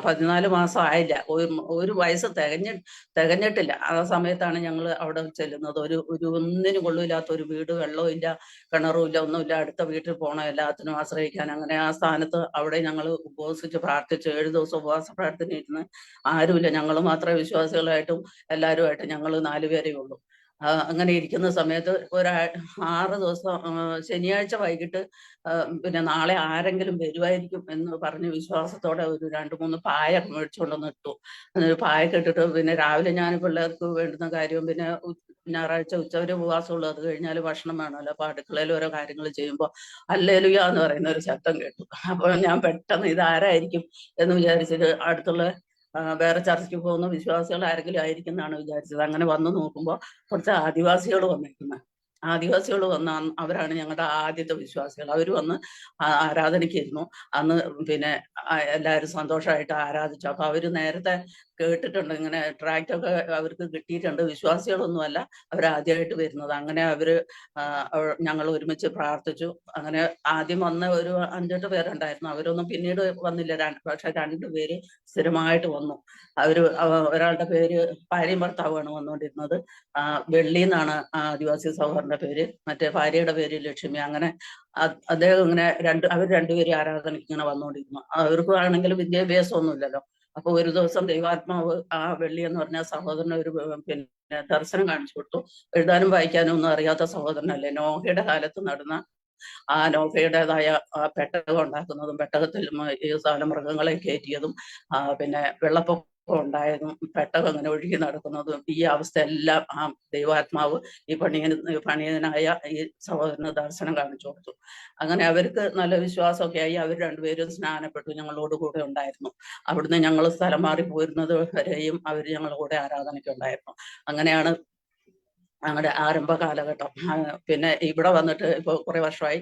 14 മാസം ആയില്ല, ഒരു വയസ്സ് തികഞ്ഞിട്ടില്ല. ആ സമയത്താണ് ഞങ്ങൾ അവിടെ ചെല്ലുന്നത്. ഒരു ഒന്നിനും കൊള്ളില്ലാത്ത ഒരു വീട്, വെള്ളവും ഇല്ല, കിണറും ഇല്ല, ഒന്നുമില്ല. അടുത്ത വീട്ടിൽ പോകണം എല്ലാത്തിനും ആശ്രയിക്കാൻ. അങ്ങനെ ആ സ്ഥാനത്ത് അവിടെ ഞങ്ങൾ ഉപവസിച്ച് പ്രാർത്ഥിച്ചു. 7 ദിവസം ഉപവാസ പ്രാർത്ഥന ഇരുന്ന് ആരുമില്ല, ഞങ്ങൾ മാത്രമേ വിശ്വാസികളായിട്ടും എല്ലാവരുമായിട്ട് ഞങ്ങൾ 4 പേരേ ഉള്ളൂ. അങ്ങനെ ഇരിക്കുന്ന സമയത്ത് 6 ദിവസം ശനിയാഴ്ച വൈകിട്ട് നാളെ ആരെങ്കിലും വരുമായിരിക്കും എന്ന് പറഞ്ഞ് വിശ്വാസത്തോടെ ഒരു 2-3 പായ മേടിച്ചുകൊണ്ടുവന്ന് ഇട്ടു. പായൊക്കെ ഇട്ടിട്ട് രാവിലെ ഞാൻ പിള്ളേർക്ക് വേണ്ടുന്ന കാര്യം ഞായറാഴ്ച ഉച്ചവരെ ഉപവാസമുള്ളൂ. അത് കഴിഞ്ഞാൽ ഭക്ഷണം വേണമല്ലോ. അപ്പൊ അടുക്കളയിൽ ഓരോ കാര്യങ്ങൾ ചെയ്യുമ്പോൾ ഹല്ലേലൂയ എന്ന് പറയുന്ന ഒരു ശബ്ദം കേട്ടു. അപ്പോൾ ഞാൻ പെട്ടെന്ന് ഇതാരായിരിക്കും എന്ന് വിചാരിച്ചിട്ട് അടുത്തുള്ള വേറെ ചർച്ചയ്ക്ക് പോകുന്ന വിശ്വാസികൾ ആരെങ്കിലും ആയിരിക്കും എന്നാണ് വിചാരിച്ചത്. അങ്ങനെ വന്ന് നോക്കുമ്പോൾ കുറച്ച് ആദിവാസികൾ വന്നിരിക്കുന്നത്. ആദിവാസികൾ അവരാണ് ഞങ്ങളുടെ ആദ്യത്തെ വിശ്വാസികൾ. അവർ വന്ന് ആരാധനയ്ക്ക് ഇരുന്നു. അന്ന് എല്ലാവരും സന്തോഷമായിട്ട് ആരാധിച്ചു. അപ്പൊ അവര് നേരത്തെ കേട്ടിട്ടുണ്ട്, ഇങ്ങനെ ട്രാക്റ്റൊക്കെ അവർക്ക് കിട്ടിയിട്ടുണ്ട്. വിശ്വാസികളൊന്നുമല്ല, അവരാദ്യമായിട്ട് വരുന്നത്. അങ്ങനെ ഞങ്ങൾ ഒരുമിച്ച് പ്രാർത്ഥിച്ചു. അങ്ങനെ ആദ്യം വന്ന ഒരു 5-8 പേരുണ്ടായിരുന്നു. അവരൊന്നും പിന്നീട് വന്നില്ല. പക്ഷെ 2 പേര് സ്ഥിരമായിട്ട് വന്നു. ഒരാളുടെ പേര് ഭാര്യയും ഭർത്താവുമാണ് വന്നുകൊണ്ടിരുന്നത്. വെള്ളി എന്നാണ് ആദിവാസി സഹോദരന്റെ പേര്. മറ്റേ ഭാര്യയുടെ പേര് ലക്ഷ്മി. അങ്ങനെ അദ്ദേഹം ഇങ്ങനെ അവർ 2 പേരും ആരാധനയ്ക്ക് ഇങ്ങനെ വന്നുകൊണ്ടിരുന്നു. അവർക്ക് ആണെങ്കിലും വിദ്യാഭ്യാസം ഒന്നുമില്ലല്ലോ. അപ്പൊ ഒരു ദിവസം ദൈവാത്മാവ് ആ വെള്ളി എന്ന് പറഞ്ഞ സഹോദരനെ ഒരു ദർശനം കാണിച്ചു കൊടുത്തു. എഴുതാനും വായിക്കാനും ഒന്നും അറിയാത്ത സഹോദരനല്ലേ. നോഹയുടെ കാലത്ത് നടന്ന ആ നോഫയുടേതായ പെട്ടകം ഉണ്ടാക്കുന്നതും പെട്ടകത്തിൽ ഈ സാധനം മൃഗങ്ങളെ കയറ്റിയതും പിന്നെ വെള്ളപ്പൊക്കം ഉണ്ടായതും പെട്ടകം അങ്ങനെ ഒഴുകി നടക്കുന്നതും ഈ അവസ്ഥയെല്ലാം ആ ദൈവാത്മാവ് ഈ പണിയനായ ഈ സഹോദരന് ദർശനം കാണിച്ചു കൊടുത്തു. അങ്ങനെ അവർക്ക് നല്ല വിശ്വാസമൊക്കെ ആയി. അവർ രണ്ടുപേരും സ്നാനപ്പെട്ടു, ഞങ്ങളോട് കൂടെ ഉണ്ടായിരുന്നു. അവിടുന്ന് ഞങ്ങൾ സ്ഥലം മാറി പോരുന്നത് വരെയും അവർ ഞങ്ങളുടെ കൂടെ ആരാധനയ്ക്കുണ്ടായിരുന്നു. അങ്ങനെയാണ് ഞങ്ങളുടെ ആരംഭ കാലഘട്ടം. പിന്നെ ഇവിടെ വന്നിട്ട് ഇപ്പോൾ കുറെ വർഷമായി.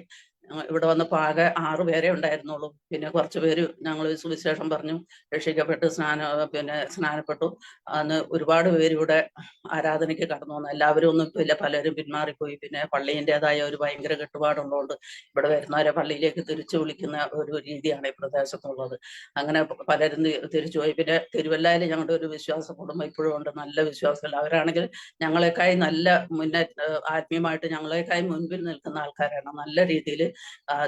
ഇവിടെ വന്നപ്പോൾ ആകെ 6 പേരെ ഉണ്ടായിരുന്നുള്ളൂ. പിന്നെ കുറച്ച് പേര് ഞങ്ങൾ സുവിശേഷം പറഞ്ഞു രക്ഷിക്കപ്പെട്ട് സ്നാനപ്പെട്ടു. അന്ന് ഒരുപാട് പേര് ഇവിടെ ആരാധനയ്ക്ക് കടന്നു വന്നു. എല്ലാവരും ഒന്നും ഇല്ല, പലരും പിന്മാറിപ്പോയി. പിന്നെ പള്ളീൻ്റെതായ ഒരു ഭയങ്കര കെട്ടുപാടുള്ളതുകൊണ്ട് ഇവിടെ വരുന്നവരെ പള്ളിയിലേക്ക് തിരിച്ചു വിളിക്കുന്ന ഒരു രീതിയാണ് ഈ പ്രദേശത്തുള്ളത്. അങ്ങനെ പലരും തിരിച്ചു പോയി. പിന്നെ തിരുവല്ലയിൽ ഞങ്ങളുടെ ഒരു വിശ്വാസ കുടുംബം ഇപ്പോഴും ഉണ്ട്, നല്ല വിശ്വാസമില്ല. അവരാണെങ്കിൽ ഞങ്ങളെക്കായി നല്ല ആത്മീയമായിട്ട് ഞങ്ങളെക്കായി മുൻപിൽ നിൽക്കുന്ന ആൾക്കാരാണ്. നല്ല രീതിയിൽ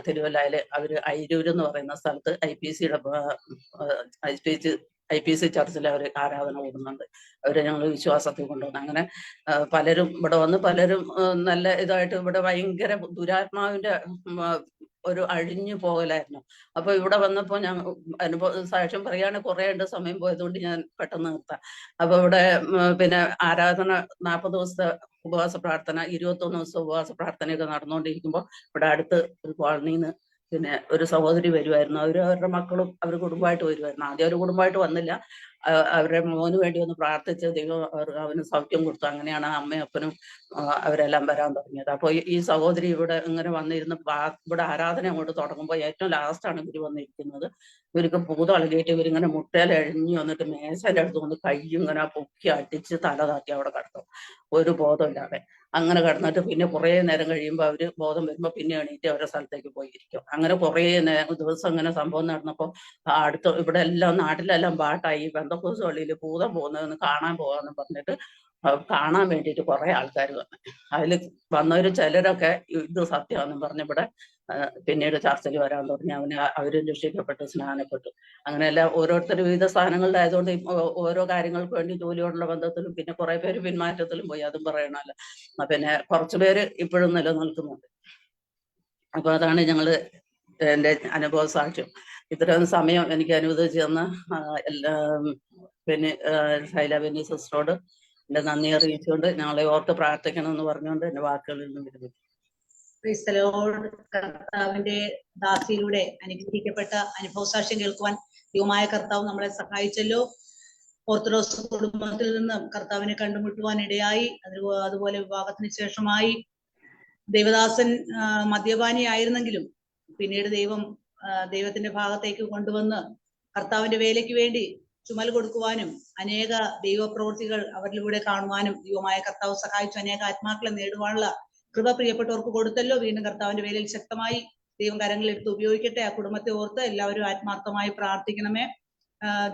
തിരുവല്ലയില് അവര് അയിരൂർ എന്ന് പറയുന്ന സ്ഥലത്ത് IPC ചർച്ചിൽ അവർ ആരാധന കൂടുന്നുണ്ട്. അവരെ ഞങ്ങൾ വിശ്വാസത്തിൽ കൊണ്ടുവന്നു. അങ്ങനെ പലരും ഇവിടെ വന്ന് പലരും നല്ല ഇതായിട്ട് ഇവിടെ ഭയങ്കര ദുരാത്മാവിന്റെ ഒരു അഴിഞ്ഞു പോകലായിരുന്നു. അപ്പൊ ഇവിടെ വന്നപ്പോ ഞാൻ സാക്ഷ്യം പറയാണ്, കുറെ ഉണ്ട്, സമയം പോയതുകൊണ്ട് ഞാൻ പെട്ടെന്ന് നിർത്താം. അപ്പൊ ഇവിടെ പിന്നെ ആരാധന 40 ദിവസത്തെ ഉപവാസ പ്രാർത്ഥന, 21 ദിവസം ഉപവാസ പ്രാർത്ഥനയൊക്കെ നടന്നുകൊണ്ടിരിക്കുമ്പോൾ ഇവിടെ അടുത്ത് ഒരു കോളനിയിൽ നിന്ന് പിന്നെ ഒരു സഹോദരി വരുമായിരുന്നു. അവരുടെ മക്കളും അവർ കുടുംബമായിട്ട് വരുമായിരുന്നു. ആദ്യം ഒരു കുടുംബമായിട്ട് വന്നില്ല, അവരുടെ മോന് വേണ്ടി ഒന്ന് പ്രാർത്ഥിച്ച് ദൈവം അവന് സൗഖ്യം കൊടുത്തു. അങ്ങനെയാണ് അമ്മയും അപ്പനും അവരെല്ലാം വരാൻ തുടങ്ങിയത്. അപ്പോൾ ഈ സഹോദരി ഇവിടെ ഇങ്ങനെ വന്നിരുന്ന് ഇവിടെ ആരാധന അങ്ങോട്ട് തുടങ്ങുമ്പോൾ ഏറ്റവും ലാസ്റ്റാണ് ഇവർ വന്നിരിക്കുന്നത്. ഇവർക്ക് ഭൂതം അളകിയിട്ട് ഇവരിങ്ങനെ മുട്ടയിലഴിഞ്ഞു വന്നിട്ട് മേശയുടെ അടുത്ത് കൊണ്ട് കൈ ഇങ്ങനെ പൊക്കി അടിച്ച് തല താത്തി അവിടെ കിടക്കും, ഒരു ബോധമില്ലാതെ. അങ്ങനെ കിടന്നിട്ട് പിന്നെ കുറേ നേരം കഴിയുമ്പോൾ അവര് ബോധം വരുമ്പോൾ പിന്നെ എണീറ്റ് അവരുടെ സ്ഥലത്തേക്ക് പോയിരിക്കും. അങ്ങനെ കുറേ ദിവസം അങ്ങനെ സംഭവം നടന്നപ്പോൾ ഇവിടെ എല്ലാം നാട്ടിലെല്ലാം പാട്ടായി, പെന്തക്കോസ് പള്ളിയിൽ ഭൂതം പോകുന്നതെന്ന് കാണാൻ പോകാന്ന് പറഞ്ഞിട്ട് കാണാൻ വേണ്ടിയിട്ട് കുറെ ആൾക്കാർ വന്നു. അതിൽ വന്നവര് ചിലരൊക്കെ ഇത് സത്യമാണെന്ന് പറഞ്ഞ് ഇവിടെ പിന്നീട് ചർച്ചയിൽ വരാൻ തുടങ്ങി. അവരും രക്ഷിക്കപ്പെട്ടു, സ്നാനപ്പെട്ടു. അങ്ങനെയെല്ലാം ഓരോരുത്തർ വിവിധ സ്ഥാനങ്ങളിലായതുകൊണ്ട് ഓരോ കാര്യങ്ങൾക്ക് വേണ്ടി ജോലിയോടുള്ള ബന്ധത്തിലും പിന്നെ കുറെ പേര് പിന്മാറ്റത്തിലും പോയി, അതും പറയണമല്ലോ. പിന്നെ കുറച്ചു പേര് ഇപ്പോഴും നിലനിൽക്കുന്നുണ്ട്. അപ്പൊ അതാണ് ഞങ്ങള് എൻ്റെ അനുഭവ സാക്ഷ്യം. ഇത്രയും സമയം എനിക്ക് അനുവദിച്ചു തന്ന പിന്നെ ശൈല ബെന്നി സിസ്റ്ററോട് എൻ്റെ നന്ദി അറിയിച്ചുകൊണ്ട് ഞങ്ങളെ ഓർത്ത് പ്രാർത്ഥിക്കണം എന്ന് പറഞ്ഞുകൊണ്ട് എൻ്റെ വാക്കുകളിൽ നിന്ന് വിരമിക്കും. കർത്താവിന്റെ ദാസിയിലൂടെ അനുഗ്രഹിക്കപ്പെട്ട അനുഭവ സാക്ഷ്യം കേൾക്കുവാൻ ദൈവമായ കർത്താവ് നമ്മളെ സഹായിച്ചല്ലോ. ഓർത്തഡോക്സ് കുടുംബത്തിൽ നിന്ന് കർത്താവിനെ കണ്ടുമുട്ടുവാൻ ഇടയായി. അതുപോലെ വിവാഹത്തിന് ശേഷമായി ദേവദാസൻ മദ്യപാനി ആയിരുന്നെങ്കിലും പിന്നീട് ദൈവത്തിന്റെ ഭാഗത്തേക്ക് കൊണ്ടുവന്ന് കർത്താവിന്റെ വേലയ്ക്ക് വേണ്ടി ചുമൽ കൊടുക്കുവാനും അനേക ദൈവപ്രവൃത്തികൾ അവരിലൂടെ കാണുവാനും ദൈവമായ കർത്താവ് സഹായിച്ചു. അനേക ആത്മാക്കളെ നേടുവാനുള്ള കൃപ പ്രിയപ്പെട്ടവർക്ക് കൊടുത്തല്ലോ. വീണ്ടും കർത്താവിന്റെ വേലയിൽ ശക്തമായി ദൈവം കരങ്ങളെടുത്ത് ഉപയോഗിക്കട്ടെ. ആ കുടുംബത്തെ ഓർത്ത് എല്ലാവരും ആത്മാർത്ഥമായി പ്രാർത്ഥിക്കണമേ.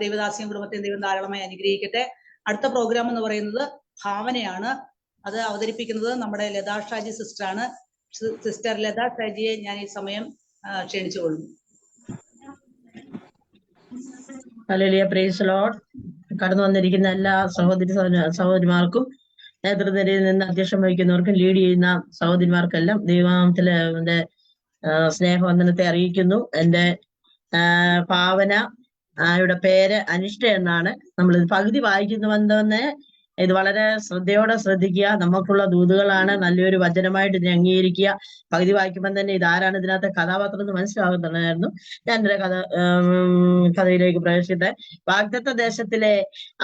ദൈവദാസിയും കുടുംബത്തെയും ദൈവം ധാരാളമായി അനുഗ്രഹിക്കട്ടെ. അടുത്ത പ്രോഗ്രാം എന്ന് പറയുന്നത് ഭാവനയാണ്. അത് അവതരിപ്പിക്കുന്നത് നമ്മുടെ ലതാ ഷാജി സിസ്റ്ററാണ്. സിസ്റ്റർ ലതാ ഷാജിയെ ഞാൻ ഈ സമയം ക്ഷണിച്ചുകൊള്ളുന്നു. Hallelujah, praise Lord. കടന്നു വന്നിരിക്കുന്ന എല്ലാ സഹോദരിമാർക്കും നേതൃനിരയിൽ നിന്ന് അധ്യക്ഷം വഹിക്കുന്നവർക്കും ലീഡ് ചെയ്യുന്ന സഹോദരിമാർക്കെല്ലാം ദൈവനാമത്തിലെ സ്നേഹവന്ദനത്തെ അറിയിക്കുന്നു. എൻ്റെ ഭാവന യുടെ പേര് അനിഷ്ട എന്നാണ്. നമ്മളിത് പകുതി വായിക്കുന്നുവെന്ന് ഇത് വളരെ ശ്രദ്ധയോടെ ശ്രദ്ധിക്കുക. നമുക്കുള്ള ദൂതുകളാണ്. നല്ലൊരു വചനമായിട്ട് ഇതിനെ അംഗീകരിക്കുക. പകുതി വായിക്കുമ്പോൾ തന്നെ ഇതാരാണ് ഇതിനകത്തെ കഥാപാത്രം എന്ന് മനസ്സിലാകുന്നുണ്ടായിരുന്നു. ഞാൻ എൻ്റെ കഥയിലേക്ക് പ്രവേശിക്കട്ടെ. വാഗ്ദത്ത ദേശത്തിലെ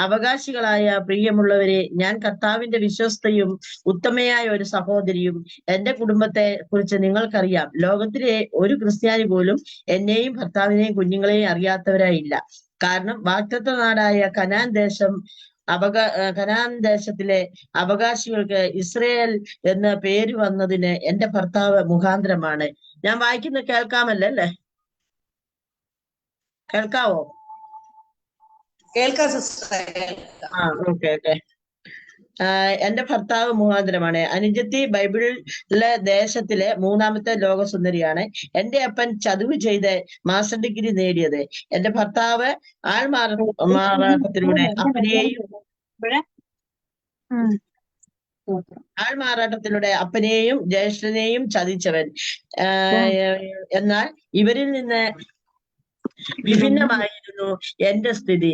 അവകാശികളായ പ്രിയമുള്ളവരെ, ഞാൻ കർത്താവിന്റെ വിശ്വസ്തയും ഉത്തമയായ ഒരു സഹോദരിയും എന്റെ കുടുംബത്തെ കുറിച്ച് നിങ്ങൾക്കറിയാം. ലോകത്തിലെ ഒരു ക്രിസ്ത്യാനി പോലും എന്നെയും ഭർത്താവിനെയും കുഞ്ഞുങ്ങളെയും അറിയാത്തവരായില്ല. കാരണം വാഗ്ദത്ത നാടായ കനാൻ ദേശത്തിലെ അവകാശികൾക്ക് ഇസ്രയേൽ എന്ന പേര് വന്നതിന് എന്റെ ഭർത്താവ് മുഖാന്തരമാണ്. ഞാൻ വായിക്കുന്നത് കേൾക്കാമല്ലോ അല്ലേ? കേൾക്കാവോ? കേൾക്കാം സിസ്റ്റർ. ഓക്കെ. എന്റെ ഭർത്താവ് മുഖാന്തരമാണ്. അനുജത്തി ബൈബിളിലെ ദേശത്തിലെ 3ാമത്തെ ലോകസുന്ദരിയാണ്. എന്റെ അപ്പൻ ചതുവ് ചെയ്ത് മാസ്റ്റർ ഡിഗ്രി നേടിയത്. എന്റെ ഭർത്താവ് ആൾമാറാട്ടത്തിലൂടെ അപ്പനെയും ആൾമാറാട്ടത്തിലൂടെ അപ്പനെയും ജ്യേഷ്ഠനെയും ചതിച്ചവൻ. എന്നാൽ ഇവരിൽ നിന്ന് വിഭിന്നമായിരുന്നു എന്റെ സ്ഥിതി.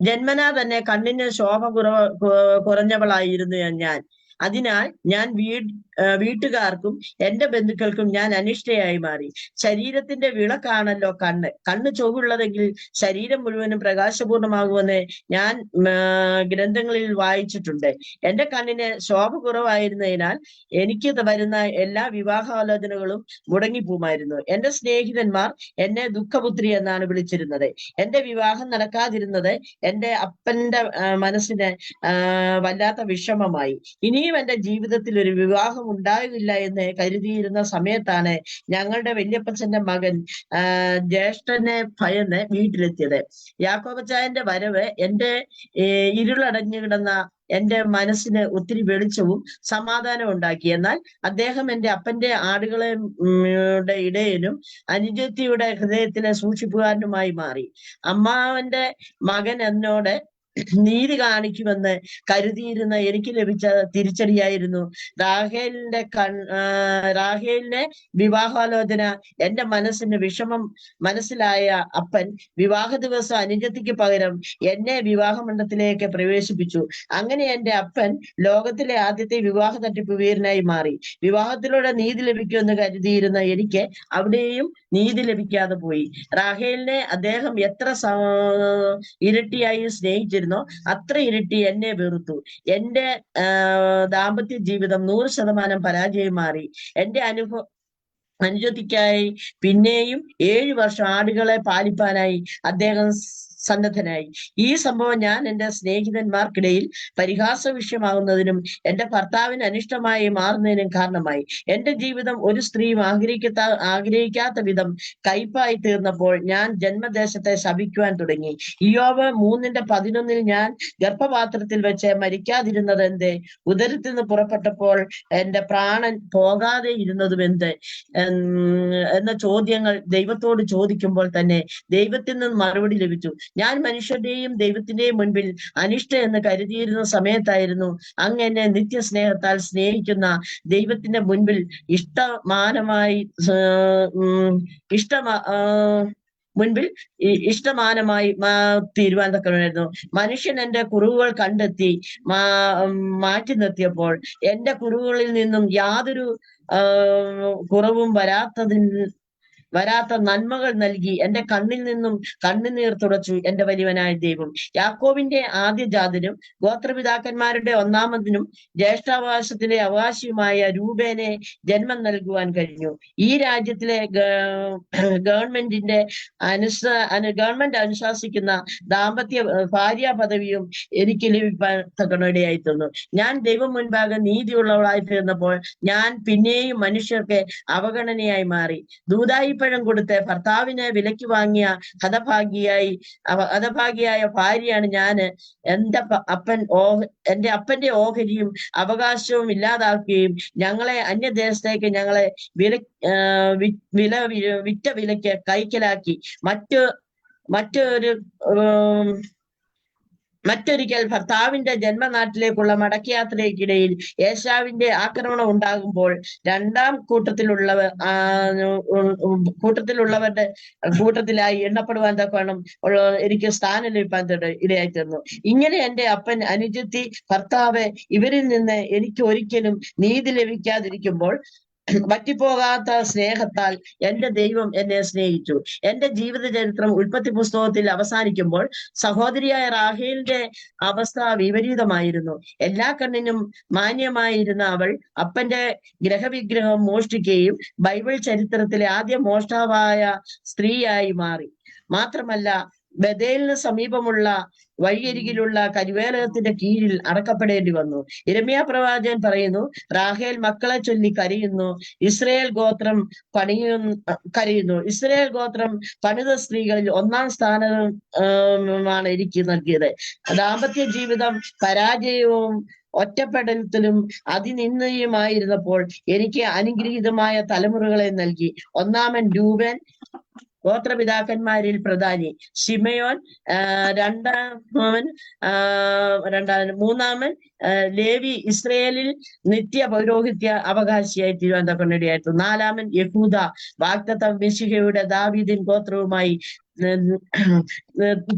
ജന്മനാ തന്നെ കണ്ണിന് ശോഭ കുറഞ്ഞവളായിരുന്നു ഞാൻ. അതിനാൽ ഞാൻ വീട്ടുകാർക്കും എന്റെ ബന്ധുക്കൾക്കും ഞാൻ അനിഷ്ടയായി മാറി. ശരീരത്തിന്റെ വിളക്കാണല്ലോ കണ്ണ്. കണ്ണ് ചൊവ്വുള്ളതെങ്കിൽ ശരീരം മുഴുവനും പ്രകാശപൂർണമാകുമെന്ന് ഞാൻ ഗ്രന്ഥങ്ങളിൽ വായിച്ചിട്ടുണ്ട്. എന്റെ കണ്ണിന് ശോഭ കുറവായിരുന്നതിനാൽ എനിക്ക് വരുന്ന എല്ലാ വിവാഹാലോചനകളും മുടങ്ങിപ്പോമായിരുന്നു. എന്റെ സ്നേഹിതന്മാർ എന്നെ ദുഃഖപുത്രി എന്നാണ് വിളിച്ചിരുന്നത്. എന്റെ വിവാഹം നടക്കാതിരുന്നത് എന്റെ അപ്പന്റെ മനസ്സിന് വല്ലാത്ത വിഷമമായി. ഇനിയും എന്റെ ജീവിതത്തിൽ ഒരു വിവാഹം ഉണ്ടാകില്ല എന്ന് കരുതിയിരുന്ന സമയത്താണ് ഞങ്ങളുടെ വല്യപ്പച്ചന്റെ മകൻ ജ്യേഷ്ഠനെ ഭയന്ന് വീട്ടിലെത്തിയത്. യാക്കോബച്ചായന്റെ വരവ് എന്റെ ഇരുളടഞ്ഞു കിടന്ന എന്റെ മനസ്സിന് ഒത്തിരി വെളിച്ചവും സമാധാനവും ഉണ്ടാക്കി. എന്നാൽ അദ്ദേഹം എന്റെ അപ്പന്റെ ആടുകളെ ഇടയനും അനുജത്തിയുടെ ഹൃദയത്തിലെ സൂക്ഷിപ്പുകാരനുമായി മാറി. അമ്മാവന്റെ മകൻ എന്നോട് നീതി കാണിക്കുമെന്ന് കരുതിയിരുന്ന എനിക്ക് ലഭിച്ച തിരിച്ചടിയായിരുന്നു റാഹേലിന്റെ വിവാഹാലോചന. എന്റെ മനസ്സിന് വിഷമം മനസ്സിലായ അപ്പൻ വിവാഹ ദിവസം അനുജത്തിക്ക് പകരം എന്നെ വിവാഹമണ്ഡപത്തിലേക്ക് പ്രവേശിപ്പിച്ചു. അങ്ങനെ എന്റെ അപ്പൻ ലോകത്തിലെ ആദ്യത്തെ വിവാഹ തട്ടിപ്പ് വീരനായി മാറി. വിവാഹത്തിലൂടെ നീതി ലഭിക്കുമെന്ന് കരുതിയിരുന്ന എനിക്ക് അവിടെയും നീതി ലഭിക്കാതെ പോയി. റാഹേലിനെ അദ്ദേഹം എത്ര ഇരട്ടിയായി സ്നേഹിച്ചിരുന്നോ അത്ര ഇരട്ടി എന്നെ വെറുത്തു. എന്റെ ദാമ്പത്യ ജീവിതം 100% പരാജയം മാറി. എന്റെ അനുജത്തിക്കായി പിന്നെയും 7 വർഷം ആടുകളെ പാലിപ്പാനായി അദ്ദേഹം സന്നദ്ധനായി. ഈ സംഭവം ഞാൻ എന്റെ സ്നേഹിതന്മാർക്കിടയിൽ പരിഹാസ വിഷയമാകുന്നതിനും എന്റെ ഭർത്താവിന് അനിഷ്ടമായി മാറുന്നതിനും കാരണമായി. എന്റെ ജീവിതം ഒരു സ്ത്രീയും ആഗ്രഹിക്കാത്ത വിധം കയ്പായി തീർന്നപ്പോൾ ഞാൻ ജന്മദേശത്തെ ശപിക്കുവാൻ തുടങ്ങി. ഇയ്യോബ് 3:11 ഞാൻ ഗർഭപാത്രത്തിൽ വെച്ച് മരിക്കാതിരുന്നത് എന്ത്? ഉദരത്തിൽ നിന്ന് പുറപ്പെട്ടപ്പോൾ എന്റെ പ്രാണൻ പോകാതെ ഇരുന്നതും എന്ത് എന്ന ചോദ്യങ്ങൾ ദൈവത്തോട് ചോദിക്കുമ്പോൾ തന്നെ ദൈവത്തിൽ നിന്ന് മറുപടി ലഭിച്ചു. ഞാൻ മനുഷ്യരുടെയും ദൈവത്തിന്റെയും മുൻപിൽ അനിഷ്ട എന്ന് കരുതിയിരുന്ന സമയത്തായിരുന്നു അങ്ങനെ നിത്യസ്നേഹത്താൽ സ്നേഹിക്കുന്ന ദൈവത്തിന്റെ മുൻപിൽ ഇഷ്ടമാനമായി തീരുവാൻ തക്കവണ്ണമായിരുന്നു. മനുഷ്യൻ എന്റെ കുറവുകൾ കണ്ടെത്തി മാറ്റി നിർത്തിയപ്പോൾ എന്റെ കുറവുകളിൽ നിന്നും യാതൊരു കുറവും വരാത്ത നന്മകൾ നൽകി എന്റെ കണ്ണിൽ നിന്നും കണ്ണുനീർ തുടച്ചു എന്റെ വലിയവനായ ദൈവം. യാക്കോബിന്റെ ആദ്യജാതനും ഗോത്രപിതാക്കന്മാരുടെ ഒന്നാമതിനും ജ്യേഷ്ഠാവകാശത്തിലെ അവകാശിയുമായ രൂബേനെ ജന്മം നൽകുവാൻ കഴിഞ്ഞു. ഈ രാജ്യത്തിലെ ഗവൺമെന്റ് അനുശാസിക്കുന്ന ഭാര്യ പദവിയും എനിക്ക് ലഭിക്കാൻ തക്കണയിടയായി തീർന്നു. ഞാൻ ദൈവം മുൻപാകെ നീതിയുള്ളവളായി തീർന്നപ്പോൾ ഞാൻ പിന്നെയും മനുഷ്യർക്ക് അവഗണനയായി മാറി. ദൂതായിപ്പഴം കൊടുത്ത് ഭർത്താവിനെ വിലയ്ക്ക് വാങ്ങിയ ഹതഭാഗിയായ ഭാര്യയാണ് ഞാന്. എന്റെ അപ്പന്റെ ഓഹരിയും അവകാശവും ഇല്ലാതാക്കുകയും ഞങ്ങളെ അന്യദേശത്തേക്ക് ഞങ്ങളെ വിറ്റ വിലയ്ക്ക് കൈക്കലാക്കി. മറ്റൊരിക്കൽ ഭർത്താവിന്റെ ജന്മനാട്ടിലേക്കുള്ള മടക്കയാത്രയ്ക്കിടയിൽ ഏശാവിന്റെ ആക്രമണം ഉണ്ടാകുമ്പോൾ രണ്ടാം കൂട്ടത്തിലുള്ളവരുടെ കൂട്ടത്തിലായി എണ്ണപ്പെടുവാൻ തക്കവണ്ണം എനിക്ക് സ്ഥാനം ലഭിക്കാൻ ഇടയായി തീർന്നു. ഇങ്ങനെ എന്റെ അപ്പൻ, അനുജത്തി, ഭർത്താവ് ഇവരിൽ നിന്ന് എനിക്ക് ഒരിക്കലും നീതി ലഭിക്കാതിരിക്കുമ്പോൾ വറ്റിപ്പോകാത്ത സ്നേഹത്താൽ എന്റെ ദൈവം എന്നെ സ്നേഹിച്ചു. എന്റെ ജീവിത ചരിത്രം ഉൽപ്പത്തി പുസ്തകത്തിൽ അവസാനിക്കുമ്പോൾ സഹോദരിയായ റാഹേലിന്റെ അവസ്ഥ വിപരീതമായിരുന്നു. എല്ലാ കണ്ണിനും മാന്യമായിരുന്ന അവൾ അപ്പന്റെ ഗ്രഹവിഗ്രഹം മോഷ്ടിക്കുകയും ബൈബിൾ ചരിത്രത്തിലെ ആദ്യ മോഷ്ടാവായ സ്ത്രീയായി മാറി. മാത്രമല്ല ബഥേലിന് സമീപമുള്ള വഴിയരികിലുള്ള കരിവേലകത്തിന്റെ കീഴിൽ അടക്കപ്പെടേണ്ടി വന്നു. യിരെമ്യാ പ്രവാചകൻ പറയുന്നു, റാഹേൽ മക്കളെ ചൊല്ലി കരയുന്നു, ഇസ്രായേൽ ഗോത്രം പണിത സ്ത്രീകളിൽ 1-ാം സ്ഥാനമാണ് എനിക്ക് നൽകിയത്. ദാമ്പത്യ ജീവിതം പരാജയവും ഒറ്റപ്പെടലത്തിലും അതിനിന്ദയുമായിരുന്നപ്പോൾ എനിക്ക് അനുഗ്രഹീതമായ തലമുറകളെ നൽകി. ഒന്നാമൻ രൂബൻ, ഗോത്രപിതാക്കന്മാരിൽ പ്രധാനി. ശിമയോൻ, മൂന്നാമൻ ലേവി ഇസ്രയേലിൽ നിത്യ പൗരോഹിത്യ അവകാശിയായി തീരുവാൻ തക്കണിടയായിരുന്നു. നാലാമൻ യഹൂദ, വാഗ്ദത്ത മിശിഹയുടെ ദാവീദിൻ ഗോത്രവുമായി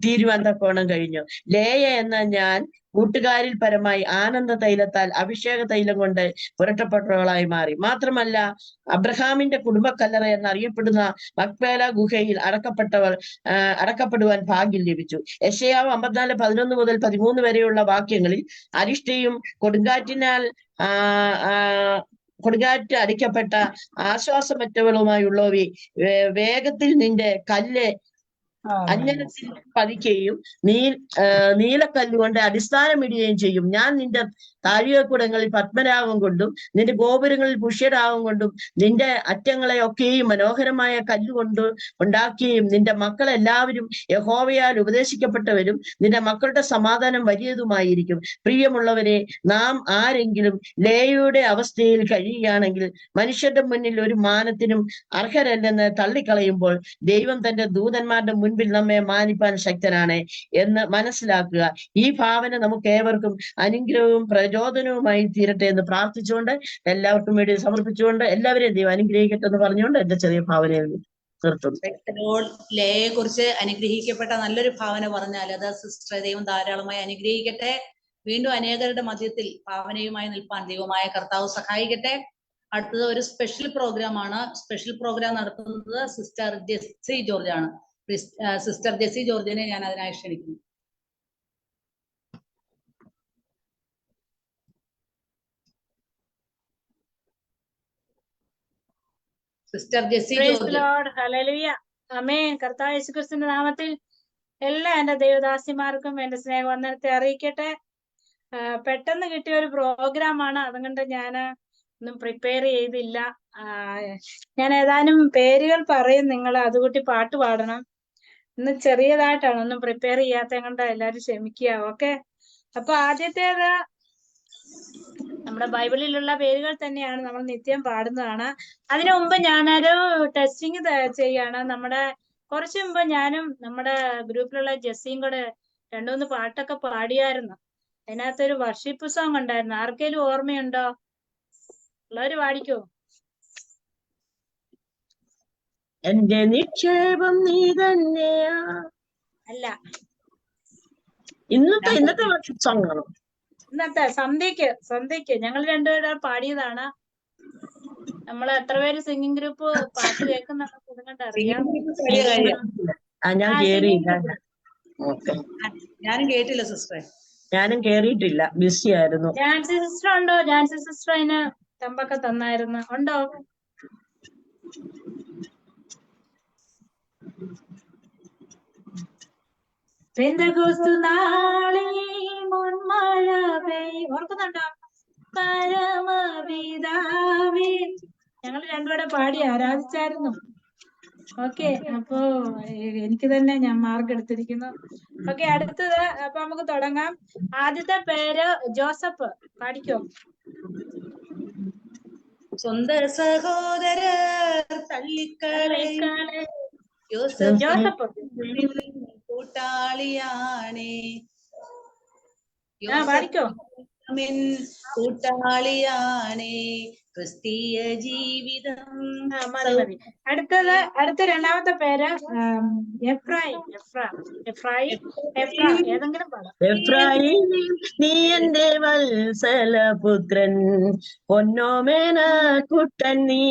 തീരുവാൻ തക്കോണം കഴിഞ്ഞു. ലേയ എന്ന ഞാൻ കൂട്ടുകാരിൽ പരമായി ആനന്ദ തൈലത്താൽ അഭിഷേക തൈലം കൊണ്ട് പുരട്ടപ്പെട്ടവളായി മാറി. മാത്രമല്ല അബ്രഹാമിന്റെ കുടുംബക്കല്ലറ എന്നറിയപ്പെടുന്ന മക്പേല ഗുഹയിൽ അടക്കപ്പെടുവാൻ ഭാഗ്യം ലഭിച്ചു. യെശയ്യാവ് 54:11 മുതൽ 13 വരെയുള്ള വാക്യങ്ങളിൽ അരിഷ്ടയും കൊടുങ്കാറ്റ് അടിക്കപ്പെട്ട ആശ്വാസമറ്റവളുമായുള്ളവയെ വേഗത്തിൽ നിന്റെ കല്ല് അഞ്ജനത്തിൽ പതിക്കുകയും നീലക്കല്ലുകൊണ്ട് അടിസ്ഥാനമിടുകയും ചെയ്യും. ഞാൻ നിന്റെ താഴികക്കുടങ്ങളിൽ പത്മരാഗം കൊണ്ടും നിന്റെ ഗോപുരങ്ങളിൽ പുഷ്യരാഗം കൊണ്ടും നിന്റെ അറ്റങ്ങളെ ഒക്കെയും മനോഹരമായ കല്ലുകൊണ്ട് ഉണ്ടാക്കുകയും നിന്റെ മക്കളെല്ലാവരും യഹോവയാൽ ഉപദേശിക്കപ്പെട്ടവരും നിന്റെ മക്കളുടെ സമാധാനം വലിയതുമായിരിക്കും. പ്രിയമുള്ളവരെ, നാം ആരെങ്കിലും ലേയയുടെ അവസ്ഥയിൽ കഴിയുകയാണെങ്കിൽ മനുഷ്യരുടെ മുന്നിൽ ഒരു മാനത്തിനും അർഹരല്ലെന്ന് തള്ളിക്കളയുമ്പോൾ ദൈവം തന്റെ ദൂതന്മാരുടെ മുൻപിൽ നമ്മെ മാനിപ്പാൻ ശക്തനാണ് എന്ന് മനസ്സിലാക്കുക. ഈ ഭാവന നമുക്ക് ഏവർക്കും അനുഗ്രഹവും പ്രചോദനവുമായി തീരട്ടെ എന്ന് പ്രാർത്ഥിച്ചുകൊണ്ട് എല്ലാവർക്കും വേണ്ടി സമർപ്പിച്ചുകൊണ്ട് എല്ലാവരെയും ദൈവം അനുഗ്രഹിക്കട്ടെ എന്ന് പറഞ്ഞുകൊണ്ട് എന്റെ ചെറിയ ഭാവനയിൽ നിർത്തുന്നു. ലേയെ കുറിച്ച് അനുഗ്രഹിക്കപ്പെട്ട നല്ലൊരു ഭാവന പറഞ്ഞാൽ അത് സിസ്റ്റർ ദൈവം ധാരാളമായി അനുഗ്രഹിക്കട്ടെ. വീണ്ടും അനേകരുടെ മധ്യത്തിൽ ഭാവനയുമായി നിൽപ്പാൻ ദൈവമായ കർത്താവ് സഹായിക്കട്ടെ. അടുത്തത് ഒരു സ്പെഷ്യൽ പ്രോഗ്രാമാണ്. സ്പെഷ്യൽ പ്രോഗ്രാം നടത്തുന്നത് സിസ്റ്റർ ജെസ്സി ജോർജ് ആണ്. സിസ്റ്റർ ജെസ്സി ജോർജിനെ ഞാൻ അതിനായി ക്ഷണിക്കുന്നു. Sister Jessy George. Hallelujah, amen. കർത്താവ് യേശുക്രിസ്തുവിന്റെ നാമത്തിൽ എല്ലാ എന്റെ ദൈവദാസിമാർക്കും എന്റെ സ്നേഹവന്ദനത്തെ അറിയിക്കട്ടെ. പെട്ടെന്ന് കിട്ടിയ ഒരു പ്രോഗ്രാമാണ്, അതുകൊണ്ട് ഞാൻ ഒന്നും പ്രിപ്പയർ ചെയ്തില്ല. ഞാൻ ഏതാനും പേരുകൾ പറയും, നിങ്ങൾ അതുകൂട്ടി പാട്ട് പാടണം. ഇന്ന് ചെറിയതായിട്ടാണ്, ഒന്നും പ്രിപ്പയർ ചെയ്യാത്ത കൊണ്ട് എല്ലാരും ക്ഷമിക്കുക. ഓക്കെ. അപ്പൊ ആദ്യത്തേത് നമ്മുടെ ബൈബിളിലുള്ള പേരുകൾ തന്നെയാണ്, നമ്മൾ നിത്യം പാടുന്നതാണ്. അതിനു മുമ്പ് ഞാനൊരു ടെസ്റ്റിംഗ് ചെയ്യാണ്. കുറച്ചു മുമ്പ് ഞാനും നമ്മുടെ ഗ്രൂപ്പിലുള്ള ജെസ്സിയും കൂടെ 2-3 പാട്ടൊക്കെ പാടിയായിരുന്നു. അതിനകത്തൊരു വർഷിപ്പ് സോങ് ഉണ്ടായിരുന്നു. ആർക്കെങ്കിലും ഓർമ്മയുണ്ടോ? ഉള്ളവര് പാടിക്കോ? എന്റെ നിക്ഷേപം നീ തന്നെയാ. അല്ല, ഇന്നത്തെ വർഷിപ്പ് സോങ് ആണോ? ഇന്നത്തെ സന്ധ്യക്ക് ഞങ്ങൾ രണ്ടുപേരും പാടിയതാണ്. നമ്മൾ എത്ര പേര് സിംഗിങ് ഗ്രൂപ്പ് പാട്ട് കേൾക്കുന്നുണ്ട് അറിയാം. ഞാൻ കേറിയില്ല. ഞാനും കേട്ടില്ല സിസ്റ്ററെ. ഞാനും കേറിയിട്ടില്ല, ബിസി ആയിരുന്നു. ജാൻസി സിസ്റ്റർ ഉണ്ടോ? ജാൻസി സിസ്റ്റർ അതിന് തമ്പൊക്കെ തന്നായിരുന്നു. ഉണ്ടോ? ഓർക്കുന്നുണ്ടോ? പരമപിതാവേ, ഞങ്ങൾ രണ്ടുപേരെ പാടി ആരാധിച്ചായിരുന്നു. ഓക്കെ. അപ്പോ എനിക്ക് തന്നെ ഞാൻ മാർക്ക് എടുത്തിരിക്കുന്നു. ഓക്കെ, അടുത്തത്. അപ്പൊ നമുക്ക് തുടങ്ങാം. ആദ്യത്തെ പേര് ജോസഫ്. പാടിക്കോ? സ്വന്തം സഹോദരർ തള്ളിക്കളെ ജോസഫ് കൂട്ടാളിയാണേ. പാടിക്കോ? കൂട്ടാളിയാണേ ക്രിസ്തീയ ജീവിതം. മതി. അടുത്ത രണ്ടാമത്തെ പേര് എഫ്രായിം. ഏതെങ്കിലും പാടാം. എഫ്രായിം, നീ എന്റെ വത്സലപുത്രൻ, പൊന്നോമേന കുട്ടൻ നീ,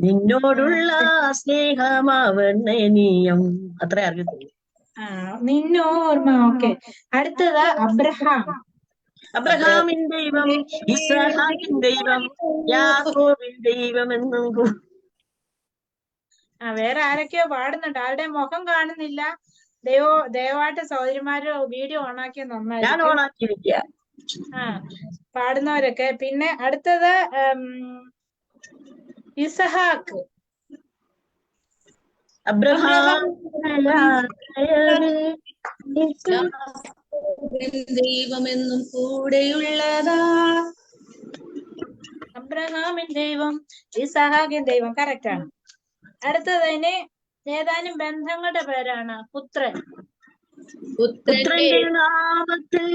നിന്നോടുള്ള സ്നേഹമാവണ്ണനീയം. അത്ര അറിയത്തില്ല. നിന്നോർമ്മ. ഓക്കെ. അടുത്തത് അബ്രഹാമിൻ ദൈവം, ഇസ്ഹാക്കിൻ ദൈവം, യാക്കോബിൻ ദൈവം എന്നും. വേറെ ആരൊക്കെയോ പാടുന്നുണ്ട്, ആരുടെ മുഖം കാണുന്നില്ല. ദയവായിട്ട് സഹോദരിമാര് വീഡിയോ ഓണാക്കിയ നന്നായിരിക്കും. പാടുന്നവരൊക്കെ. പിന്നെ അടുത്തത് ഇസഹാക്ക്. ദൈവമെന്നും കൂടെയുള്ളതാ. അബ്രഹാമിൻ ദൈവം, ഇസഹാക്കിൻ ദൈവം. കറക്റ്റ് ആണ്. അടുത്തതിന് ഏതാനും ബന്ധങ്ങളുടെ പേരാണ്. പുത്രൻ. പുത്രന്റെ നാമത്തിൽ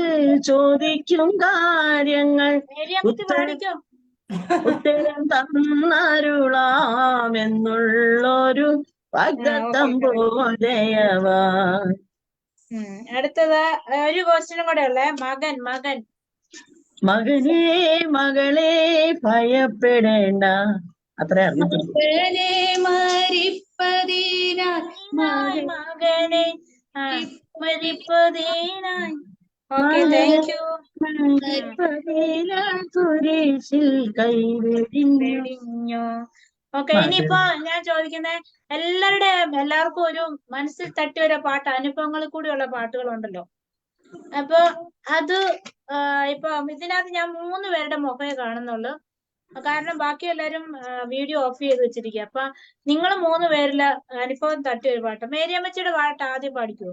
ചോദിക്കും കാര്യങ്ങൾ മേരിയമ്മത്തി പാടിക്കോ. ഉത്തരം തന്നരുളാമെന്നുള്ളൊരു വാഗ്ദത്തം പോലെയവാ. അടുത്തത് ഒരു ക്വസ്റ്റ്യനും കൂടെ ഉള്ളേ. മകൻ. മകനെ മകളെ ഭയപ്പെടേണ്ട. അത്ര അറിയത്തില്ല. മകനെ മരിപ്പതിനായി മകനെ മരിപ്പതിനായി. Okay, thank you. കുരിശിൽ വെടിഞ്ഞു. ഓക്കെ, ഇനിയിപ്പോ ഞാൻ ചോദിക്കുന്നത് എല്ലാവർക്കും ഒരു മനസ്സിൽ തട്ടിയ ഒരു പാട്ട്, അനുഭവങ്ങളിൽ കൂടിയുള്ള പാട്ടുകളുണ്ടല്ലോ. അപ്പൊ അത് ഇപ്പൊ ഇതിനകത്ത് ഞാൻ 3 പേരുടെ മുഖമേ കാണുന്നുള്ളൂ. കാരണം ബാക്കി എല്ലാരും വീഡിയോ ഓഫ് ചെയ്ത് വെച്ചിരിക്കുക. അപ്പൊ നിങ്ങൾ 3 പേരില് അനുഭവം തട്ടിയ ഒരു പാട്ട്. മേരിയമ്മച്ചിയുടെ പാട്ട് ആദ്യം പാടിക്കുവോ?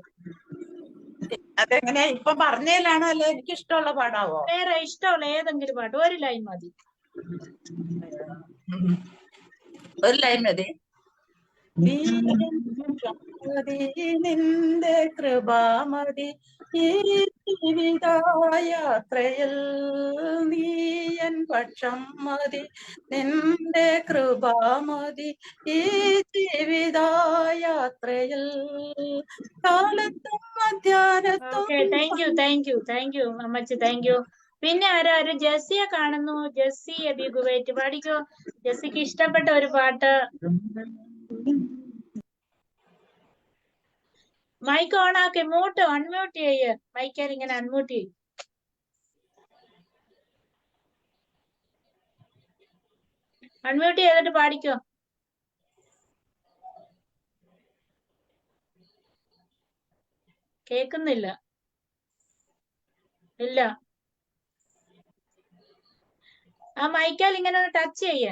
അതെങ്ങനെയാ ഇപ്പൊ പറഞ്ഞതിലാണോ അല്ലെ എനിക്ക് ഇഷ്ടമുള്ള പാടാവോ? വേറെ ഇഷ്ടമുള്ള ഏതെങ്കിലും പാട്ട്, ഒരു ലൈൻ മതി. ഒരു ലൈൻ മതി. നിന്റെ കൃപാമതി ഈ ജീവിതയാത്രയിൽ നീയൻ പക്ഷം മതി. നിന്റെ കൃപാമതി ഈ ജീവിതയാത്രയിൽ കാലത്തും മധ്യാനത്തും. ഓക്കെ, താങ്ക് യു അമ്മച്ചി, താങ്ക് യു. പിന്നെ ആരാ ജെസ്സിയെ കാണുന്നു. ജെസ്സി അബിഗുവേറ്റ് പാടിക്കോ. ജെസ്സിക്ക് ഇഷ്ടപ്പെട്ട ഒരു പാട്ട്. മൈക്ക് ഓൺ ആക്കി അൺമ്യൂട്ട് ചെയ്യ്. മൈക്കാൽ ഇങ്ങനെ അൺമ്യൂട്ട് ചെയ്യും. അൺമ്യൂട്ട് ചെയ്തിട്ട് പാടിക്കോ. കേക്കുന്നില്ല. ഇല്ല. ആ മൈക്കാൽ ഇങ്ങനെ ഒന്ന് ടച്ച് ചെയ്യേ.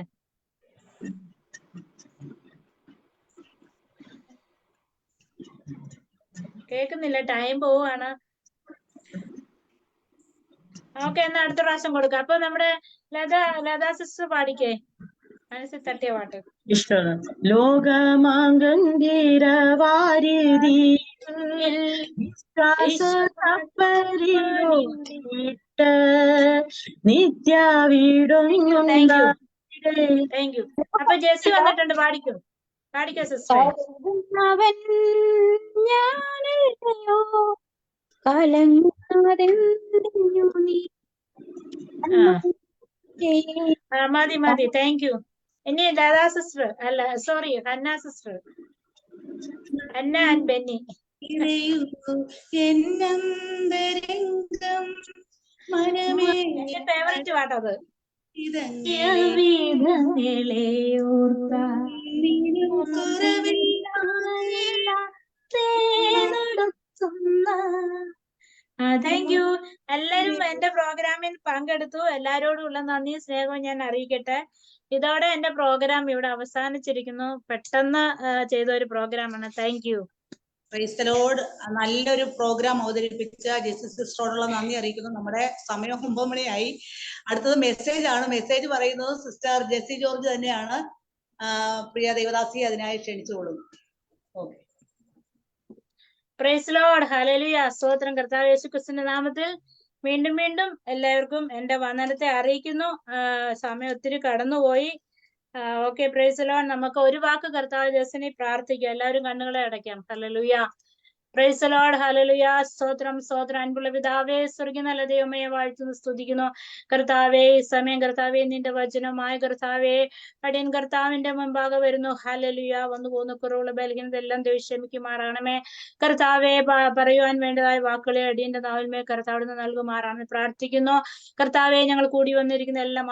കേക്കുന്നില്ല. ടൈം പോവാണ്. ഓക്കെ, എന്നാ അടുത്ത പ്രാവശ്യം കൊടുക്കാം. അപ്പൊ നമ്മുടെ ലതാ സിസ്റ്റർ പാടിക്കേ മനസ്സിൽ തട്ടിയ പാട്ട്. ഇഷ്ടമാണ്. ലോകമാങ്കീരവാരിധി നിത്യവിടുന്നുണ്ട്. Thank you. അപ്പൊ ജെസ്സി വന്നിട്ടുണ്ട്. പാടിക്കോ സിസ്റ്റർ. ഞാനല്ലയോ കലങ്ങാതെന്തിനു നീ. മതി. Thank you. ഇനി ലതാ സിസ്റ്റർ, അല്ല sorry, Hanna sister. Hanna and Benny. എന്റെ ഫേവറേറ്റ് പാട്ടത്. Thank you. എല്ലാരും എന്റെ പ്രോഗ്രാമിൽ പങ്കെടുത്തു. എല്ലാരോടും ഉള്ള നന്ദി സ്നേഹവും ഞാൻ അറിയിക്കട്ടെ. ഇതോടെ എന്റെ പ്രോഗ്രാം ഇവിടെ അവസാനിച്ചിരിക്കുന്നു. പെട്ടെന്ന് ചെയ്ത ഒരു പ്രോഗ്രാമാണ്. Thank you. Price the Lord. നല്ലൊരു പ്രോഗ്രാം അവതരിപ്പിച്ച ജെസ്സി സിസ്റ്ററോടുള്ള നന്ദി അറിയിക്കുന്നു. നമ്മുടെ സമയം 9 മണിയായി. അടുത്തത് മെസ്സേജ് ആണ്. മെസ്സേജ് പറയുന്നത് സിസ്റ്റർ ജെസ്സി ജോർജ് തന്നെയാണ്. പ്രിയ ദേവദാസി അതിനായി ക്ഷണിച്ചുകൊള്ളുന്നു. ഓക്കെ. Praise Lord. ഹല്ലേലൂയ. സ്തോത്രം. കർത്താവ് യേശുക്രിസ്തുവിന്റെ നാമത്തിൽ വീണ്ടും എല്ലാവർക്കും എന്റെ വന്ദനത്തെ അറിയിക്കുന്നു. സമയം ഒത്തിരി കടന്നുപോയി. Okay, praise Lord. നമുക്ക് ഒരു വാക്ക് കർത്താവ് ജെസ്സിനെ പ്രാർത്ഥിക്കാം. എല്ലാവരും കണ്ണുകളെ അടയ്ക്കാം. ഹല്ലേലൂയ. Praise Lord. ഹല്ലേലൂയ. സ്തോത്രം. അൻപുള്ള പിതാവേ, സ്വർഗ്ഗീയ നല്ല ദൈവമേ, വാഴ്ത്തുന്നു സ്തുതിക്കുന്നു. കർത്താവേ, ഈ സമയം കർത്താവേ നിന്റെ വചനമായ കർത്താവേ അടിയൻ കർത്താവിന്റെ മുമ്പാകെ വരുന്നു. ഹല്ലേലൂയ. വന്നു പോകുന്ന കുറവുള്ള ബലഹീനതെല്ലാം ക്ഷമിക്കുമാറാണമേ. കർത്താവെ, പറയുവാൻ വേണ്ടതായ വാക്കുകളെ അടിയന്റെ നാവിന്മേൽ കർത്താവിന് നൽകുമാറാണെന്ന് പ്രാർത്ഥിക്കുന്നു. കർത്താവെ, ഞങ്ങൾ കൂടി വന്നിരിക്കുന്ന എല്ലാ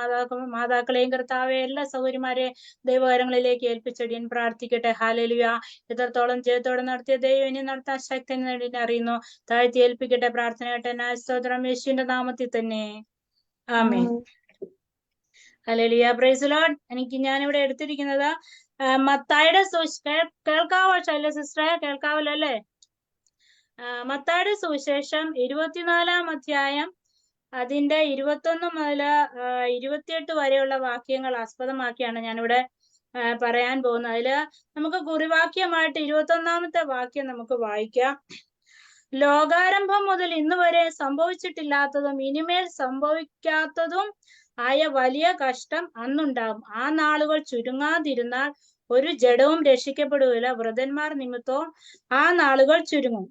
മാതാക്കളെയും കർത്താവെ എല്ലാ സൗകര്യമാരെയും ദൈവകരങ്ങളിലേക്ക് ഏൽപ്പിച്ചടിയൻ പ്രാർത്ഥിക്കട്ടെ. ഹല്ലേലൂയ. എത്രത്തോളം ജയത്തോടെ നടത്തിയ ദൈവം ഇനി നടത്താൻ ശക്തി അറിയുന്നു. താഴ്ത്തി ഏൽപ്പിക്കട്ടെ. പ്രാർത്ഥന കേട്ടെ. സ്തോത്രം യേശുവിന്റെ നാമത്തിൽ തന്നെ. ആമേൻ. ഹല്ലേലൂയ. Price the Lord. ഞാനിവിടെ എടുത്തിരിക്കുന്നത് മത്തായിയുടെ കേൾക്കാവോ ശൈല സിസ്റ്ററെ? കേൾക്കാവല്ലോ അല്ലേ? മത്തായിയുടെ സുവിശേഷം 24-ാം അധ്യായം അതിന്റെ 21 മുതൽ 28 വരെയുള്ള വാക്യങ്ങൾ ആസ്പദമാക്കിയാണ് ഞാനിവിടെ പറയാൻ പോകുന്നത്. അതില് നമുക്ക് കുറിവാക്യമായിട്ട് 21-ാമത്തെ വാക്യം നമുക്ക് വായിക്കാം. ലോകാരംഭം മുതൽ ഇന്ന് വരെ സംഭവിച്ചിട്ടില്ലാത്തതും ഇനിമേൽ സംഭവിക്കാത്തതും ആയ വലിയ കഷ്ടം അന്നുണ്ടാകും. ആ നാളുകൾ ചുരുങ്ങാതിരുന്നാൽ ഒരു ജഡവും രക്ഷിക്കപ്പെടുകയില്ല. വൃതന്മാർ നിമിത്തവും ആ നാളുകൾ ചുരുങ്ങും.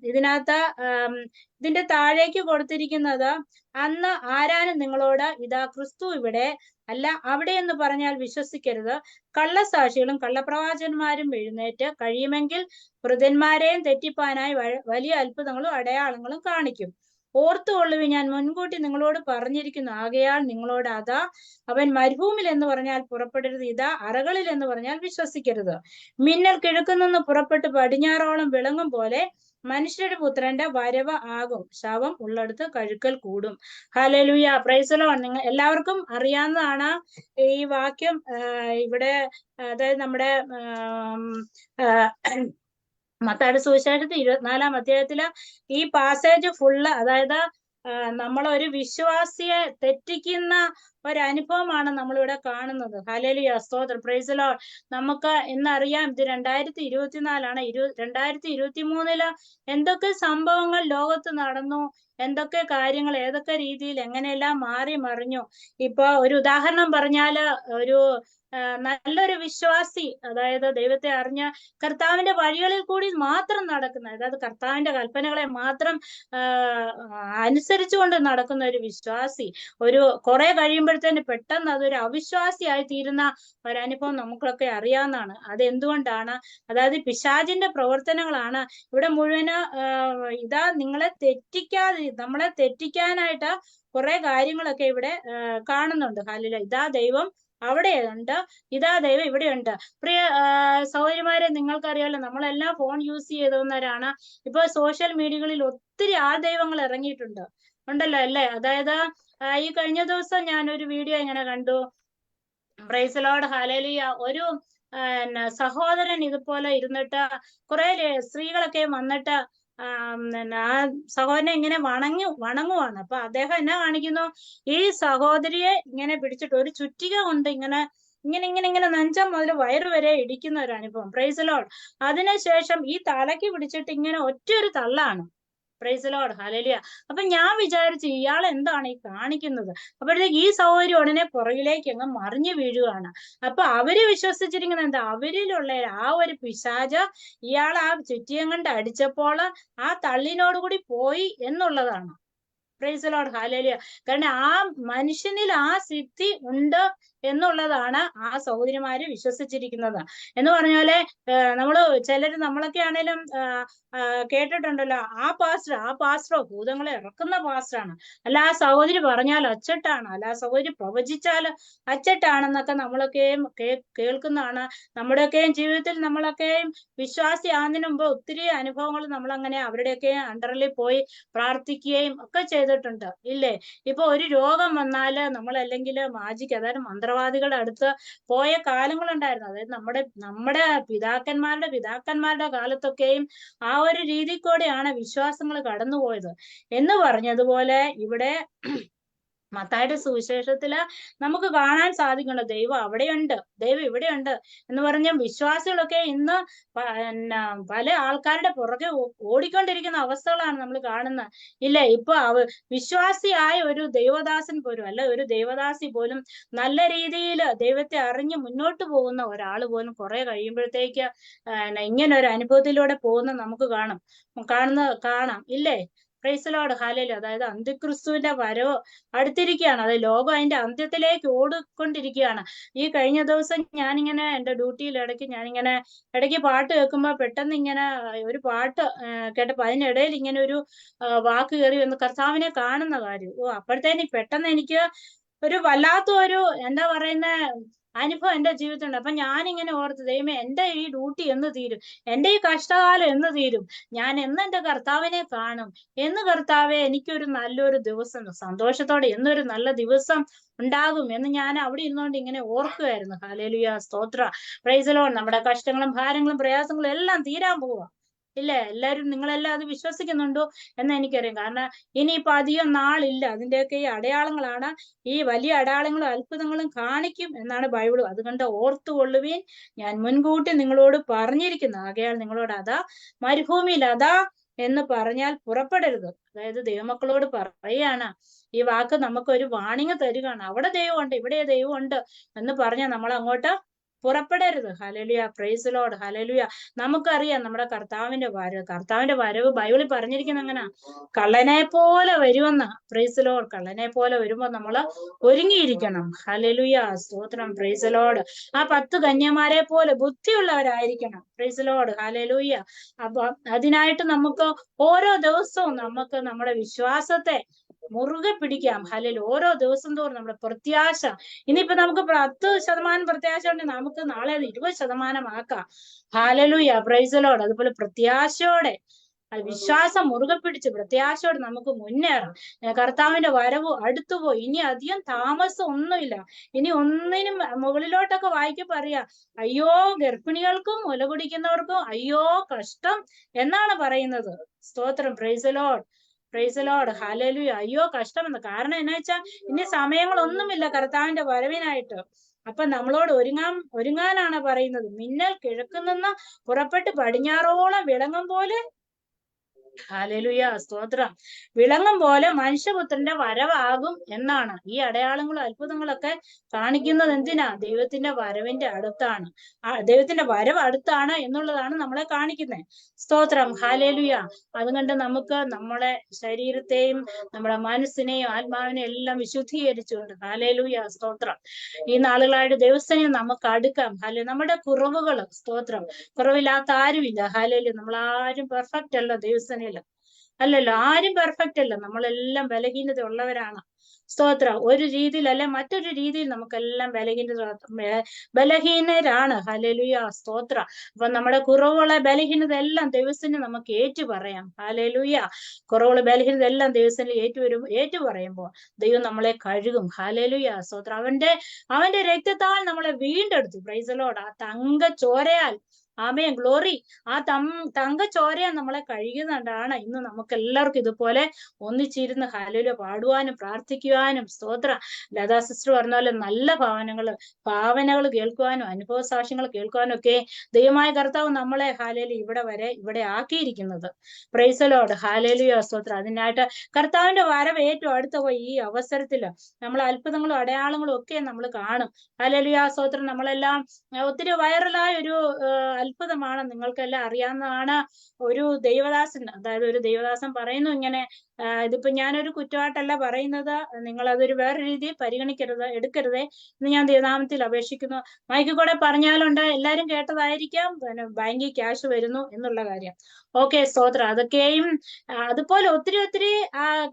ഇതിന്റെ താഴേക്ക് കൊടുത്തിരിക്കുന്നത്, അന്ന് ആരാനും നിങ്ങളോട് ഇതാ ക്രിസ്തു ഇവിടെ അല്ല അവിടെ എന്ന് പറഞ്ഞാൽ വിശ്വസിക്കരുത്. കള്ളസാക്ഷികളും കള്ളപ്രവാചകന്മാരും എഴുന്നേറ്റ് കഴിയുമെങ്കിൽ വൃതന്മാരെയും തെറ്റിപ്പാനായി വലിയ അത്ഭുതങ്ങളും അടയാളങ്ങളും കാണിക്കും. ഓർത്തുകൊള്ളുവിൻ, ഞാൻ മുൻകൂട്ടി നിങ്ങളോട് പറഞ്ഞിരിക്കുന്നു. ആകയാൽ നിങ്ങളോട് അതാ അവൻ മരുഭൂമിയിൽ എന്ന് പറഞ്ഞാൽ പുറപ്പെടരുത്, ഇതാ അറകളിൽ എന്ന് പറഞ്ഞാൽ വിശ്വസിക്കരുത്. മിന്നൽ കിഴക്കു നിന്ന് പുറപ്പെട്ട് പടിഞ്ഞാറോളം വിളങ്ങും പോലെ മനുഷ്യരുടെ പുത്രന്റെ വരവ് ആകും. ശവം ഉള്ളിടത്ത് കഴുക്കൽ കൂടും. Hallelujah, price the Lord. നിങ്ങൾ എല്ലാവർക്കും അറിയാവുന്നതാണ് ഈ വാക്യം. ഇവിടെ അതായത് നമ്മുടെ മത്തായിയുടെ സുവിശേഷത്തിൽ 24-ാം അധ്യായത്തില് ഈ പാസേജ് ഫുള്ള്, അതായത് നമ്മളൊരു വിശ്വാസിയെ തെറ്റിക്കുന്ന ഒരനുഭവമാണ് നമ്മളിവിടെ കാണുന്നത്. ഹല്ലേലൂയ, സ്തോത്രം, പ്രൈസ് ദി ലോർഡ്. നമുക്ക് ഇന്നറിയാം ഇത് 2024-ാണ്. 2023-ല് എന്തൊക്കെ സംഭവങ്ങൾ ലോകത്ത് നടന്നു, എന്തൊക്കെ കാര്യങ്ങൾ ഏതൊക്കെ രീതിയിൽ എങ്ങനെയെല്ലാം മാറി മറിഞ്ഞു. ഇപ്പൊ ഒരു ഉദാഹരണം പറഞ്ഞാല്, ഒരു നല്ലൊരു വിശ്വാസി, അതായത് ദൈവത്തെ അറിഞ്ഞ കർത്താവിന്റെ വഴികളിൽ കൂടി മാത്രം നടക്കുന്ന, അതായത് കർത്താവിന്റെ കൽപ്പനകളെ മാത്രം അനുസരിച്ചുകൊണ്ട് നടക്കുന്ന ഒരു വിശ്വാസി ഒരു കുറെ കഴിയുമ്പോഴത്തേന് പെട്ടെന്ന് അതൊരു അവിശ്വാസിയായി തീരുന്ന ഒരനുഭവം നമുക്കൊക്കെ അറിയാവുന്നതാണ്. അത് എന്തുകൊണ്ടാണ്? അതായത് പിശാചിന്റെ പ്രവർത്തനങ്ങളാണ്. ഇവിടെ മുഴുവന് ഇതാ നമ്മളെ തെറ്റിക്കാനായിട്ട് കുറെ കാര്യങ്ങളൊക്കെ ഇവിടെ കാണുന്നുണ്ട്. ഹല്ലേലൂയ, ഇതാ ദൈവം അവിടെയുണ്ട്, ഇതാ ദൈവം ഇവിടെയുണ്ട്. പ്രിയ സഹോദരിമാരെ, നിങ്ങൾക്കറിയാലോ, നമ്മളെല്ലാം ഫോൺ യൂസ് ചെയ്തവരാണ്. ഇപ്പൊ സോഷ്യൽ മീഡിയകളിൽ ഒത്തിരി ദൈവങ്ങൾ ഇറങ്ങിയിട്ടുണ്ട് ഉണ്ടല്ലോ അല്ലേ? അതായത് ഈ കഴിഞ്ഞ ദിവസം ഞാനൊരു വീഡിയോ ഇങ്ങനെ കണ്ടു. Price the Lord, hallelujah. ഒരു സഹോദരൻ ഇതുപോലെ ഇരുന്നിട്ട് കുറെ സ്ത്രീകളൊക്കെ വന്നിട്ട് ആ സഹോദരനെ ഇങ്ങനെ വണങ്ങുവാണ്. അപ്പൊ അദ്ദേഹം എന്നാ കാണിക്കുന്നു? ഈ സഹോദരിയെ ഇങ്ങനെ പിടിച്ചിട്ട് ഒരു ചുറ്റിക കൊണ്ട് ഇങ്ങനെ നെഞ്ചം മുതൽ വയറ് വരെ ഇടിക്കുന്ന ഒരു അനുഭവം. Praise the Lord. അതിനുശേഷം ഈ തലയ്ക്ക് പിടിച്ചിട്ട് ഇങ്ങനെ ഒറ്റയൊരു തള്ളാണ്. Praise the Lord, hallelujah. അപ്പൊ ഞാൻ വിചാരിച്ചു, ഇയാൾ എന്താണ് ഈ കാണിക്കുന്നത്? അപ്പോഴത്തേക്ക് ഈ സഹോദരി ഉടനെ പുറകിലേക്ക് അങ്ങ് മറിഞ്ഞു വീഴുകയാണ്. അപ്പൊ അവര് വിശ്വസിച്ചിരിക്കുന്നത് എന്താ? അവരിലുള്ള ആ ഒരു പിശാച് ഇയാൾ ആ ചുറ്റിയം കൊണ്ട് അടിച്ചപ്പോൾ ആ തള്ളിനോടുകൂടി പോയി എന്നുള്ളതാണ്. Price the Lord, hallelujah. കാരണം ആ മനുഷ്യനിൽ ആ സിദ്ധി ഉണ്ട് എന്നുള്ളതാണ് ആ സഹോദരിമാര് വിശ്വസിച്ചിരിക്കുന്നത്. എന്ന് പറഞ്ഞാല് നമ്മളൊക്കെ ആണേലും കേട്ടിട്ടുണ്ടല്ലോ, ആ പാസ്റ്ററോ ഭൂതങ്ങളെ ഇറക്കുന്ന പാസ്റ്ററാണ്, അല്ല ആ സഹോദരി പറഞ്ഞാൽ അച്ചട്ടാണ്, അല്ല ആ സഹോദരി പ്രവചിച്ചാൽ അച്ചട്ടാണെന്നൊക്കെ നമ്മളൊക്കെയും കേൾക്കുന്നതാണ്. നമ്മുടെയൊക്കെയും ജീവിതത്തിൽ നമ്മളൊക്കെയും വിശ്വാസി ആകുന്നതിന് മുമ്പ് ഒത്തിരി അനുഭവങ്ങൾ നമ്മളങ്ങനെ അവരുടെയൊക്കെ അണ്ടറിൽ പോയി പ്രാർത്ഥിക്കുകയും ഒക്കെ ചെയ്തിട്ടുണ്ട്, ഇല്ലേ? ഇപ്പൊ ഒരു രോഗം വന്നാല് നമ്മൾ അല്ലെങ്കിൽ മാജിക്ക്, അതായത് മന്ത്രവാദികളുടെ അടുത്ത് പോയ കാലങ്ങളുണ്ടായിരുന്നു. അതായത് നമ്മുടെ പിതാക്കന്മാരുടെ കാലത്തൊക്കെയും ആ ഒരു രീതി കൂടെയാണ് വിശ്വാസങ്ങൾ കടന്നുപോയത് എന്ന് പറഞ്ഞതുപോലെ ഇവിടെ മത്തായിയുടെ സുവിശേഷത്തില് നമുക്ക് കാണാൻ സാധിക്കണം, ദൈവം അവിടെയുണ്ട്, ദൈവം ഇവിടെയുണ്ട് എന്ന് പറഞ്ഞ വിശ്വാസികളൊക്കെ ഇന്ന് പല ആൾക്കാരുടെ പുറകെ ഓടിക്കൊണ്ടിരിക്കുന്ന അവസ്ഥകളാണ് നമ്മൾ കാണുന്നത്, ഇല്ലേ? ഇപ്പൊ വിശ്വാസിയായ ഒരു ദൈവദാസൻ പോലും, അല്ല ഒരു ദൈവദാസി പോലും നല്ല രീതിയിൽ ദൈവത്തെ അറിഞ്ഞ് മുന്നോട്ട് പോകുന്ന ഒരാൾ പോലും കുറെ കഴിയുമ്പോഴത്തേക്ക് ഇങ്ങനെ ഒരു അനുഭവത്തിലൂടെ പോകുന്ന നമുക്ക് കാണാം, ഇല്ലേ? Price the Lord, hallelujah. അതായത് അന്ത്യക്രിസ്തുവിന്റെ വരവ് അടുത്തിരിക്കുകയാണ്. അത് ലോകം അതിന്റെ അന്ത്യത്തിലേക്ക് ഓടിക്കൊണ്ടിരിക്കുകയാണ്. ഈ കഴിഞ്ഞ ദിവസം ഞാനിങ്ങനെ എന്റെ ഡ്യൂട്ടിയിൽ ഇടയ്ക്ക് പാട്ട് കേൾക്കുമ്പോ പെട്ടെന്ന് ഇങ്ങനെ ഒരു പാട്ട് കേട്ടപ്പോ അതിനിടയിൽ ഇങ്ങനെ ഒരു വാക്ക് കയറി വന്ന് കർത്താവിനെ കാണുന്ന കാര്യം. അപ്പോഴത്തേന് പെട്ടെന്ന് എനിക്ക് ഒരു വല്ലാത്ത ഒരു എന്താ പറയുന്ന അനുഭവം എന്റെ ജീവിതത്തിലുണ്ട്. അപ്പൊ ഞാനിങ്ങനെ ഓർത്ത്, ദൈവമേ, എന്റെ ഈ ഡ്യൂട്ടി എന്ന് തീരും, എന്റെ ഈ കഷ്ടകാലം എന്ന് തീരും, ഞാൻ എന്ന് എന്റെ കർത്താവിനെ കാണും, എന്ന് കർത്താവെ എനിക്കൊരു നല്ലൊരു ദിവസം സന്തോഷത്തോടെ എന്നൊരു നല്ല ദിവസം ഉണ്ടാകും എന്ന് ഞാൻ അവിടെ ഇരുന്നുകൊണ്ട് ഇങ്ങനെ ഓർക്കുമായിരുന്നു. ഹല്ലേലൂയ, സ്തോത്ര, പ്രൈസ് ദി ലോർഡ്. നമ്മുടെ കഷ്ടങ്ങളും ഭാരങ്ങളും പ്രയാസങ്ങളും എല്ലാം തീരാൻ പോവാ, ഇല്ലേ? എല്ലാരും നിങ്ങളെല്ലാം അത് വിശ്വസിക്കുന്നുണ്ടോ എന്ന് എനിക്കറിയാം. കാരണം ഇനിയിപ്പോ അധികം നാളില്ല, അതിന്റെയൊക്കെ ഈ അടയാളങ്ങളാണ്, ഈ വലിയ അടയാളങ്ങളും അത്ഭുതങ്ങളും കാണിക്കും എന്നാണ് ബൈബിൾ. അതുകൊണ്ട് ഓർത്തുകൊള്ളുവീൻ, ഞാൻ മുൻകൂട്ടി നിങ്ങളോട് പറഞ്ഞിരിക്കുന്നു. ആകയാൽ നിങ്ങളോട് അതാ മരുഭൂമിയിൽ അതാ എന്ന് പറഞ്ഞാൽ പുറപ്പെടരുത്. അതായത് ദൈവമക്കളോട് പറയാണ്, ഈ വാക്ക് നമുക്കൊരു വാണിംഗ് തരികയാണ്. അവിടെ ദൈവമുണ്ട്, ഇവിടെ ദൈവമുണ്ട് എന്ന് പറഞ്ഞാൽ നമ്മൾ അങ്ങോട്ട് പുറപ്പെടരുത്. Hallelujah, praise Lord, hallelujah. നമുക്കറിയാം നമ്മുടെ കർത്താവിന്റെ വരവ് ബൈബിളിൽ പറഞ്ഞിരിക്കുന്ന അങ്ങനെ കള്ളനെ പോലെ വരുമെന്ന്. പ്രൈസ് ലോർഡ്, കള്ളനെ പോലെ വരുമ്പോ നമ്മള് ഒരുങ്ങിയിരിക്കണം. ഹല്ലേലൂയ, സ്തോത്രം, പ്രൈസ് ലോർഡ്. ആ 10 കന്യമാരെ പോലെ ബുദ്ധിയുള്ളവരായിരിക്കണം. Price Lord, hallelujah. അപ്പൊ അതിനായിട്ട് നമുക്ക് ഓരോ ദിവസവും നമുക്ക് നമ്മുടെ വിശ്വാസത്തെ മുറുകെ പിടിക്കാം. ഹല്ലേലൂയ. ഓരോ ദിവസം തോറും നമ്മുടെ പ്രത്യാശ, ഇനിയിപ്പോ നമുക്ക് 10% പ്രത്യാശ ഉണ്ടെങ്കിൽ നമുക്ക് നാളെ അത് 20% ആക്കാം. Hallelujah, praise Lord. അതുപോലെ പ്രത്യാശയോടെ, വിശ്വാസം മുറുകെ പിടിച്ച് പ്രത്യാശയോടെ നമുക്ക് മുന്നേറാം. കർത്താവിന്റെ വരവ് അടുത്തുപോയി, ഇനി അധികം താമസം ഒന്നുമില്ല. ഇനി ഒന്നിനും മുകളിലോട്ടൊക്കെ വായിക്കപ്പോ അറിയാം, അയ്യോ ഗർഭിണികൾക്കും മുല കുടിക്കുന്നവർക്കും അയ്യോ കഷ്ടം എന്നാണ് പറയുന്നത്. സ്തോത്രം, praise Lord, praise Lord, hallelujah. അയ്യോ കഷ്ടമെന്ന്. കാരണം എന്നാ വെച്ചാൽ ഇനി സമയങ്ങളൊന്നുമില്ല കർത്താവിന്റെ വരവിനായിട്ട്. അപ്പൊ നമ്മളോട് ഒരുങ്ങാനാണ് പറയുന്നത്. മിന്നൽ കിഴക്ക് നിന്ന് പുറപ്പെട്ട് പടിഞ്ഞാറോളം വിളങ്ങും പോലെ, ഹല്ലേലൂയ, സ്തോത്രം, വിളങ്ങും പോലെ മനുഷ്യപുത്രന്റെ വരവാകും എന്നാണ്. ഈ അടയാളങ്ങളും അത്ഭുതങ്ങളൊക്കെ കാണിക്കുന്നത് എന്തിനാ? ദൈവത്തിന്റെ വരവിന്റെ അടുത്താണ്. ദൈവത്തിന്റെ വരവ് അടുത്താണ് എന്നുള്ളതാണ് നമ്മളെ കാണിക്കുന്നത്. സ്തോത്രം, ഹല്ലേലൂയ. അതുകൊണ്ട് നമുക്ക് നമ്മളെ ശരീരത്തെയും നമ്മുടെ മനസ്സിനെയും ആത്മാവിനെയും എല്ലാം വിശുദ്ധീകരിച്ചുകൊണ്ട്, ഹല്ലേലൂയ, സ്തോത്രം, ഈ നാളുകളായിട്ട് ദൈവസേനയിൽ നമുക്ക് അടുക്കാം. നമ്മുടെ കുറവുകൾ, സ്തോത്രം, കുറവില്ലാത്ത ആരുമില്ല. ഹല്ലേലൂയ. നമ്മളാരും പെർഫെക്റ്റ് അല്ല ദൈവസേനയിൽ, അല്ലല്ലോ, ആരും പെർഫെക്റ്റ് അല്ല. നമ്മളെല്ലാം ബലഹീനത ഉള്ളവരാണ്. സ്തോത്രം. ഒരു രീതിയിൽ അല്ലെ മറ്റൊരു രീതിയിൽ നമുക്കെല്ലാം ബലഹീനരാണ്. ഹല്ലേലൂയ, സ്തോത്രം. അപ്പൊ നമ്മുടെ കുറവുകളെ ബലഹീനത എല്ലാം ദൈവത്തിന് നമുക്ക് ഏറ്റു പറയാം. ഹല്ലേലൂയ. കുറവുകളെ ബലഹീനത എല്ലാം ദൈവത്തിന് ഏറ്റു പറയുമ്പോൾ ദൈവം നമ്മളെ കഴുകും. ഹല്ലേലൂയ, സ്തോത്രം. അവന്റെ രക്തത്താൽ നമ്മളെ വീണ്ടെടുത്തു. Praise the Lord. ആ തങ്ക ചോരയാൽ, ആമേൻ, ഗ്ലോറി, ആ തങ്ക ചോരയാൽ നമ്മളെ കഴുകുന്നതാണ് ഇന്ന് നമുക്ക് എല്ലാവർക്കും ഇതുപോലെ ഒന്നിച്ചിരുന്ന് ഹല്ലേലൂയ പാടുവാനും പ്രാർത്ഥിക്കുവാനും. സ്തോത്രം. ലതാ സിസ്റ്റർ പറഞ്ഞ പോലെ നല്ല ഭാവനകൾ കേൾക്കുവാനും അനുഭവ സാക്ഷ്യങ്ങൾ കേൾക്കുവാനും ഒക്കെ ദൈവമായ കർത്താവ് നമ്മളെ ഹല്ലേലൂയ ഇവിടെ ആക്കിയിരിക്കുന്നത്. പ്രൈസ് ദി ലോർഡ്, ഹല്ലേലൂയ, സ്തോത്രം. അതിനായിട്ട് കർത്താവിന്റെ വരവ് ഏറ്റവും അടുത്ത പോയി ഈ അവസരത്തില് നമ്മൾ അത്ഭുതങ്ങളും അടയാളങ്ങളും ഒക്കെ നമ്മൾ കാണും. ഹല്ലേലൂയ, സ്തോത്രം. നമ്മളെല്ലാം ഒത്തിരി വൈറലായ ഒരു അത്ഭുതമാണ്, നിങ്ങൾക്കെല്ലാം അറിയാവുന്നതാണ്. ഒരു ദൈവദാസൻ, അതായത് ഒരു ദൈവദാസൻ പറയുന്നു ഇങ്ങനെ, ഇതിപ്പോ ഞാനൊരു കുറ്റമായിട്ടല്ല പറയുന്നത്, നിങ്ങൾ അതൊരു വേറെ രീതിയിൽ എടുക്കരുതേ എന്ന് ഞാൻ ദൈവനാമത്തിൽ അപേക്ഷിക്കുന്നു. മൈക്കിൽ കൂടെ പറഞ്ഞാലുണ്ട്, എല്ലാരും കേട്ടതായിരിക്കാം, ബാങ്കിൽ ക്യാഷ് വരുന്നു എന്നുള്ള കാര്യം. ഓക്കെ, സ്തോത്രം. അതൊക്കെയും അതുപോലെ ഒത്തിരി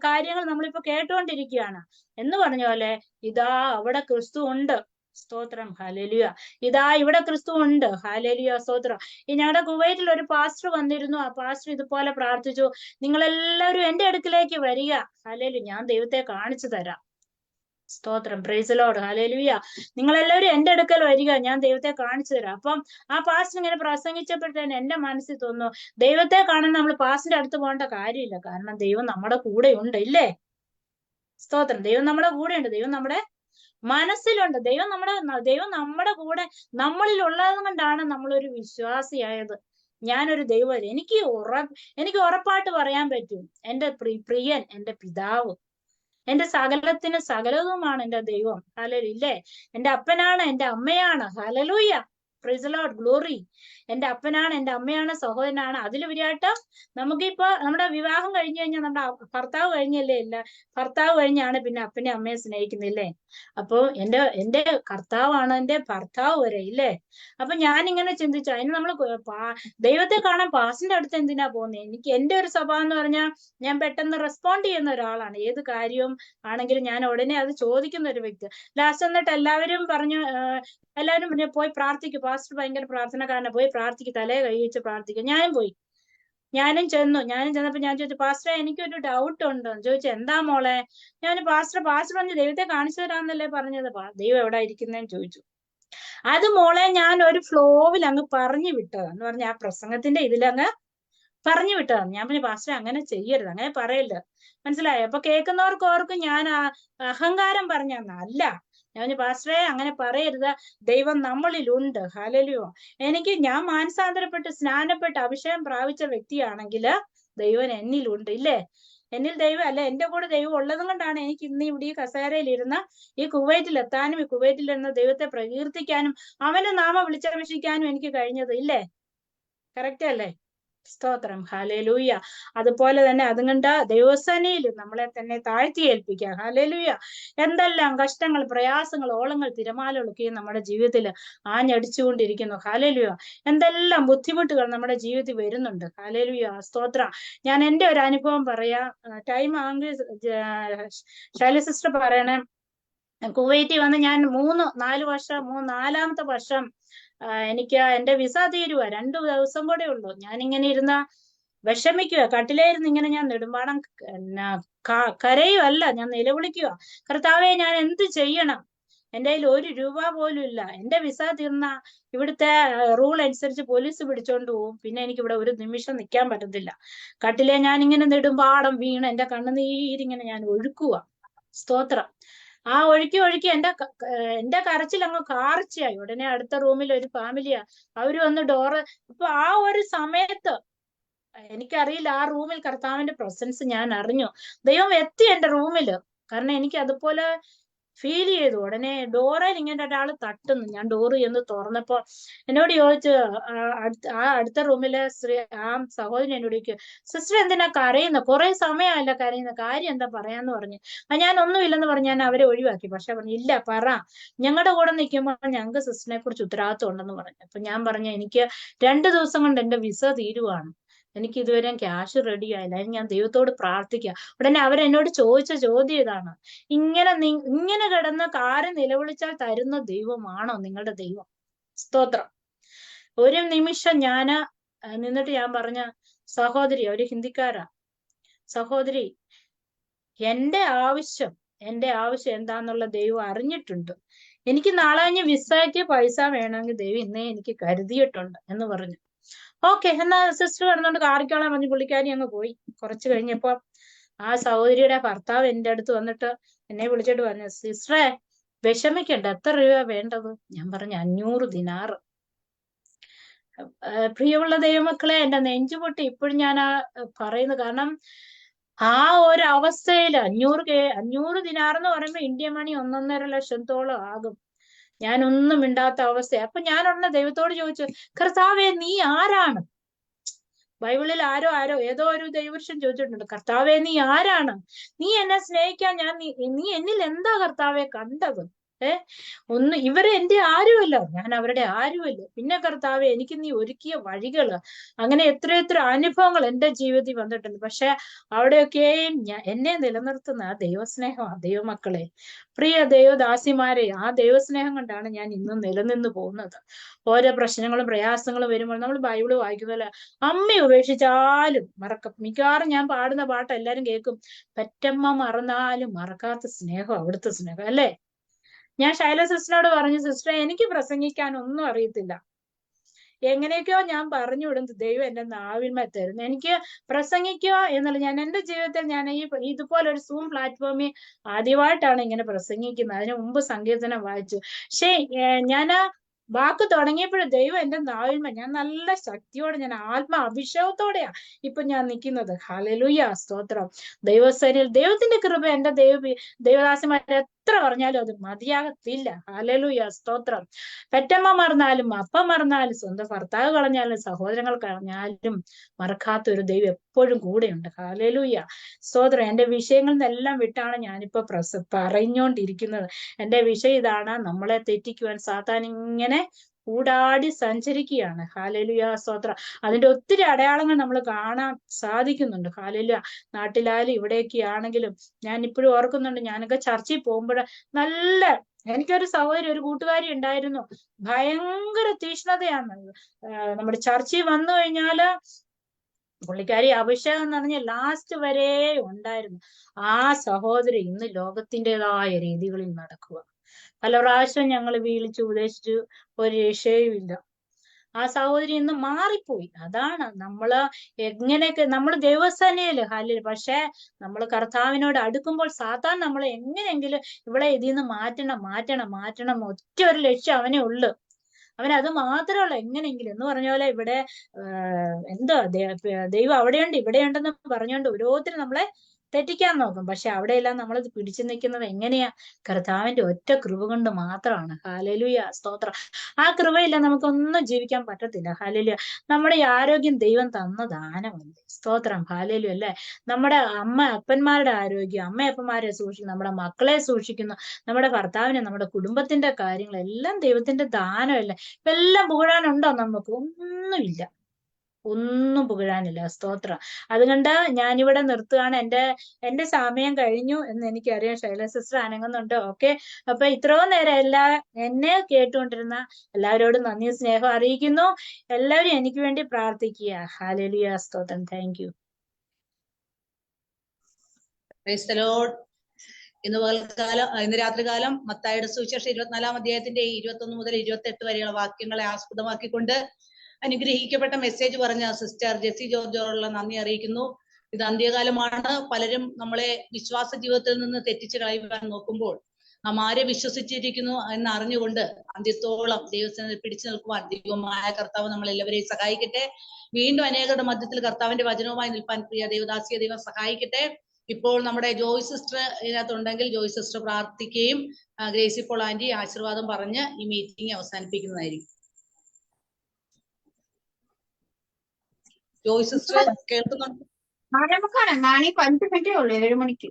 കാര്യങ്ങൾ നമ്മളിപ്പോ കേട്ടുകൊണ്ടിരിക്കുകയാണ്. എന്ന് പറഞ്ഞ പോലെ ഇതാ അവിടെ ക്രിസ്തു ഉണ്ട്. സ്തോത്രം, ഹല്ലേലൂയ. ഇതാ ഇവിടെ ക്രിസ്തു ഉണ്ട്. ഹല്ലേലൂയ, സ്തോത്രം. ഈ ഞങ്ങളുടെ കുവൈറ്റിൽ ഒരു പാസ്റ്റർ വന്നിരുന്നു. ആ പാസ്റ്റർ ഇതുപോലെ പ്രാർത്ഥിച്ചു, നിങ്ങളെല്ലാവരും എന്റെ അടുക്കിലേക്ക് വരിക. ഹല്ലേലൂയ, ഞാൻ ദൈവത്തെ കാണിച്ചു തരാം. സ്തോത്രം, പ്രൈസ് ദി ലോർഡ്, ഹല്ലേലൂയ. നിങ്ങളെല്ലാവരും എന്റെ അടുക്കൽ വരിക, ഞാൻ ദൈവത്തെ കാണിച്ചു തരാം. അപ്പം ആ പാസ്റ്റർ ഇങ്ങനെ പ്രസംഗിച്ചപ്പോഴത്തേന് എന്റെ മനസ്സിൽ തോന്നുന്നു, ദൈവത്തെ കാണാൻ നമ്മൾ പാസ്റ്ററിന്റെ അടുത്ത് പോകേണ്ട കാര്യമില്ല. കാരണം ദൈവം നമ്മുടെ കൂടെ ഉണ്ട്, ഇല്ലേ? സ്തോത്രം. ദൈവം നമ്മുടെ കൂടെ ഉണ്ട്. ദൈവം നമ്മുടെ മനസ്സിലുണ്ട്. ദൈവം നമ്മുടെ കൂടെ, നമ്മളിൽ ഉള്ളത് കൊണ്ടാണ് നമ്മളൊരു വിശ്വാസിയായത്. ഞാനൊരു ദൈവം, എനിക്ക് ഉറപ്പായിട്ട് പറയാൻ പറ്റും, എന്റെ പ്രിയൻ, എന്റെ പിതാവ്, എന്റെ സകലവുമാണ് എന്റെ ദൈവം. ഹല്ലേലൂയ, ഇല്ലേ? എന്റെ അപ്പനാണ്, എന്റെ അമ്മയാണ്. Hallelujah, price the Lord, glory. എന്റെ അപ്പനാണ്, എന്റെ അമ്മയാണ്, സഹോദരനാണ്. അതിലുപരിയായിട്ട് നമുക്കിപ്പോ നമ്മുടെ വിവാഹം കഴിഞ്ഞു കഴിഞ്ഞാൽ നമ്മുടെ ഭർത്താവ് കഴിഞ്ഞല്ലേ, ഭർത്താവ് കഴിഞ്ഞാണ് പിന്നെ അപ്പനെ അമ്മയെ സ്നേഹിക്കുന്നില്ലേ? അപ്പൊ എന്റെ കർത്താവാണ് എന്റെ ഭർത്താവ് വരെ, ഇല്ലേ? അപ്പൊ ഞാനിങ്ങനെ ചിന്തിച്ചു, അതിന് നമ്മൾ ദൈവത്തെ കാണാൻ പാസിന്റെ അടുത്ത് എന്തിനാ പോകുന്നത്? എനിക്ക് എന്റെ ഒരു സ്വഭാവം എന്ന് പറഞ്ഞാൽ ഞാൻ പെട്ടെന്ന് റെസ്പോണ്ട് ചെയ്യുന്ന ഒരാളാണ്. ഏത് കാര്യവും ആണെങ്കിലും ഞാൻ ഉടനെ അത് ചോദിക്കുന്ന ഒരു വ്യക്തി. ലാസ്റ്റ് എന്നിട്ട് എല്ലാവരും പറഞ്ഞു പോയി പ്രാർത്ഥിക്കും, പാസ്റ്റർ ഭയങ്കര പ്രാർത്ഥനക്കാരനെ, പോയി പ്രാർത്ഥിക്കും, തലയെ കൈ വെച്ച് പ്രാർത്ഥിക്കും. ഞാനും ചെന്നപ്പോ ഞാൻ ചോദിച്ചു, പാസ്റ്ററെ എനിക്കൊരു ഡൗട്ട് ഉണ്ടോ എന്ന് ചോദിച്ചു. എന്താ മോളെ? ഞാൻ പാസ്റ്റർ പറഞ്ഞ് ദൈവത്തെ കാണിച്ചു തരാന്നല്ലേ പറഞ്ഞത്, ദൈവം എവിടെ ഇരിക്കുന്നേന്ന് ചോദിച്ചു. അത് മോളെ ഞാൻ ഒരു ഫ്ലോവിൽ അങ്ങ് പറഞ്ഞു വിട്ടതാ എന്ന് പറഞ്ഞ ആ പ്രസംഗത്തിന്റെ ഇതിലങ്ങ് പറഞ്ഞു വിട്ടതാണ്. ഞാൻ പറഞ്ഞു പാസ്റ്റർ അങ്ങനെ ചെയ്യരുത്, അങ്ങനെ പറയരുത്, മനസ്സിലായോ? അപ്പൊ കേൾക്കുന്നവർക്ക് ഓർക്കും ഞാൻ അഹങ്കാരം പറഞ്ഞാന്ന്. അല്ല, ഞാൻ പറഞ്ഞു പാസ്റ്ററെ അങ്ങനെ പറയരുത്, ദൈവം നമ്മളിലുണ്ട്. ഹല്ലേലൂയ. ഞാൻ മാനസാന്തരപ്പെട്ട് സ്നാനപ്പെട്ട് അഭിഷേകം പ്രാപിച്ച വ്യക്തിയാണെങ്കിൽ ദൈവം എന്നിലുണ്ട്, ഇല്ലേ? എന്നിൽ ദൈവം അല്ല, എന്റെ കൂടെ ദൈവം ഉള്ളതും കൊണ്ടാണ് എനിക്ക് ഇന്ന് ഇവിടെ ഈ കസേരയിൽ ഇരുന്ന് ഈ കുവൈറ്റിൽ എത്താനും ഈ കുവൈറ്റിൽ ഇരുന്ന് ദൈവത്തെ പ്രകീർത്തിക്കാനും അവന്റെ നാമം വിളിച്ചപേക്ഷിക്കാനും എനിക്ക് കഴിഞ്ഞത്, ഇല്ലേ? കറക്റ്റ് അല്ലേ? സ്തോത്രം, ഹല്ലേലൂയ. അതുപോലെ തന്നെ അതുകൊണ്ട് ദൈവസേനയിൽ നമ്മളെ തന്നെ താഴ്ത്തി ഏൽപ്പിക്കുക. ഹല്ലേലൂയ. എന്തെല്ലാം കഷ്ടങ്ങൾ, പ്രയാസങ്ങൾ, ഓളങ്ങൾ, തിരമാലകളൊക്കെ നമ്മുടെ ജീവിതത്തിൽ ആഞ്ഞടിച്ചുകൊണ്ടിരിക്കുന്നു. ഹല്ലേലൂയ. എന്തെല്ലാം ബുദ്ധിമുട്ടുകൾ നമ്മുടെ ജീവിതത്തിൽ വരുന്നുണ്ട്. ഹല്ലേലൂയ. സ്തോത്രം. ഞാൻ എന്റെ ഒരു അനുഭവം പറയാ. ടൈം ആണെങ്കിൽ ശൈല സിസ്റ്റർ പറയണേ. കുവൈറ്റിൽ വന്ന് ഞാൻ 4 വർഷം, നാലാമത്തെ വർഷം എനിക്ക് എന്റെ വിസ തീരുവ, 2 ദിവസം കൂടെ ഉള്ളൂ. ഞാനിങ്ങനെ ഇരുന്ന വിഷമിക്കുക, കട്ടിലേരുന്ന് ഇങ്ങനെ ഞാൻ നെടുമ്പാടം കരയുമല്ല, ഞാൻ നിലവിളിക്കുക, കർത്താവെ ഞാൻ എന്ത് ചെയ്യണം? എന്റെ കയ്യിൽ 1 രൂപ പോലും ഇല്ല. എന്റെ വിസ തീർന്ന ഇവിടുത്തെ റൂൾ അനുസരിച്ച് പോലീസ് പിടിച്ചോണ്ട് പോകും. പിന്നെ എനിക്ക് ഇവിടെ ഒരു നിമിഷം നിൽക്കാൻ പറ്റത്തില്ല. കട്ടിലെ ഞാൻ ഇങ്ങനെ നെടുമ്പാടം വീണ് എന്റെ കണ്ണുനീരിങ്ങനെ ഞാൻ ഒഴുക്കുക. സ്തോത്രം. ആ ഒഴുക്കി എന്റെ കരച്ചിൽ അങ്ങ് കാർച്ചയായി. ഉടനെ അടുത്ത റൂമിൽ ഒരു ഫാമിലിയാ, അവര് വന്ന് ഡോറ്. അപ്പൊ ആ ഒരു സമയത്ത് എനിക്കറിയില്ല, ആ റൂമിൽ കർത്താവിന്റെ പ്രസൻസ് ഞാൻ അറിഞ്ഞു. ദൈവം എത്തി എന്റെ റൂമില്. കാരണം എനിക്ക് അതുപോലെ ഫീൽ ചെയ്തു. ഉടനെ ഡോറിൽ ഇങ്ങനെ ഒരാൾ തട്ടുന്നു. ഞാൻ ഡോറ് ചെന്ന് തുറന്നപ്പോ എന്നോട് ചോദിച്ചു, അടുത്ത റൂമിലെ ആ സഹോദരൻ എന്നോട് ചോദിക്കുക, സിസ്റ്റർ എന്തിനാ കരയുന്നത്? കുറെ സമയമല്ല കരയുന്ന, കാര്യം എന്താ പറയാന്ന് പറഞ്ഞു. ഞാൻ ഒന്നുമില്ലെന്ന് പറഞ്ഞ് ഞാൻ അവരെ ഒഴിവാക്കി. പക്ഷെ പറഞ്ഞു, ഇല്ല പറ, ഞങ്ങളുടെ കൂടെ നിൽക്കുമ്പോൾ ഞങ്ങൾക്ക് സിസ്റ്ററിനെ കുറിച്ച് ഉത്തരവാദിത്വം ഉണ്ടെന്ന് പറഞ്ഞു. അപ്പൊ ഞാൻ പറഞ്ഞു, എനിക്ക് 2 ദിവസം കൊണ്ട് എന്റെ വിസ തീരുവാണ്, എനിക്ക് ഇതുവരെ ക്യാഷ് റെഡി ആയില്ല, അതിന് ഞാൻ ദൈവത്തോട് പ്രാർത്ഥിക്കുക. ഉടനെ അവരെന്നോട് ചോദിച്ച ചോദ്യം ഇതാണ്, ഇങ്ങനെ കിടന്ന് കാര്യം നിലവിളിച്ചാൽ തരുന്ന ദൈവമാണോ നിങ്ങളുടെ ദൈവം? സ്തോത്രം. ഒരു നിമിഷം ഞാന് നിന്നിട്ട് ഞാൻ പറഞ്ഞ, സഹോദരി, ഒരു ഹിന്ദിക്കാരാ, സഹോദരി, എന്റെ ആവശ്യം എന്താന്നുള്ള ദൈവം അറിഞ്ഞിട്ടുണ്ട്. എനിക്ക് നാളെ കഴിഞ്ഞ് വിസയ്ക്ക് പൈസ വേണമെങ്കിൽ ദൈവം ഇന്നേ എനിക്ക് കരുതിയിട്ടുണ്ട് എന്ന് പറഞ്ഞു. ഓക്കെ, എന്നാ സിസ്റ്റർ കിടന്നോണ്ട് കാറിക്കോളാൻ പറഞ്ഞു. പുള്ളിക്കാരി അങ്ങ് പോയി. കുറച്ച് കഴിഞ്ഞപ്പോ ആ സഹോദരിയുടെ ഭർത്താവ് എന്റെ അടുത്ത് വന്നിട്ട് എന്നെ വിളിച്ചിട്ട് പറഞ്ഞു, സിസ്റ്ററെ വിഷമിക്കണ്ട, എത്ര രൂപ വേണ്ടത്? ഞാൻ പറഞ്ഞു, 500 ദിനാറ്. പ്രിയമുള്ള ദൈവമക്കളെ, എന്റെ നെഞ്ചുപൊട്ടി ഇപ്പോഴും ഞാൻ പറയുന്നു. കാരണം ആ ഒരു അവസ്ഥയിൽ 500 ദിനാറെന്ന് പറയുമ്പോ ഇന്ത്യൻ മണി 1.5 ലക്ഷത്തോളം ആകും. ഞാനൊന്നും മിണ്ടാത്ത അവസ്ഥ. അപ്പൊ ഞാൻ ഉടനെ ദൈവത്തോട് ചോദിച്ചു, കർത്താവേ നീ ആരാണ്? ബൈബിളിൽ ആരോ ഏതോ ഒരു ദൈവപുരുഷൻ ചോദിച്ചിട്ടുണ്ട്, കർത്താവെ നീ ആരാണ്? നീ എന്നെ സ്നേഹിക്കാൻ നീ എന്നിൽ എന്താ കർത്താവെ കണ്ടത്? ഇവര് എന്റെ ആരുമല്ല, ഞാൻ അവരുടെ ആരുമല്ല. പിന്നെ കർത്താവെ എനിക്ക് നീ ഒരുക്കിയ വഴികള്, അങ്ങനെ എത്ര അനുഭവങ്ങൾ എന്റെ ജീവിതത്തിൽ വന്നിട്ടുണ്ട്. പക്ഷെ അവിടെയൊക്കെയും എന്നെ നിലനിർത്തുന്ന ആ ദൈവസ്നേഹം, ദൈവമക്കളെ, പ്രിയ ദൈവദാസിമാരെ, ആ ദൈവസ്നേഹം കൊണ്ടാണ് ഞാൻ ഇന്നും നിലനിന്ന് പോകുന്നത്. ഓരോ പ്രശ്നങ്ങളും പ്രയാസങ്ങളും വരുമ്പോൾ നമ്മൾ ബൈബിള് വായിക്കുന്നതല്ല, അമ്മ ഉപേക്ഷിച്ചാലും മിക്കവാറും ഞാൻ പാടുന്ന പാട്ട് എല്ലാരും കേൾക്കും, പെറ്റമ്മ മറന്നാലും മറക്കാത്ത സ്നേഹം അവിടുത്തെ സ്നേഹം, അല്ലേ? ഞാൻ ശൈല സിസ്റ്ററിനോട് പറഞ്ഞു, സിസ്റ്ററെ എനിക്ക് പ്രസംഗിക്കാൻ ഒന്നും അറിയത്തില്ല, എങ്ങനെയൊക്കെയോ ഞാൻ പറഞ്ഞു വിടും, ദൈവം എന്റെ നാവിന്മ തരുന്നു. എനിക്ക് പ്രസംഗിക്കുക എന്നുള്ള, ഞാൻ എന്റെ ജീവിതത്തിൽ ഞാൻ ഇതുപോലെ ഒരു സൂം പ്ലാറ്റ്ഫോമിൽ ആദ്യമായിട്ടാണ് ഇങ്ങനെ പ്രസംഗിക്കുന്നത്. അതിനു മുമ്പ് സങ്കീർത്തനം വായിച്ചു. പക്ഷേ ഞാൻ വാക്ക് തുടങ്ങിയപ്പോഴും ദൈവം എന്റെ നാവിന്മ, ഞാൻ നല്ല ശക്തിയോടെ, ഞാൻ അഭിഷേകത്തോടെയാ ഇപ്പൊ ഞാൻ നിൽക്കുന്നത്. ഹല്ലേലൂയ, സ്തോത്രം. ദൈവസേനയിൽ ദൈവത്തിന്റെ കൃപ എന്റെ ദൈവദാസന്മാരെ എത്ര പറഞ്ഞാലും അത് മതിയാകത്തില്ല. ഹല്ലേലൂയ, സ്തോത്രം. പെറ്റമ്മ മറന്നാലും അപ്പ മറന്നാലും സ്വന്തം ഭർത്താവ് കളഞ്ഞാലും സഹോദരങ്ങൾ കളഞ്ഞാലും മറക്കാത്ത ഒരു ദൈവം എപ്പോഴും കൂടെയുണ്ട്. ഹല്ലേലൂയ, സ്തോത്രം. എന്റെ വിഷയങ്ങളിൽ നിന്നെല്ലാം വിട്ടാണ് ഞാനിപ്പോ പറഞ്ഞുകൊണ്ടിരിക്കുന്നത്. എന്റെ വിഷയം ഇതാണ്, നമ്മളെ തെറ്റിക്കുവാൻ സാത്താൻ ഇങ്ങനെ ഊടാടി സഞ്ചരിക്കുകയാണ്. ഹല്ലേലൂയ, സ്തോത്രം. അതിന്റെ ഒത്തിരി അടയാളങ്ങൾ നമ്മൾ കാണാൻ സാധിക്കുന്നുണ്ട്. ഹല്ലേലൂയ. നാട്ടിലായാലും ഇവിടെയൊക്കെ ആണെങ്കിലും ഞാൻ ഇപ്പോഴും ഓർക്കുന്നുണ്ട്, ഞാനൊക്കെ ചർച്ചിൽ പോകുമ്പോൾ എനിക്കൊരു സഹോദരി, ഒരു കൂട്ടുകാരി ഉണ്ടായിരുന്നു, ഭയങ്കര തീഷ്ണതയാണ്. നമ്മുടെ ചർച്ചിൽ വന്നു കഴിഞ്ഞാല് പുള്ളിക്കാരി അഭിഷേകം എന്ന് പറഞ്ഞ ലാസ്റ്റ് വരെ ഉണ്ടായിരുന്നു. ആ സഹോദരി ഇന്ന് ലോകത്തിൻ്റെതായ രീതികളിൽ നടക്കുക. പല പ്രാവശ്യം ഞങ്ങൾ വിളിച്ചു ഉപദേശിച്ചു, ഒരു രക്ഷയുമില്ല. ആ സഹോദരി ഇന്ന് മാറിപ്പോയി. അതാണ് നമ്മള് എങ്ങനെയൊക്കെ നമ്മൾ ദൈവസേനയില് ഹല്ലേലൂയ, പക്ഷെ നമ്മൾ കർത്താവിനോട് അടുക്കുമ്പോൾ സാത്താൻ നമ്മളെ എങ്ങനെയെങ്കിലും ഇവിടെ ഇതിൽ നിന്ന് മാറ്റണം മാറ്റണം മാറ്റണം, ഒറ്റ ഒരു ലക്ഷ്യം അവനേ ഉള്ളു. അവൻ അത് മാത്രമേ ഉള്ളൂ, എങ്ങനെയെങ്കിലും എന്ന് പറഞ്ഞ പോലെ ഇവിടെ എന്താ ദൈവം അവിടെയുണ്ട് ഇവിടെയുണ്ടെന്ന് പറഞ്ഞുകൊണ്ട് ഓരോരുത്തരും നമ്മളെ തെറ്റിക്കാൻ നോക്കും. പക്ഷെ അവിടെയെല്ലാം നമ്മൾ പിടിച്ചു നിൽക്കുന്നത് എങ്ങനെയാ? കർത്താവിന്റെ ഒറ്റ കൃപ കൊണ്ട് മാത്രമാണ്. ഹല്ലേലൂയ, സ്തോത്രം. ആ കൃപയില്ല നമുക്കൊന്നും ജീവിക്കാൻ പറ്റത്തില്ല. ഹല്ലേലൂയ. നമ്മുടെ ഈ ആരോഗ്യം ദൈവം തന്ന ദാനമല്ലേ, സ്തോത്രം. ഹല്ലേലൂയ അല്ലേ. നമ്മുടെ അപ്പന്മാരുടെ ആരോഗ്യം, അമ്മയപ്പന്മാരെ സൂക്ഷിക്കുന്നു, നമ്മുടെ മക്കളെ സൂക്ഷിക്കുന്നു, നമ്മുടെ ഭർത്താവിനെ, നമ്മുടെ കുടുംബത്തിന്റെ കാര്യങ്ങളെല്ലാം ദൈവത്തിന്റെ ദാനമല്ലേ. ഇപ്പൊ എല്ലാം പുകഴാനുണ്ടോ? നമുക്ക് ഒന്നുമില്ല, ഒന്നും പുകഴാനില്ല. സ്തോത്രം. അതുകൊണ്ട് ഞാനിവിടെ നിർത്തുകയാണ്. എന്റെ സമയം കഴിഞ്ഞു എന്ന് എനിക്കറിയാം. ശൈല സിസ്റ്റർ അനങ്ങുന്നുണ്ട്. ഓക്കെ. അപ്പൊ ഇത്രയും നേരം എന്നെ കേട്ടുകൊണ്ടിരുന്ന എല്ലാവരോടും നന്ദി സ്നേഹം അറിയിക്കുന്നു. എല്ലാവരും എനിക്ക് വേണ്ടി പ്രാർത്ഥിക്കുക. ഹല്ലേലൂയ, സ്തോത്രം. Thank you. Price the Lord. ഇന്ന് രാത്രികാലം മത്തായിയുടെ സുവിശേഷം 24-ാം അധ്യായത്തിന്റെ 21 മുതൽ 28 വരെയുള്ള വാക്യങ്ങളെ ആസ്പദമാക്കിക്കൊണ്ട് അനുഗ്രഹിക്കപ്പെട്ട മെസ്സേജ് പറഞ്ഞ സിസ്റ്റർ ജെസ്സി ജോർജോടുള്ള നന്ദി അറിയിക്കുന്നു. ഇത് അന്ത്യകാലമാണ്. പലരും നമ്മളെ വിശ്വാസ ജീവിതത്തിൽ നിന്ന് തെറ്റിച്ച് കളയുവാൻ നോക്കുമ്പോൾ നാം ആരെ വിശ്വസിച്ചിരിക്കുന്നു എന്ന് അറിഞ്ഞുകൊണ്ട് അന്ത്യത്തോളം ദൈവത്തിന് പിടിച്ചു നിൽക്കുവാൻ ദൈവമായ കർത്താവ് നമ്മളെല്ലാവരെയും സഹായിക്കട്ടെ. വീണ്ടും അനേകരുടെ മധ്യത്തിൽ കർത്താവിന്റെ വചനവുമായി നിൽപ്പാൻ പ്രിയ ദൈവദാസിയെ ദൈവം സഹായിക്കട്ടെ. ഇപ്പോൾ നമ്മുടെ ജോയ് സിസ്റ്റർ ഇതിനകത്തുണ്ടെങ്കിൽ ജോയ് സിസ്റ്റർ പ്രാർത്ഥിക്കുകയും ഗ്രേസി പോൾ ആന്റി ആശീർവാദം പറഞ്ഞ് ഈ മീറ്റിംഗ് അവസാനിപ്പിക്കുന്നതായിരിക്കും. ജോയ് സിസ്റ്റർ കേൾക്കുന്നുണ്ട്? 6:45 നാളെ 5 മിനിറ്റേ ഉള്ളൂ, 7 മണിക്ക്.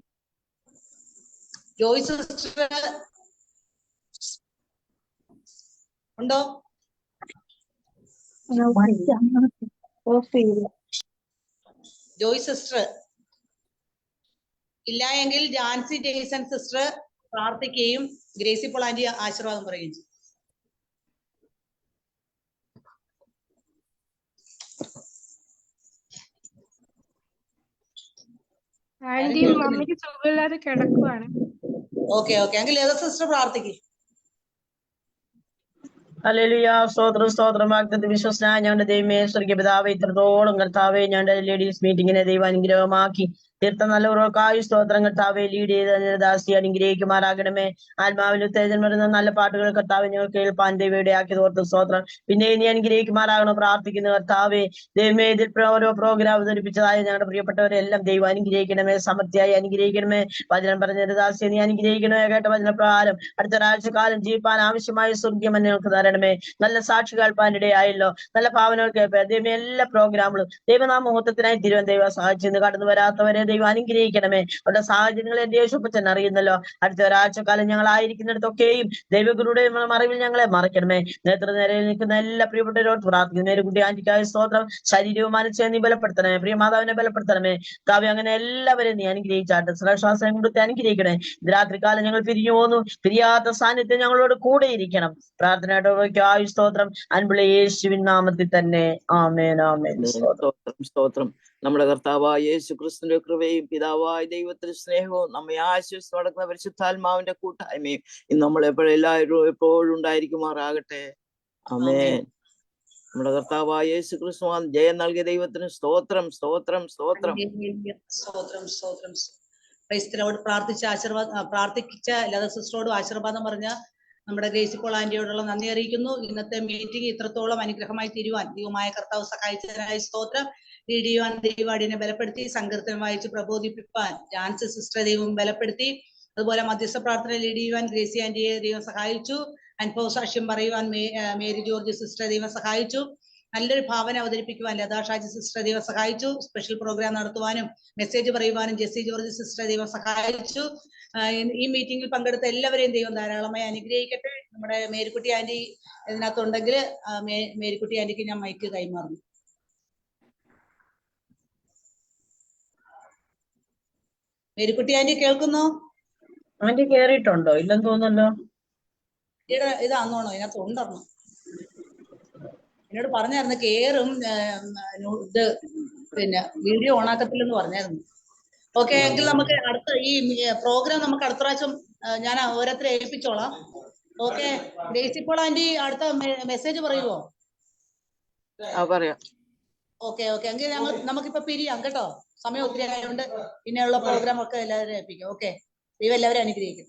ജോയ് സിസ്റ്റർ ഉണ്ടോ? ജോയ് സിസ്റ്റർ ഇല്ല എങ്കിൽ ജാൻസി ജെയ്സൺ സിസ്റ്റർ പ്രാർത്ഥിക്കുകയും ഗ്രേസി പോൾ ആന്റി ആശീർവാദം പറയുകയും ചെയ്യും. ആന്റി മമ്മിക്ക് സുഖമില്ലാതെ കിടക്കുവാണ്. ഓക്കെ എങ്കിൽ ലത സിസ്റ്റർ പ്രാർത്ഥിക്കും. ഹല്ലേലൂയ, സ്തോത്രം സ്തോത്രം. വാഗ്ദത്ത വിശ്വസനായ ഞങ്ങളുടെ ദൈവമേ, സ്വർഗ്ഗീയ പിതാവേ, ഇത്രത്തോളം കർത്താവേ ഞങ്ങളുടെ ലേഡീസ് മീറ്റിങ്ങിനെ ദൈവം അനുഗ്രഹമാക്കി തീർത്ത നല്ലവർക്കായി സ്തോത്രം. കർത്താവെ ലീഡ് ചെയ്ത ദാസി അനുഗ്രഹിക്കുമാറാകണമേ. ആത്മാവിൽ ഉത്തേജനം വരുന്ന നല്ല പാട്ടുകൾ കർത്താവ് ഞങ്ങൾ കേൾപ്പാൻ ദൈവയുടെ ആക്കി ഓർത്ത് സ്തോത്രം. പിന്നെ നീ അനുഗ്രഹിക്കുമാറാകണം പ്രാർത്ഥിക്കുന്നു കർത്താവെ. ദൈവമേ, ഇതിൽ ഓരോ പ്രോഗ്രാം അവതരിപ്പിച്ചതായ ഞങ്ങളുടെ പ്രിയപ്പെട്ടവരെല്ലാം ദൈവം അനുഗ്രഹിക്കണമേ, സമൃദ്ധിയായി അനുഗ്രഹിക്കണമേ. വചനം പറഞ്ഞ ദാസിയെ നീ അനുഗ്രഹിക്കണമേ. കേട്ട വചനപ്രകാരം അടുത്ത ഒരാഴ്ചക്കാലം ജീവിപ്പാൻ ആവശ്യമായ സ്വർഗ്ഗം ഞങ്ങൾക്ക് തരണമേ. നല്ല സാക്ഷി കേൾപ്പാനിടയായല്ലോ, നല്ല ഭാവനകൾ കേൾപ്പ ദൈവമേ. എല്ലാ പ്രോഗ്രാമുകളും ദൈവനാമഹത്വത്തിനായി തിരുവനന്തപുരം സഹായിച്ചു കടന്നു വരാത്തവരെ ദൈവം അനുഗ്രഹിക്കണമേ. അവരുടെ സാഹചര്യങ്ങൾ എന്റെ യേശുപ്പച്ചൻ അറിയുന്നല്ലോ. അടുത്ത ഒരാഴ്ചക്കാലം ഞങ്ങൾ ആയിരിക്കുന്നിടത്തൊക്കെയും ദൈവഗുരുയുടെ അറിവിൽ ഞങ്ങളെ മറയ്ക്കണമേ. നേതൃനിരയിൽ നിൽക്കുന്ന എല്ലാ പ്രിയപ്പെട്ടവരോട് പ്രാർത്ഥിക്കുന്നു. നേരുകുട്ടി ആന്റിക്കായ സ്തോത്രം. ശരീരവും മനസ്സിനെ നീ ബലപ്പെടുത്തണമേ. പ്രിയ മാതാവിനെ ബലപ്പെടുത്തണമേ. കാവ്യ അങ്ങനെ എല്ലാവരെയും നീ അനുഗ്രഹിച്ചാട്ട് ശ്വാസം കൊടുത്ത് അനുഗ്രഹിക്കണേ. ഇത് രാത്രികാലം ഞങ്ങൾ പിരിഞ്ഞു പോന്നു. പിരിയാത്ത സാന്നിധ്യം ഞങ്ങളോട് കൂടെ ഇരിക്കണം. പ്രാർത്ഥനയുടെ സ്തോത്രം. അൻപുള്ള യേശുവിൻ നാമത്തിൽ തന്നെ ആമേൻ ആമേൻ. സ്തോത്രം സ്തോത്രം. നമ്മുടെ കർത്താവായ യേശു ക്രിസ്തുവിന്റെ കൃപയും പിതാവായ ദൈവത്തിന്റെ സ്നേഹവും നമ്മെ ആശ്വസിച്ച് നടക്കുന്ന പരിശുദ്ധാത്മാവിന്റെ കൂട്ടായ്മയും ഇന്ന് നമ്മളെപ്പോഴെല്ലാവരും എപ്പോഴും ഉണ്ടായിരിക്കുമാറാകട്ടെ. ആമേൻ. നമ്മുടെ കർത്താവായ യേശു ക്രിസ്തു ജയം നൽകിയ ദൈവത്തിന് സ്തോത്രം സ്തോത്രം സ്തോത്രം. പ്രാർത്ഥിച്ച ലത സിസ്റ്ററോടും ആശീർവാദം പറഞ്ഞ നമ്മുടെ ഗ്രേസി പോൾ ആന്റിയോടുള്ള നന്ദി അറിയിക്കുന്നു. ഇന്നത്തെ മീറ്റിംഗ് ഇത്രത്തോളം അനുഗ്രഹമായി തീരുവാൻ ദൈവമായ കർത്താവ് സഹായിച്ചതിനായി സ്തോത്രം. ലീഡ് ചെയ്യുവാൻ ദൈവാടിനെ ബലപ്പെടുത്തി, സങ്കീർത്തനം വായിച്ച് പ്രബോധിപ്പിക്കാൻ ജാൻസി സിസ്റ്ററെ ദൈവം ബലപ്പെടുത്തി. അതുപോലെ മധ്യസ്ഥ പ്രാർത്ഥന ലീഡ് ചെയ്യുവാൻ ഗ്രേസി ആന്റിയെ ദൈവം സഹായിച്ചു. അനുഭവ സാക്ഷ്യം പറയുവാൻ മേരി ജോർജ് സിസ്റ്ററെ ദൈവം സഹായിച്ചു. നല്ലൊരു ഭാവന അവതരിപ്പിക്കുവാൻ ലതാ ഷാജി സിസ്റ്ററെ ദൈവം സഹായിച്ചു. സ്പെഷ്യൽ പ്രോഗ്രാം നടത്തുവാനും മെസ്സേജ് പറയുവാനും ജെസ്സി ജോർജ് സിസ്റ്ററെ ദൈവം സഹായിച്ചു. ഈ മീറ്റിംഗിൽ പങ്കെടുത്ത എല്ലാവരെയും ദൈവം ധാരാളമായി അനുഗ്രഹിക്കട്ടെ. നമ്മുടെ മേരിക്കുട്ടി ആന്റി ഇതിനകത്തുണ്ടെങ്കിൽ മേരിക്കുട്ടി ആന്റിക്ക് ഞാൻ മൈക്ക് കൈമാറുന്നു. മേരിക്കുട്ടി ആന്റി കേൾക്കുന്നോ? ആന്റി കേറിയിട്ടുണ്ടോ? ഇല്ലെന്ന് തോന്നുന്നല്ലോ. ഇതാന്നോണോ? ഇതിനകത്ത് ഉണ്ടോ? എന്നോട് പറഞ്ഞായിരുന്നു കേറും, ഇത് പിന്നെ വീഡിയോ ഓണാക്കത്തില്ലെന്ന് പറഞ്ഞായിരുന്നു. ഓക്കെ, എങ്കിൽ നമുക്ക് അടുത്ത ഈ പ്രോഗ്രാം നമുക്ക് അടുത്ത പ്രാവശ്യം ഞാൻ ഓരോരുത്തരെ ഏൽപ്പിച്ചോളാം. ഓക്കെ, ഗ്രേസി പോൾ ആന്റി അടുത്ത മെസ്സേജ് പറയുവോ? പറയാം. ഓക്കെ ഓക്കെ, എങ്കിൽ നമുക്കിപ്പോ പിരിയാം കേട്ടോ. സമയം ഒത്തിരി ആയതുകൊണ്ട് പിന്നെയുള്ള പ്രോഗ്രാം ഒക്കെ എല്ലാവരും ഏൽപ്പിക്കും. ഓക്കെ, ദൈവം എല്ലാവരും അനുഗ്രഹിക്കും.